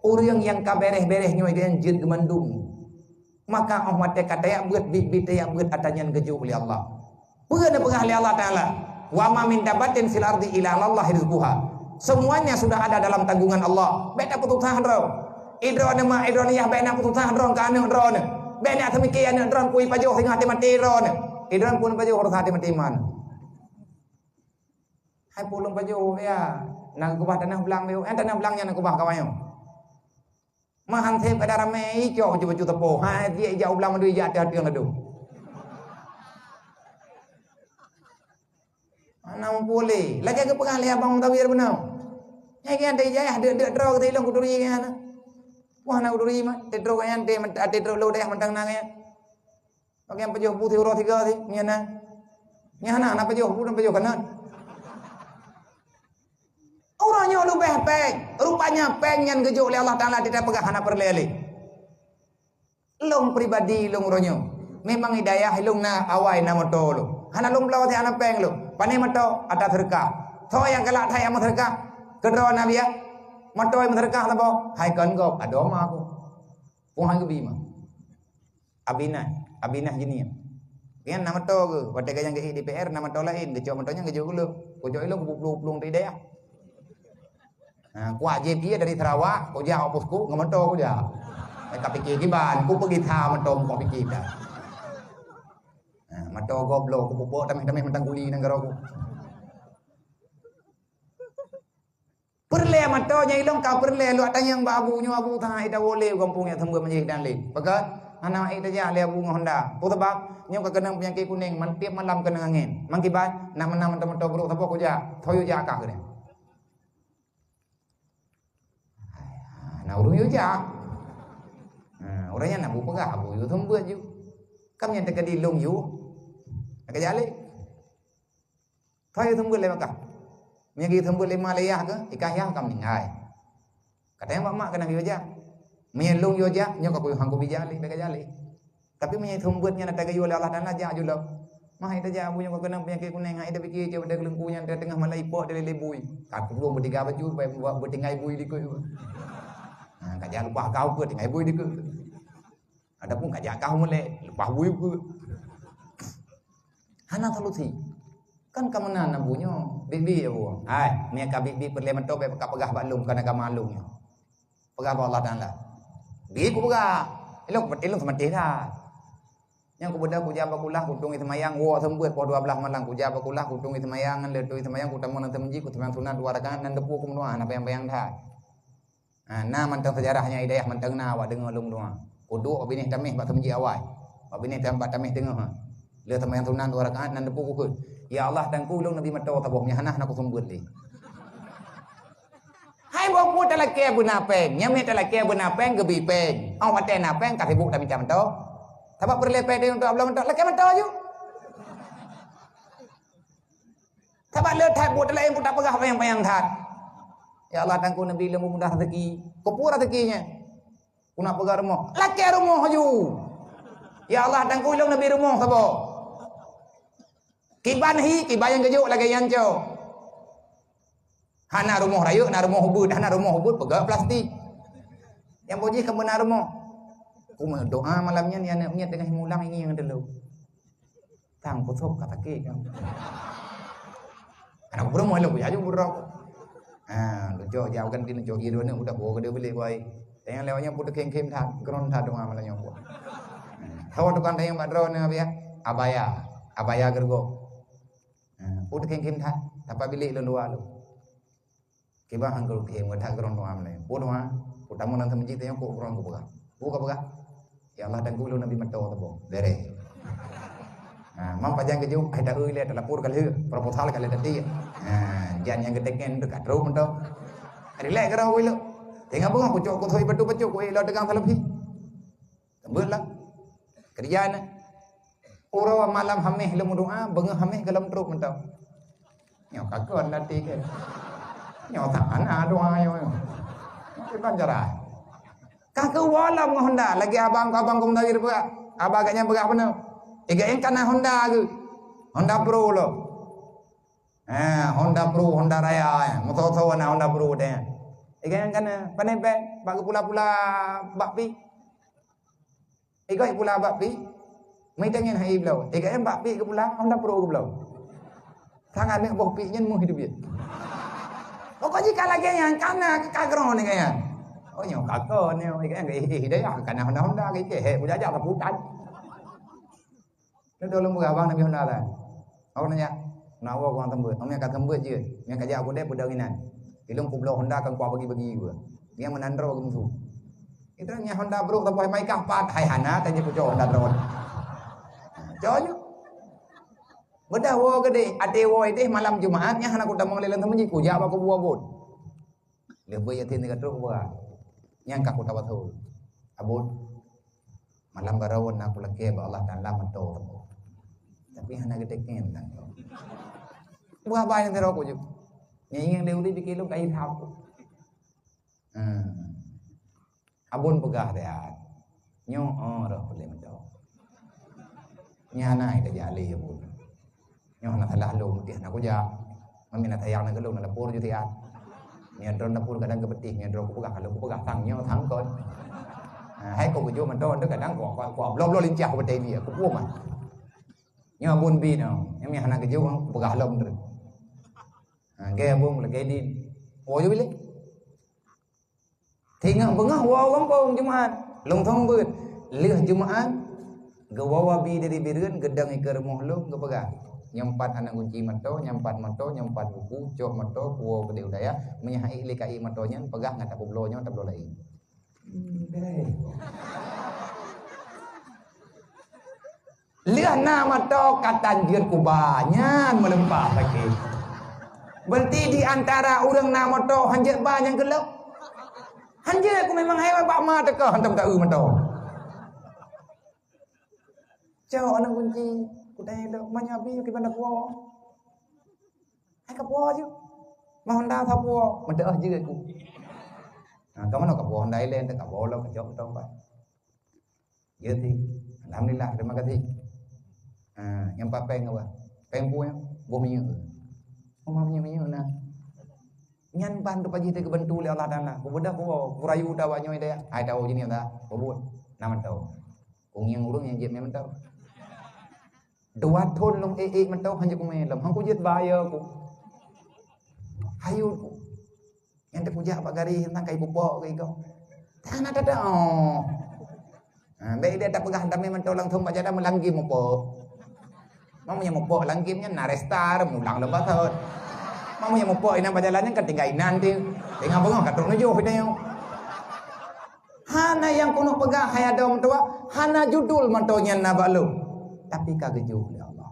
Urang yang ka bereh-bereh nyo yang jeut gemandung. Maka ahmad te kataya beut bibit te yang beut atanyan geju oleh Allah. Beuna pegah oleh Allah taala. Wa ma min dabatin fil ardi illa Allah rizquha. Semuanya sudah ada dalam tanggungan Allah. Beda putusan ro. Idron ma idroniyah bena putusan ro ka anu ron. Bena tamike anu ron kui pajo hingga hati mati ron. Idron pun pajo harus hati mati man. Hai pulung pajo ya. nak kubah tanah belang dia, tanah belangnya nak kubah kawan yo. Mahan thep ada ramai jo baju tepo. Ha dia jauh belang madu ya ada tiang adu. Ana boleh. Lagi ke pengal ya bang tawir benar. Ya kan dia ya ada draw ke ilong kuduri kan. Wah nak kuduri mah, draw kan dia draw lo dah mentang nang ya. Bagian pejuh putih urut tiga ti, nyana. Nyana nak pejuh kanan. Orangnya lu peng, rupanya peng yang gejuk oleh Allah Ta'ala tidak pegah hana perlele. Long pribadi long ronyo. Memang hidayah long na awai na moto lu. Hana long belau ti hana peng lu. Pani moto ada terka. Tho yang kelak thai amat terka. Kedro na dia. Moto yang terka labo. Hai kan gop adoma aku. Pung hai bima. Abinah gini ya. Kian nama to ke. Pada yang ke DPR nama to lain. Gejuk motonya gejuk lu. Gejuk lu pelung hidayah. Ku aje dia dari Sarawak, ku jauh posku ngemoto ku jauh. Mereka pikir kiban, ku pergi tha mentom ku pikir dah. Moto goblok ku pupuk tameh mentang kuli nang garo ku. Perle motonya ilong kau perle lu atang yang babunya abu tha ida boleh kampungnya thembe menjih dan le. Pegat anak ida ja le abu Honda. Pu sebab nyong ka kenang penyakit kuning man tiap malam kena angin. Mangkiban nak menang moto buruk sapa ku ja. Thoyo ja kah kene. Nah urung yo jak. Orangnya nak pegah abu yo thembut ju. Kam yang dekat di long yo. Nak jale. Thai thembut le makah. Menyagi thembut le Malayah ke ikan yah kam ningai. Katanya mak kena yo jak. Menyelung yo jak nyo ka ku hang ku bijale dekat jale. Tapi menyai thembutnya nak tagay yo Allah Taala jak ju lo. Mah ida jak abu nyo ka kena penyakit kuning ai ida fikir je pada gelengkunya di tengah malai pok dari lebui. Aku belum bertiga baju supaya bertinggai bui dikut. Kajak lupa kau ke tinggal bui dia ke. Adapun kajak kau mulai lupa bui ke. Hana solusi. Kan kamu nana bunyo bibi ya bu. Ai, ni ka bibi perle mentok be pegah balung kana ka malung. Pegah Allah Taala. Bi ku pegah. Elok semati dah. Yang ku beda ku jaba kulah ku tung semayang wo sembut po 12 malang ku jaba kulah ku tung semayang le tu semayang ku tamu nang temji ku semang sunat 2 rakaat nan depu ku menua na bayang-bayang dah. Nah mantang sejarahnya hidayah mantang na awak dengar lung doa. Kudu binih tamih bak temji awai. Bak binih tambah tamih dengar ha. Le tamayang sunan 2 rakaat nan depu ku. Ya Allah dan ku lung nabi mato taboh nya hanah nak sembut li. Hai bok pu talake bunapeng, nyame talake bunapeng gebi peng. Au mate napeng ka sibuk tapi jam to. Tabak berlepe de untuk ablang mentok lake mato ju. Tabak le thai bu talai bu tak pegah bayang-bayang that. Ya Allah dan ku nabi lemu mudah rezeki. Kopur rezekinya. Ku nak pegang rumah. Laki rumah ju. Ya Allah dan ku ilung nabi rumah sabo. Kiban hi kibayang gejuk lagi yang jo. Hana rumah rayu, na rumah hubud, hana rumah hubud pegang plastik. Yang boji kamu na rumah. Ku doa malamnya ni anaknya tengah mulang ini yang dulu. Tang putuk kata ke kan. Anak rumah lu ya ju buruk. Lu jo jauh kan tin jo dia ni udah bawa ke dia beli boy. Yang lewatnya putuk kem tha kron tha doa malamnya ku. Tahu tukang yang badro ni apa ya? Abaya gergo. Putuk kem tha tapa beli lu lu. Kiba hangul kem tha kron doa malamnya. Doa utamu nang temji tayang ku kron ku pegang. Ku ka pegang. Ya Allah dan gulu nabi mato tabo. Bere. Mam pajang keju ai da euy le da lapur kali proposal kali tadi. Jan yang gedeken dekat ro mento. Relax karo euy lo. Tengah bang pucuk ku thoi batu pucuk euy lo degang salapi. Tembut lah. Kerjaan. Uro malam hameh lemu doa bengah hameh dalam truk mento. Nyo kakon lati ke. Nyo tangan doa yo. Kan cara. Kakak walam dengan Honda lagi abang kum tawir pegak. Abang agaknya pegak benar. Ega yang kana Honda ke. Honda Pro lo. Honda Pro, Honda Raya. Motor na Honda Pro deh. Ega yang kana pandai pe bak pula-pula bakpi. Ega pula bakpi. Mai tengin hai belau. Ega yang bakpi ke pula Honda Pro ke belau. Sangat mek boh pi nyen mu hidup dia. Pokoknya kalau lagi yang kana ke kagron ni kaya. Oh nyo kakak ni cái hidayah kana Honda cái he punya aja putan. Nó đâu lemu abang nabi Honda lah. Aku nanya, nak awak orang tembut. Orang kata tembut je. Yang kerja aku deh pada ginan. Ilung ku belo Honda kan ku bagi-bagi gua. Dia menandro gitu tu. Itu nya Honda bro tapi mai kah pat hai hana tanya ku Honda drone. Jonya. Bedah wo gede ade wo itu malam Jumat nya hana ku damang lelan temen ku ja ba ku buah bot. Lebih yatin ka terus buah. Nya ka ku tawat tu. Abun malam barawon aku lagi ba Allah Taala mato. Tapi hana gede ken tang. Buah ba yang tero ku ju. Nya yang deuli dikilung kai thap. Abun pegah dia. Nyo roh boleh mato. Nya nai ka jali abun. Nyo na thalah lu mutih na ku ja. Mamina tayang na galung na lapur ju tiat. Nya dron lapur kadang kepetih nya dron ku pegah kalau ku pegah tang nyo thang kon. Hai ku ju man don kadang ko blom lo lincah ku betai dia ku pu man. Nyo abun bi no. Nya mi hana ke ju ku pegah lom tu. Ge abun la ge din. O ju bile. Tinggal bengah wow kampung Jumaat. Long thong beut. Leuh Jumaat. Gawawa bi dari bireun gedang ikeur mohlung gepegah. Nyempat anak kunci mato, nyempat buku, cok mato, kuo gede udaya, menyahai likai matonya, pegah ngata publonya, tablo lain. Lihat nama to katan jian kubanyan melempah lagi. Berarti di antara orang nama to hanjat banyak gelap. Hanjat aku memang hewan pak ma teka hantam tak mato. Jauh anak kunci, kudai dah manyabi ke bandar kuah. Hai kapuah je. Mahonda sapuah, mendeah je aku. Nah, kamu nak kapuah Honda lain, tak kapuah lo kejauh tahu pak. Ya ti, alhamdulillah terima kasih. Yang papeng apa? Peng punya, bominya. Mamanya na. Nyan pan tu pagi te kebentu le Allah Taala. Ku bedah ku rayu dawanyo ida. Ai tahu je ni dah. Ku buat. Nama tahu. Ung yang urung yang jet memang tahu. Dua thon long man tahu hanya ku melam. Hang ku jet bayar ku. Hayu ku. Yang te puja pak gari tentang kai pupok kai kau. Tanah ada oh. Baik dia tak pegah dami man tahu lang thong baca dah melanggi mopo. Mamanya mopo langkimnya narestar mulang lebat thot. Mamanya mopo ina bajalannya kan tinggal nanti. Tinggal bengok katruk nuju hidayah. Hana yang kuno pegah hayada tua, hana judul mantonya nabalu. Tapi kagejuh ya Allah.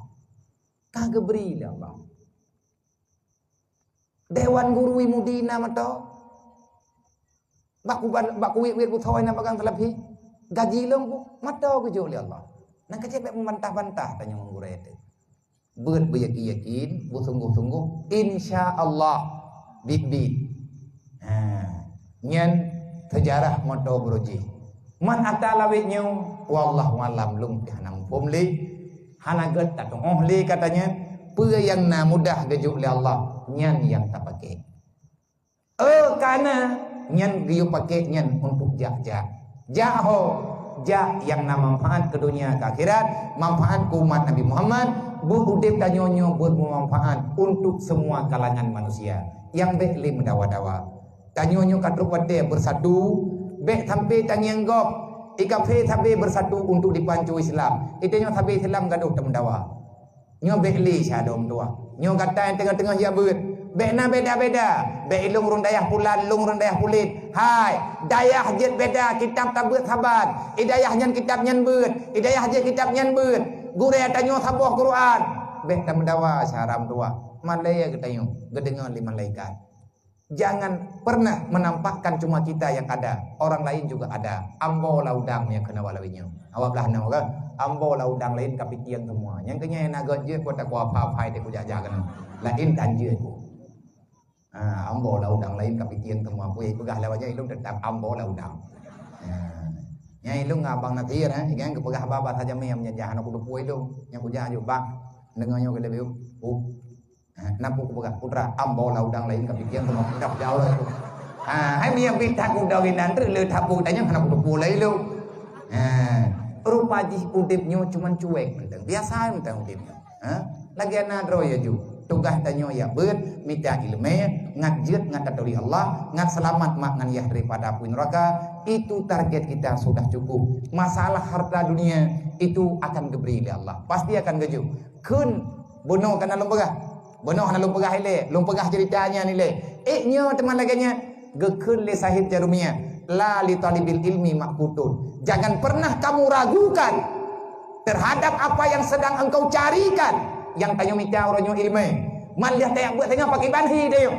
Kagebri ya Allah. Dewan Guru Mudina mato. Baku wit butoy na bagang talapi. Gaji long bu mato kejuh ya Allah. Nak kecek membantah-bantah tanya guru itu. Beut beryakin, bersungguh-sungguh, insya Allah bit-bit. Nyan sejarah moto broji. Man atala witnya, wallahu alam lung tihanam pumli, hanaget tatung ohli katanya, pua yang na mudah gejuk li Allah, nyan yang tak pakai. Karena nyan giyu pakai nyan untuk jak-jak. Jaho. Ja yang nama manfaat ke dunia ke akhirat, manfaat ke umat Nabi Muhammad, budip dan nyonyo buat bermanfaat untuk semua kalangan manusia. Yang baik li mendawa-dawa. Tanyonyo kadruk wate bersatu, baik sampai tanyenggop, ikafe sampai bersatu untuk dipancu Islam. Itanya sampai Islam gaduh temendawa. Nyo baik li syadom tua. Nyo kata yang tengah-tengah ya beut. Bena beda-beda. Be ilung run dayah pulan, lung run dayah pulit. Hai, dayah jet beda, kitab tabut saban. Idayah nyan kitab nyan beut. Idayah jet kitab nyan beut. Gure tanyo sabuh Quran. Be tam dawa syaram tua. Malaya ketanyo, gedengan li malaikat. Jangan pernah menampakkan cuma kita yang ada. Orang lain juga ada. Ambo laudang yang kena walawinya. Awak belah nama kan? Ambo laudang lain kapitian semua. Yang kenya yang nagot je kota kuah papai te ku jajakan. Lain dan je ku. Ambo laudang lain kapitian semua puai pegah lawanya ilung tetap ambo laudang. Nya ilung ngabang nanti ya, ikan kepegah baba saja mem nyajah anak kudu puai ilung, yang kujah ayo bang, dengannya ke lebih napu kepegah putra ambo laudang lain kapitian semua dak jauh itu. Hai miem bita ku dawin nanti le tapu tanya anak kudu puai ilung. Rupa jih udipnya cuman cuek, biasa mentang udipnya. Lagi anak dro ya ju. Tugas tanyo ya beut minta ilmu ngajut ngataduri Allah ngat selamat mak ngan yah daripada api neraka. Itu target kita sudah cukup. Masalah harta dunia itu akan geberi oleh Allah, pasti akan geju kun bunuh kana lumpegah bunuh kana lumpegah ile lumpegah ceritanya nile Nyo teman laganya gekun li sahib jarumia la li talibil ilmi makutun. Jangan pernah kamu ragukan terhadap apa yang sedang engkau carikan. Yang tanyo mita oronyo ilmu. Man dia tak buat tengah pakai banhi dia.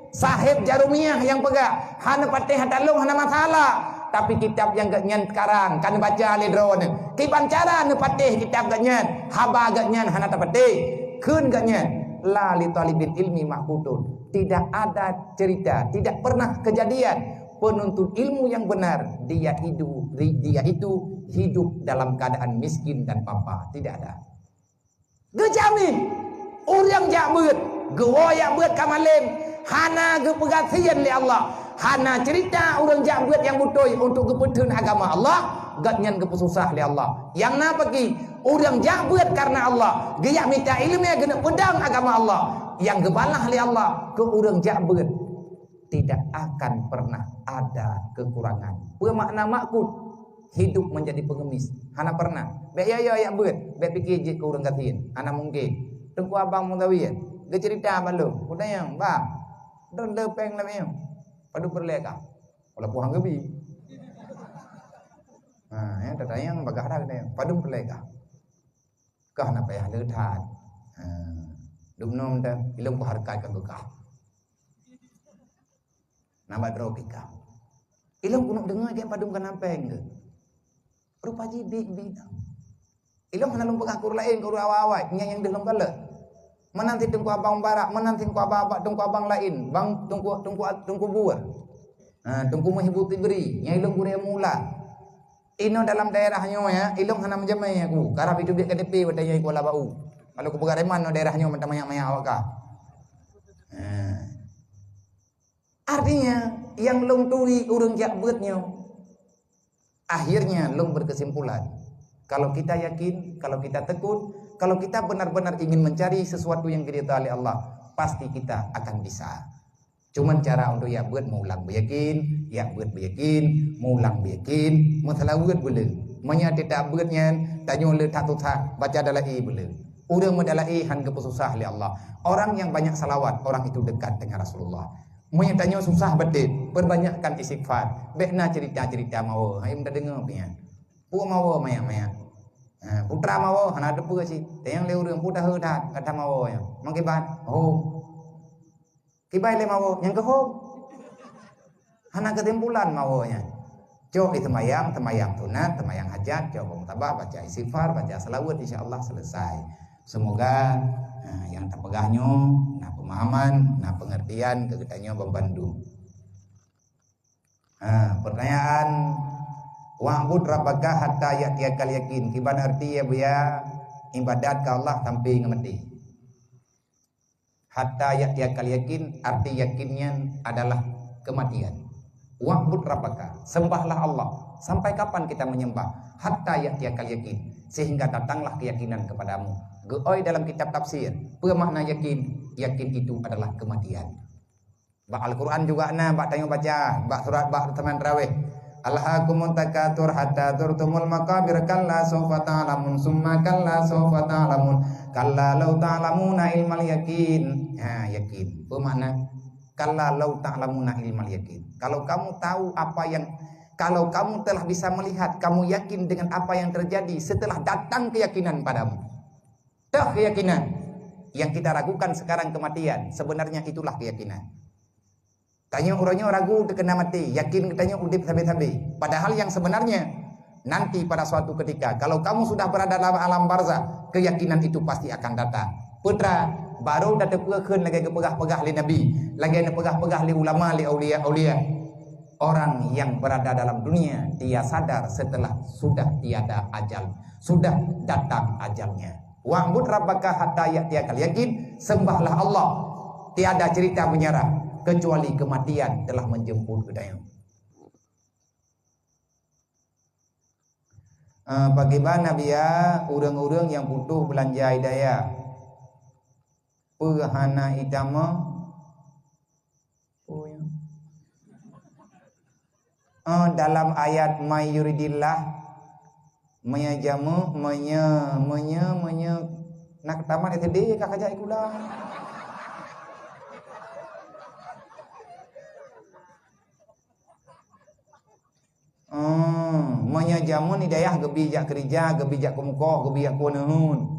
Sahib jarumiyah yang pegak hana patih hatalung hana masalah, tapi kitab yang gak nyan sekarang kan baca le drone kiban cara ne patih kitab gak nyan haba gak nyan hana tak patih keun gak nyan la li talibil ilmi mahkutun. Tidak ada cerita, tidak pernah kejadian penuntut ilmu yang benar dia itu hidup dalam keadaan miskin dan papa. Tidak ada. Gejamin orang jak beut geoyak beut kamalem hana gepegasian li Allah, hana cerita orang jak beut yang butoi untuk gepedun agama Allah, gatnyan gepesusah li Allah. Yang na pergi orang jak beut karena Allah, geyak minta ilmu gena pedang agama Allah, yang gebalah li Allah ke orang jak beut tidak akan pernah ada kekurangan. Bermakna makut hidup menjadi pengemis. Hana pernah. Bek ya beut, bek pikir je ke orang gatin. Hana mungkin. Tengku abang mutawian. Ge cerita malu. Udah yang, bang. Dan lepeng lah memang. Padu perleka. Kalau puang gebi. Nah, ya tadi yang bagah dah kena. Padu perleka. Kah nak payah lehat. Dumnom dah ilmu harkat kan bekah. Nampak tropika. Ilmu kuno dengar dia padu kan nampeng ke. Rupa jidik bidang. Ilmu hana lumpuk akur lain kau awak-awak yang dalam bala. Menanti tungku abang barak, menanti tungku abang tungku abang lain, bang tungku buah. Tungku mahibut beri, yang ilmu kuria mula. Ino dalam daerahnya ya, ilmu hana menjamai aku. Karab itu dia KDP wadanya Kuala Bau. Kalau ku pegareman no daerahnya macam maya awak ka. Artinya yang long tui urang jak beutnya akhirnya long berkesimpulan kalau kita yakin, kalau kita tekun, kalau kita benar-benar ingin mencari sesuatu yang diridhai oleh Allah, pasti kita akan bisa. Cuman cara untuk ya buat mulang beryakin, ya buat beryakin, mulang beryakin, masalah buat belum. Manya tidak buatnya, tanya le tak tutak, baca dalai belum. Urang medalai han kepesusah oleh Allah. Orang yang banyak salawat, orang itu dekat dengan Rasulullah. Manya tanya susah betul, perbanyakkan istighfar. Bekna cerita-cerita mau, hai minta dengar punya. Pu mau maya. Putra mau hana ada pu sih. Tayang le urang putra heudat kata mau ya. Mangkiban, kibai le mau yang ke hana kesimpulan mau nya. Cok itu temayang sunat, temayang hajat, coba mutabah baca istighfar, baca selawat insyaallah selesai. Semoga yang terpegahnya, nah pemahaman, nah pengertian kegiatannya membantu. Pertanyaan wa'bud rabbaka hatta ya'tiyakal yakin. Kiban arti ya buya ibadat ke Allah sampai ngemeti. Hatta ya'tiyakal yakin arti yakinnya adalah kematian. Wa'bud rabbaka, sembahlah Allah. Sampai kapan kita menyembah? Hatta ya'tiyakal yakin, sehingga datanglah keyakinan kepadamu. Geoi dalam kitab tafsir, bermakna yakin. Yakin itu adalah kematian. Bak Al-Quran juga bak tanya baca, bak surat bak teman raweh. Alhaakumun takatsur hatta zurtumul maqabir kalla sawfa ta'lamun summa kalla sawfa ta'lamun kalla law ta'lamuna ilmal yakin. Yakin bermakna kalla law ta'lamuna ilmal yakin. Kalau kamu tahu kalau kamu telah bisa melihat, kamu yakin dengan apa yang terjadi setelah datang keyakinan padamu. Keyakinan yang kita ragukan sekarang kematian, sebenarnya itulah keyakinan. Tanya orangnya ragu terkena mati, yakin katanya udip sampai-sampai. Padahal yang sebenarnya nanti pada suatu ketika, kalau kamu sudah berada dalam alam barzah, keyakinan itu pasti akan datang. Putra baru dah terpegahkan lagi kepegah-pegah li Nabi, lagi pegah-pegah li ulama, li aulia. Orang yang berada dalam dunia, dia sadar setelah sudah tiada ajal, sudah datang ajalnya. Wa'bud rabbaka hatta ya'tiyakal yakin, sembahlah Allah, tiada cerita menyerah kecuali kematian telah menjemput kedaya. Bagaimana biya urang-urang yang butuh belanja hidayah pehana itama dalam ayat mayuridillah menyajamu nak tamat SD kakak jai kula. jamun hidayah gebijak kerja, gebijak kumkoh, gebijak kunun.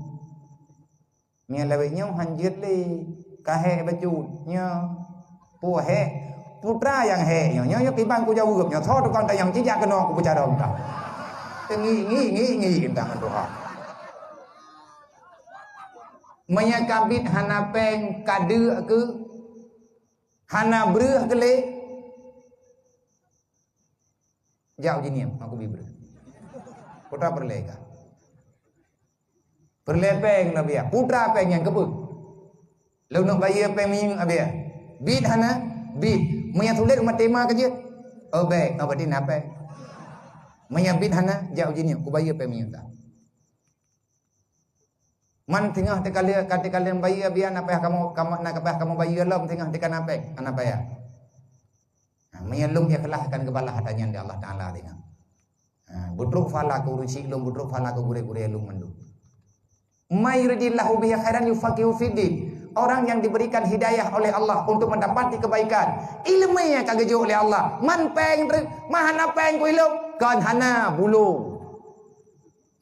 Mia lewetnya hanjit li, kahe bajutnya, puhe, putra yang he, nyo kibang ku jauh gupnya, thor tu kan yang cijak kena ku bicara dah. Ngi tangan Tuhan. Maya kabit hana peng kade ke, hana breh ke le. Jauh jiniam aku biber. Putra perlega. Perlepeng lah biar. Putra peng yang kebun. Lalu nak bayar peng minyak biar. Bid hana, bid. Maya tulis umat tema kerja. Oh baik, apa dia nak peng? Maya bid hana jauh jiniam. Ku bayar peng minyak tak. Man tengah kata kalian bayar biar nak payah kamu nak payah kamu bayar lom tengah tekan apa? Anak payah. Maya lung ikhlaskan kepala hatanya di Allah Taala tengah. Budruk fala ku ruci lung budruk fala ku gure-gure lung mendu. Mayuridillahu bihi khairan yufaqihu fiddin. Orang yang diberikan hidayah oleh Allah untuk mendapati kebaikan, ilmunya kagejo oleh Allah. Man peng mahana peng ku ilmu kan hana bulu.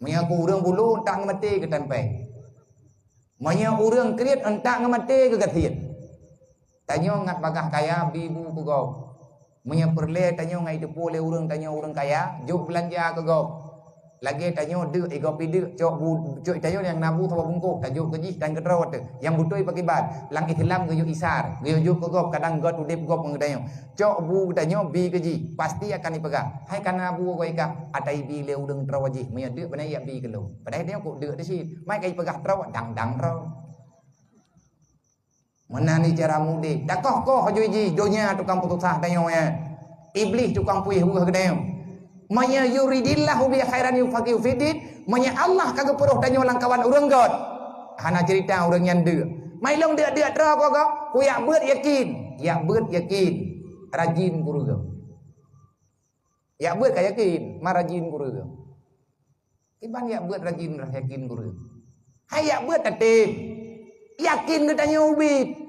Maya ku urang bulu tak ngemati ke tan peng. Maya urang kriat entak ngemati ke gathian. Tanyo ngat bagah kaya bibu ku go. Maya perle tanyo ngai tu pole urang tanyo urang kaya, juk belanja ke go. Lagi tanyo de ego pide cok bu cok tanyo yang nabu thawa bungkuk tajuk keji dan kedrawat yang butoi pakai bad lang Islam geyo isar geyo juk kegop kadang god udip gop ngdayo cok bu tanyo bi keji pasti akan dipegang hai kana bu koi ka atai bi le udeng trawaji maya de panai ya bi kelo padai dia kok de si mai kai pegah trawat dang raw menani cara mudik dakoh koh juji donya tukang putusah tanyo ya iblis tukang puih buah gedayo. Maya yuridillahu bi khairan yufaqihu fiddin. Maya Allah kagak peruh tanyo langkawan urang god. Hana cerita urang yang de. Mai long de tra ko ku yak beut yakin. Yak beut yakin. Rajin guru go. Yak beut ka yakin, ma rajin guru go. Iban yak beut rajin yakin guru. Hai yak beut tatim. Yakin ke tanyo ubit.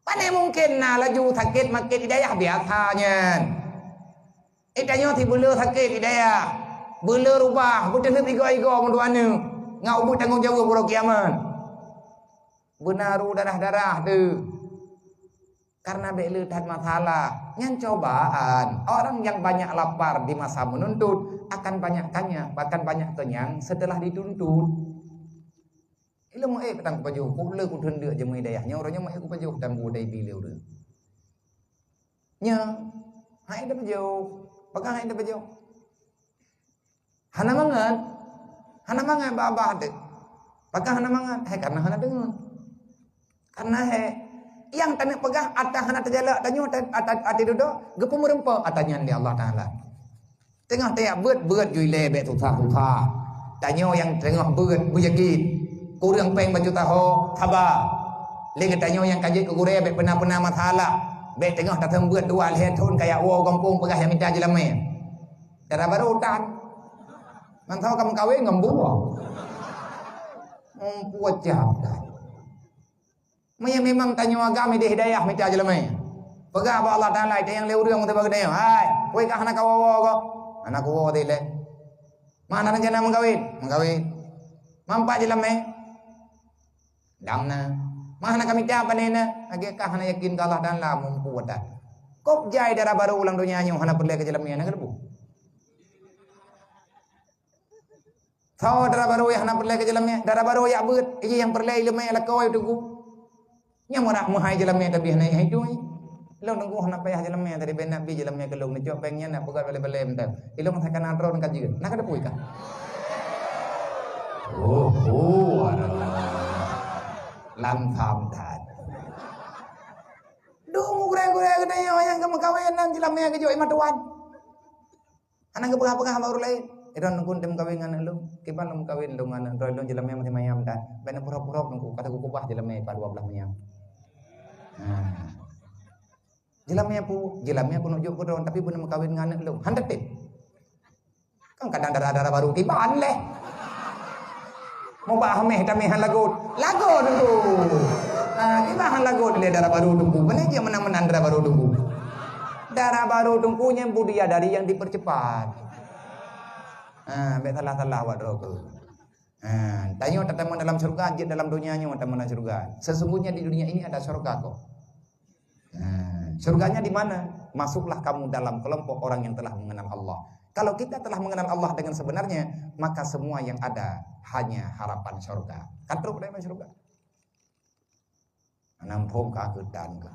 Pane mungkin na laju sakit makin hidayah biasanya. Ikanyo ti bela sakit hidayah. Bela rubah, bukan tiga-tiga menduana. Ngau bu tanggung jawab bro kiamat. Benaru darah-darah tu. Karena bela tak masalah. Yang cobaan, orang yang banyak lapar di masa menuntut akan banyak tanya, bahkan banyak kenyang setelah dituntut. Ilmu petang pajuh, ku le ku tunduk je hidayahnya orangnya mai ku pajuh dan budai bila ure. Nya, hai dah pajuh. Pegang hai dah pajuh. Hana mangan babah de. Pegang hana mangan, hai karena hana dengar. Karena hai yang tanah pegang atas hana terjalak tanyo ati duduk gepu merempa atanya di Allah Taala. Tengah tiap beut jui le bet susah. Tanyo yang tengah beut yakin. Kurang peng baju taho thaba. Lagi tanyo yang kaji ke gure bet pernah masalah. Bet tengah datang beut dua lihat thun kayak wow kampung pegah yang minta jelame. Darah baru utan. Man tahu kamu kawin ngembu. Puat jahat. Memang tanyo agama di hidayah minta jelame. Pegah ba Allah Taala itu yang leurang untuk bagi dia. Hai, kowe ka anak kawawa ko. Anak kawawa dile. Mana rencana mengkawin? Mampak jelame. Damna. Mana kami tiap panena, agak hana yakin ke Allah dan lah mampu wadah. Kop jai darah baru ulang dunia nyu hana perle ke jalamnya nak debu. Tahu darah baru yang hana perle ke jalamnya, darah baru ya beut, ini yang perle ilmu yang lakau itu ku. Nya morak mahai jalamnya tapi hana hidu ni. Lo nunggu hana payah jalamnya dari ben nabi jalamnya ke lo ngejok pengnya nak pegat bale-bale mentam. Ilo mengatakan antro nak juga. Nak ada puika. Lam tham dat. Dungu gure-gure gede yang kamu kawinan jelamnya ke joi matuan. Anak kepegah-pegah baru lain. Iron nunggu tem kawingan lu. Kipan lu kawin lu ngana roy lu jelamnya masih mayam dan. Bena pura-pura nunggu kata kupah jelamnya pa 12 mayam. Jelamnya ku nujuk ku ron tapi pun kawin ngana lu. Handak tip. Kan kadang darah-darah baru kipan leh. Mau bahmeh tamihan lagu dulu. Kita lagu dia darah baru tunggu. Mana dia menang darah baru tunggu. Darah baru tunggunya budaya dari yang dipercepat. Ambil salah-salah buat rokok. Tanya teman dalam surga, je dalam dunianya teman dalam surga. Sesungguhnya di dunia ini ada surga kok. Surganya di mana? Masuklah kamu dalam kelompok orang yang telah mengenal Allah. Kalau kita telah mengenal Allah dengan sebenarnya, maka semua yang ada hanya harapan surga. Katruk dari surga. Nampung kagetan ke.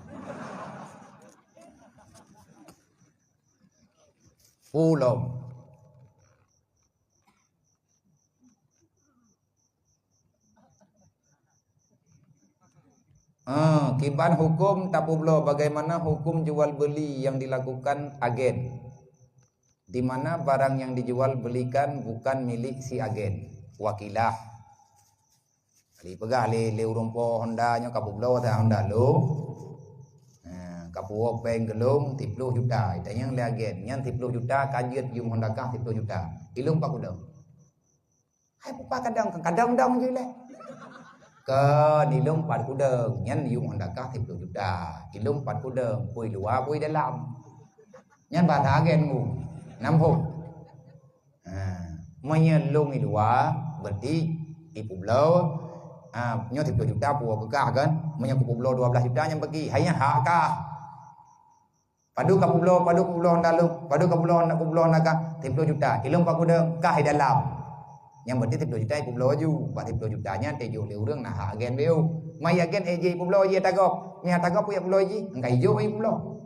Ulom. Kiban hukum tapublo, bagaimana hukum jual beli yang dilakukan agen, di mana barang yang dijual belikan bukan milik si agen, wakilah. Li pegah le urumpo Honda nyo kapublo ta Honda lo. Kapuok peng gelung 30 juta, itanya le agen, nyan 30 juta kajiet yum Honda kah 30 juta. Ilung pak kudang. Hai pa kadang dang je le. Ke nilung 4 kudang, nyan yung Honda kah 30 juta. Ilung 4 kudang, pui luar pui dalam. Nyan bahasa agen mu 60. Menyelung dua berarti ipu belau. Nyo 30 juta puak kekah kan. Menyaku pulau 12 juta yang bagi. Hanya hak kah. Padu ka pulau Honda lu. Padu ka pulau Honda kah 30 juta. Ilung 4 kudang kah dalam. Yang berarti 30 juta ipu belau ju. 30 jutanya tejo le urang nah hak agen beu. Mai agen eje ipu belau je tagap. Nya tagap puya belau je. Engkai jo ipu belau.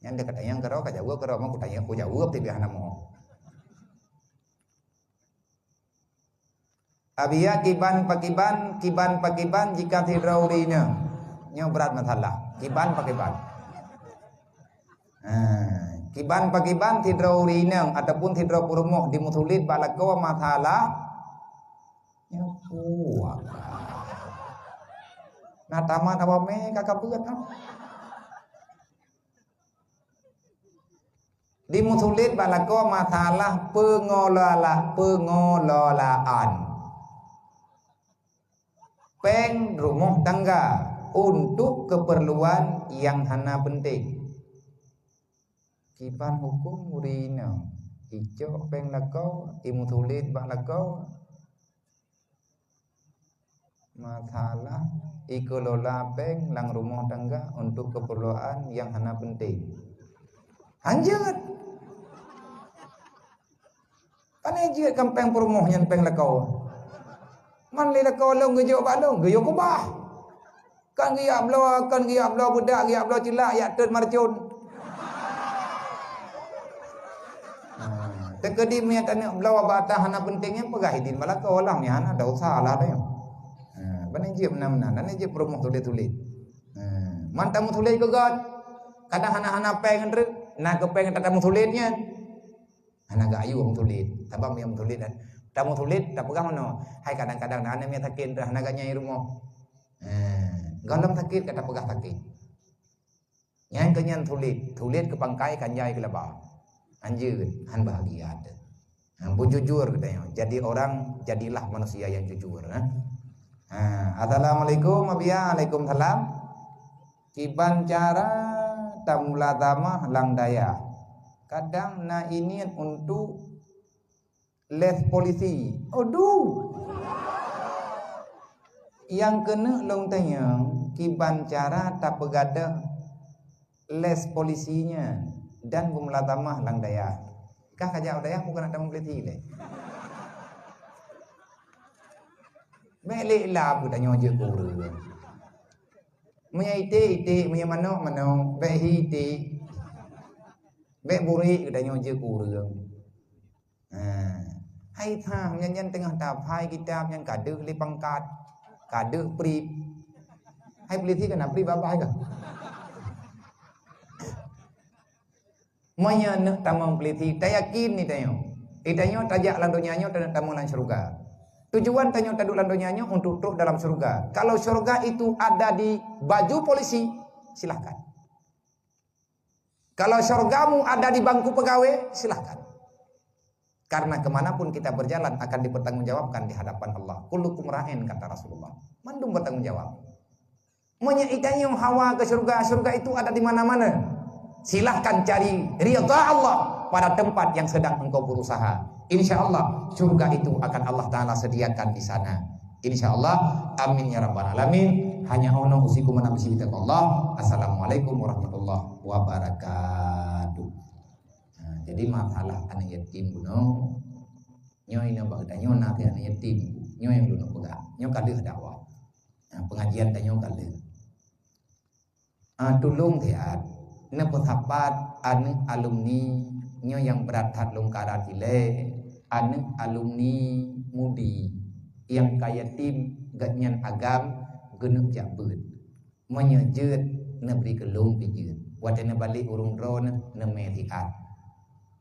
Yang dekat yang kero ka jauh kero mau kutanya ku jauh ti biar namo. Abia kiban pakiban jika tidraurinya. Nyo berat masalah. Kiban pakiban. Kiban pakiban tidraurinya ataupun tidra purumuh dimutulid balako masalah. Nyo puak. Nah tamat apa me kakak beut kan. Dimutulid balako masalah pengelolaan peng rumah tangga untuk keperluan yang hana penting. Kiban hukum murina ijo peng lakau imutulid bak lakau masalah ikelola peng lang rumah tangga untuk keperluan yang hana penting. Anjat panejit kampeng perumuh yang peng lakau. Man le kau long gejo balong gejo ko bah kan gia blo budak gia blo cilak ya tut marcun tekedi me tane blo batah hana pentingnya pegah idin bala kau lang ni hana dak salah dah bane jip namna nane jip promoh tulit man tamu tulit ko god kadang hana peng ndre na ke peng tatamu tulitnya hana ga ayu tulit tabam yang tulit dan tamu tulit tak pegang mana. Hai kadang-kadang dah ana mi sakit dah naga nyai rumah. Galam sakit kata pegah sakit. Yang kenyan tulit ke pangkai kanjai ke lebah. Anjeun han bahagia ada. Bu jujur katanya. Jadi orang jadilah manusia yang jujur, Assalamualaikum abia, Waalaikumsalam. Kiban cara tamulatama lang daya. Kadang na ini untuk les polisi. Aduh. Yang kena long tanya kiban cara tak pegadah les polisinya dan bumlatamah lang daya. Kah kajak daya bukan ada polisi le. Melek lah aku tanya je guru. Munya ite munya mano be ite. Be buri tanya je guru. Hai tham nhân tengah tapai kitab yang kade li pangkat kade pri hai polisi kan pri babai kan monya nak tamang polisi tak yakin ni tanyo itanyo tajak lan dunianyo dan tamang lan surga tujuan tanyo taduk lan dunianyo untuk tuh dalam surga. Kalau surga itu ada di baju polisi silahkan, kalau surgamu ada di bangku pegawai silahkan. Karena kemanapun kita berjalan akan dipertanggungjawabkan di hadapan Allah. Kullukum ra'in kata Rasulullah. Mandum bertanggung jawab. Menyaitannya hawa ke surga. Surga itu ada di mana-mana. Silahkan cari ridha Allah. pada tempat yang sedang engkau berusaha. Insya Allah surga itu akan Allah Ta'ala sediakan di sana. Insya Allah. Amin ya rabbal alamin. Hanya ono usikum menabisi Allah. Assalamualaikum warahmatullahi wabarakatuh. Nah, jadi masalah anak yatim buno nyoy na bagda nyoy na anak yatim nyoy yang dulu pegang nyoy kadir dakwah. Nah, pengajian tanya kadir. Tulung tiat ne pethapat anu alumni nyo yang berat lungkara dile anu alumni mudi yang kaya tim ganyan agam genuk jabut menyejut neberi gelung pijut wadana balik urung drone ne melihat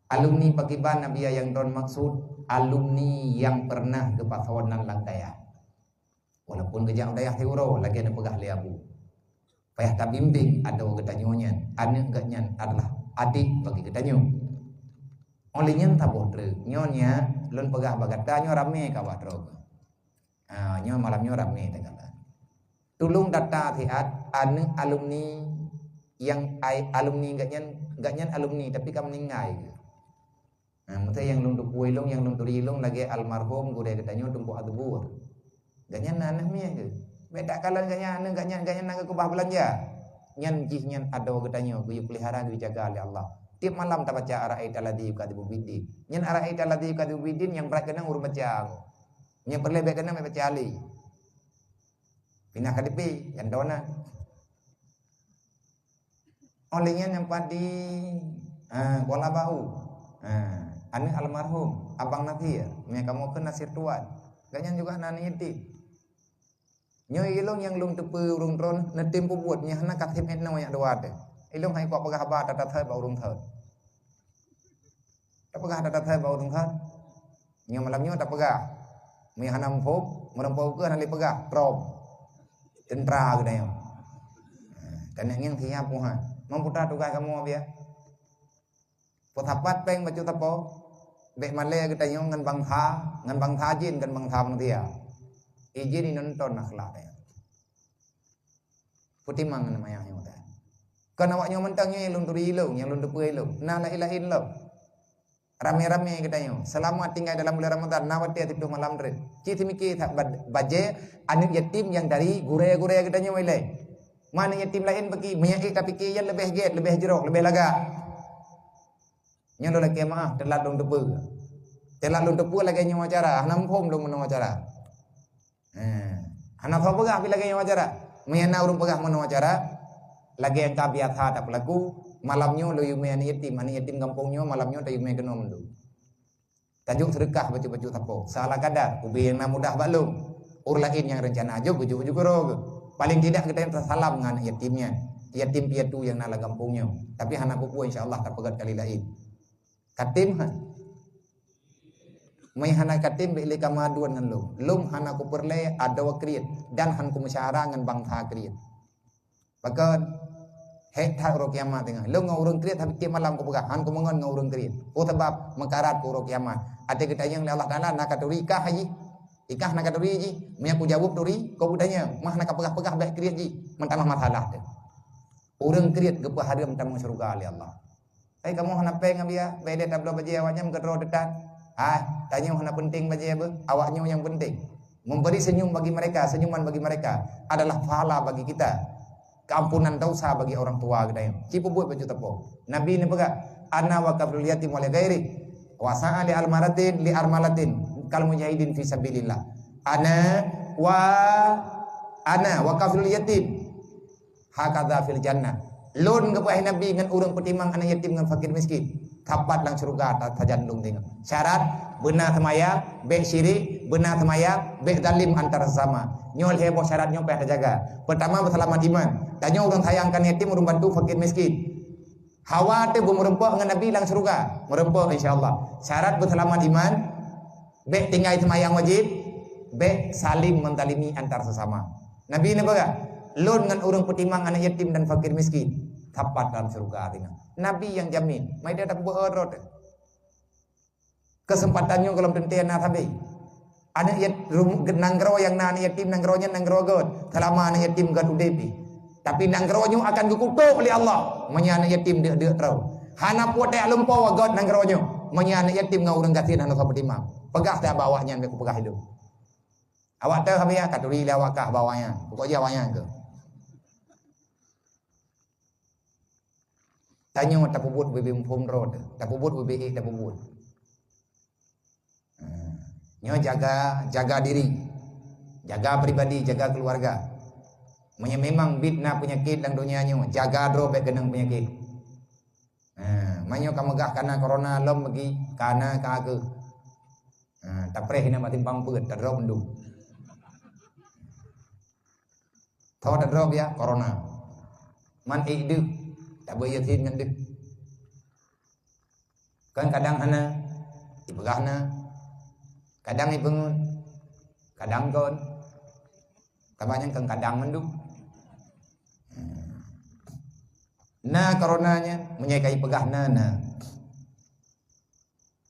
alumni pakiban nabi yang drone maksud alumni yang pernah ke pasawanan langkaya walaupun kejang dayah teuro lagi ada pegah liabu payah tak bimbing ada getanyonya anu ganyan adalah adik bagi getanyo olehnya tak botre nyonya lun pegah bagata nyo rame kawat rog nyo malamnya rame tegala tulung data tiat anu alumni yang alumni ganyan alumni tapi kamu meninggal maksudnya yang lun tupuy long yang lun turi long lagi almarhum gure getanyo tumpu adubur ganyan anaknya ke beda kalan ganyan naga kubah belanja nyan jih nyan ado getanyo kuyu pelihara dijaga oleh Allah. Tiap malam tak baca ara'ait alladhi yukadibu biddin. Nyan ara'ait alladhi yukadibu biddin yang berat kena urut baca. Yang berlebih kena baca ali. Pindah kadipi yang dona. Olehnya yang padi bola bau. Anu almarhum abang Nathir. Mereka kamu kena nasir tuan. Ganyan juga nani yatim. Nyoy ilong yang lung tepe urung tron netim pubuat nya hana kathim etna wayak doade. Ilong hai kok pegah ba tatat hai ba urung thot. Tak pegah tatat hai ba urung thot. Nyo malam nyo tak pegah. Mi hana mpop, merempau ke hali pegah prom. Tentara ke dayo. Dan yang tiap puha. Memputar tugas kamu abia. Potapat peng baju tapo. Bek male ke dayo ngan bang tha jin kan bang tha bang dia. Ijin nonton akhlak ya. Putih mang namanya yang ada. Kan awaknya mentangnya yang turi ilung, yang tepui ilung. Nah la ilaha illallah. Rame-rame katanya. Selamat tinggal dalam bulan Ramadan. Nawati atitu malam red. Citi miki tak baje anak yatim yang dari guraya katanya wailai. Mana yatim lain bagi menyakit tapi ki yang lebih get, lebih jerok, lebih laga. Nya lo lagi maaf telat dong tepu. Telat dong tepu lagi nyawa cara, nampom dong menang cara. Anak kau pegah bila yang wajar, meyana urung pegah mana wajar, lagi yang kabiat tak pelaku, malamnya lo yume ani yatim kampungnya malamnya tak yume kena mendu. Tajuk sedekah baju tapo, salah kadar, ubi yang mudah balung, urlain yang rencana aja baju kerog, paling tidak kita yang tersalam dengan yatimnya, yatim piatu yang nala kampungnya, tapi anak buku insyaallah tak pegat kali lain. Katim mai hana katim beli kamaduan ngan lum hana ku perle ada wakriat dan han ku masyara ngan bang tha kriat bakan he tha ro kiamat dengan lum ngurung kriat tapi tiap malam ku pegah han ku mengon ngurung kriat sebab mengkarat ku ro kiamat ada kita yang Allah Taala nak turi kah haji ikah nak turi ji nya ku jawab turi ku budanya mah nak pegah-pegah baik kriat ji mentambah masalah tu urang kriat ke haram tamu surga oleh Allah kamu hana peng abia bede tablo baje awaknya mengedro detan tanya mana penting bagi apa? Awaknya yang penting. Memberi senyuman bagi mereka adalah pahala bagi kita. Keampunan dosa bagi orang tua kita. Cipu buat baju tepo. Nabi ini pega ana wa kafrul yatim wa li ghairi wa sa'a li almaratin li armalatin kal mujahidin fi sabilillah. Ana wa kafrul yatim hakadha fil jannah. Lun kepada Nabi dengan orang petimang anak yatim dengan fakir miskin. Kapat lang surga tajandung tengok. Syarat benar semaya, baik syirik, benar semaya, baik zalim antara sama. Nyol heboh syaratnya payah terjaga. Pertama berselamat iman. Tanya orang sayangkan yatim, orang bantu fakir miskin. Hawa tu merempok dengan Nabi lang surga. Merempok insyaallah. Syarat berselamat iman, baik tinggal semayang wajib, baik saling mentalimi antar sesama. Nabi ini apa? Lun dengan orang petimang anak yatim dan fakir miskin. Kapat dalam surga tengok. Nabi yang jamin. Mai dia tak berorot. Kesempatannya kalau tentian nabi. Anak yatim nanggro yang anak yatim nangronya nanggro god. Selama anak yatim gad udepi. Tapi nanggronya akan dikutuk oleh Allah. Manya anak yatim dia tahu. Hana puat dak lumpau god nang keronyo. Manya anak yatim ngau urang gatin hana sabat imam. Pegah dak bawahnya aku pegah hidup. Awak tahu habis katuri lawak kah bawahnya. Pokok je bawahnya ke. Tanya tapubut bebe pom road, tapubut bebe tapubut. Nyo jaga diri. Jaga pribadi, jaga keluarga. Memang bitna penyakit dalam dunia nyo, jaga dro baik kenang penyakit. Manyo kamegah kana corona lom bagi kana ka ke. Tapreh hina mati pampet tadro mendung. Tahu tadro ya corona. Man idu tak boleh yakin ngan dek. Kan kadang hana dipegahna. Kadang ibengun. Kadang kon. Kabanya kan kadang mendung. Nah coronanya menyekai pegahna na.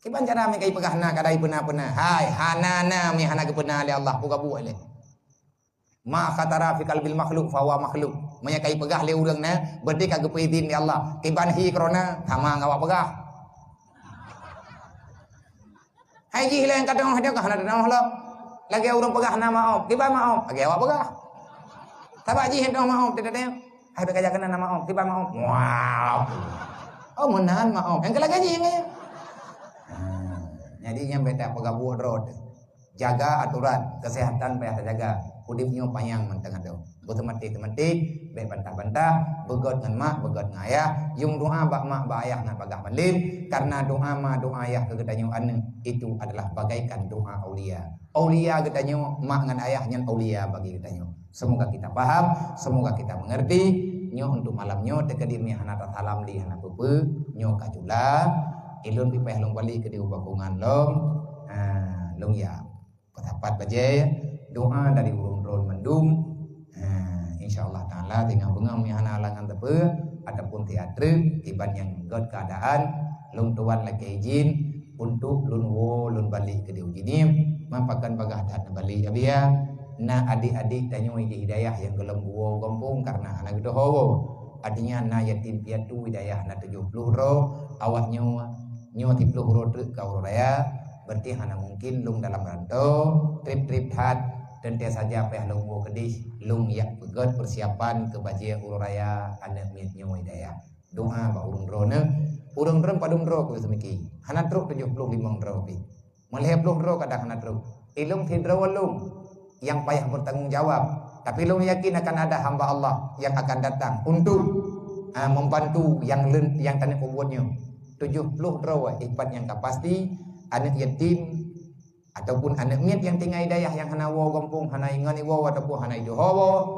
Kiban cara menyekai pegahna kadai pena-pena. Hai hanana mi hana kepena oleh Allah buka buat le. Ma khatara fi qalbil makhluk fa huwa makhluk. Menyekai pegah le urang na berarti kagak peidin di Allah. Kiban hi corona sama ngawak pegah. Hai ji hilang kadang ada kah hana dah lagi urang pegah na maaf. Kiban maaf lagi awak pegah. Tabak ji hendak maaf tidak ada. Hai bekerja kena nama om, tiba maaf. Wow. Oh menahan maaf. Yang kelak gaji ni. Jadi yang beda pegabuh road. Jaga aturan kesehatan payah terjaga. Udipnya panjang mentang ada. Bertemati-temati, baik bantah-bantah, begot dengan mak, begot dengan ayah. Yung doa bak mak bak ayah nak pagah malim. Karena doa mak doa ayah kegetanya ane itu adalah bagaikan doa aulia. Aulia getanya mak dengan ayahnya aulia bagi getanya. Semoga kita paham, semoga kita mengerti. Nyo untuk malamnya tekadir mi hana salam li hana pupu, nyo kajula, ilun pipeh long bali ke di ubakungan long, long ya. Katapat baje doa dari urung drone mendung. Insyaallah taala tinggal bunga mi hana alangan tepe ataupun teater tiban yang god keadaan long tuan lagi izin untuk lun wo lun bali ke di ujinim mampakan bagah dan bali ya. Na adik-adik tanyo hidayah yang gelem gua kampung karena anak gede hawa adinya na yatim piatu hidayah na 70 ro awak nyo 70 ro truk kau raya berarti hana mungkin lung dalam rantau trip hat dan dia saja peh lung gua kedih lung ya pegot persiapan ke baje uraya anak mit nyo hidayah doa ba urung ro ne urung ro padung ro ku semiki hana truk 75 ro pi meleh 10 ro kadang hana truk ilung tidro walung yang payah bertanggung jawab, tapi lu yakin akan ada hamba Allah yang akan datang untuk membantu yang tanya pembuatnya 70 rawa ikhbat yang pasti anak yatim ataupun anak miat yang tinggal hidayah yang hana wo kampung hana ingan wo ataupun hana ido hawa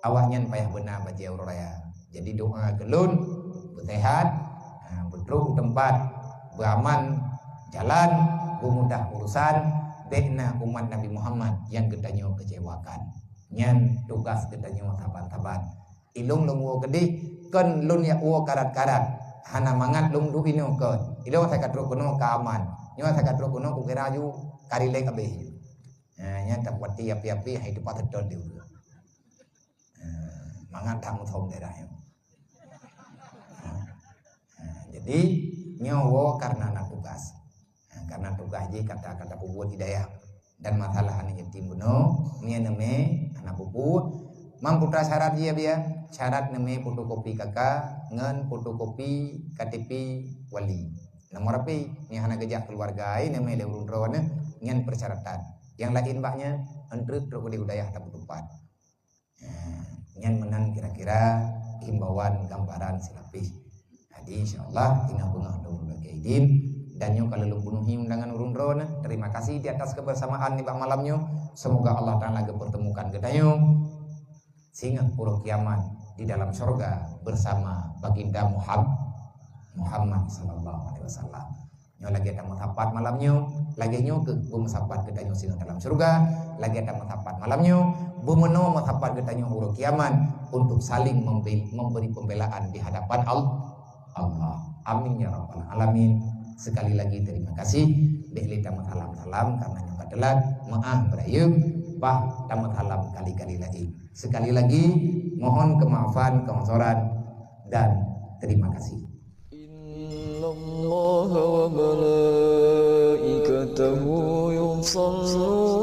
awaknya payah benar baca uraya. Jadi doa kelun bersehat berteruk tempat beraman jalan bermudah urusan bekna umat Nabi Muhammad yang getanya kecewakan. Nyan tugas getanya taban-taban. Ilung lung wo gede kan lun ya wo karat-karat. Hana mangat lung du ino kan. Ilung saya katro kuno keaman. Nyo saya katro kuno ku kira ju kari lek abe. Nya tak wati api-api hai tu patut don diu. Mangat tamu thom daerah. Jadi nyawa karena anak tugas. Karena tugas je kata-kata puput hidayah dan masalah anak yatim buno mia neme anak puput mampu syarat dia syarat neme fotokopi kakak ngan fotokopi KTP wali nomor api ni anak gejak keluarga ai neme le urun rawana ngan persyaratan yang lain baknya entret teruk di hidayah tak tupat ngan menan kira-kira himbauan gambaran silapis jadi insyaallah tinggal bunga untuk berbagai idin dan nyo kalau lumpunuhi undangan urun rona terima kasih di atas kebersamaan di malamnya semoga Allah Ta'ala pertemukan gedayo sehingga pura kiamat di dalam surga bersama baginda Muhammad sallallahu alaihi wasallam nyo lagi ada mutapat malamnya lagi nyo ke musapat gedayo sehingga dalam surga lagi ada mutapat malamnya bumeno mutapat gedayo pura kiamat untuk saling memberi pembelaan di hadapan Allah amin ya rabbal alamin. Sekali lagi terima kasih Beli tamat salam karena nyangka telat maaf berayub bah tamat salam kali-kali lagi. Sekali lagi mohon kemaafan, kemasoran dan terima kasih. الله وملائكته يصلون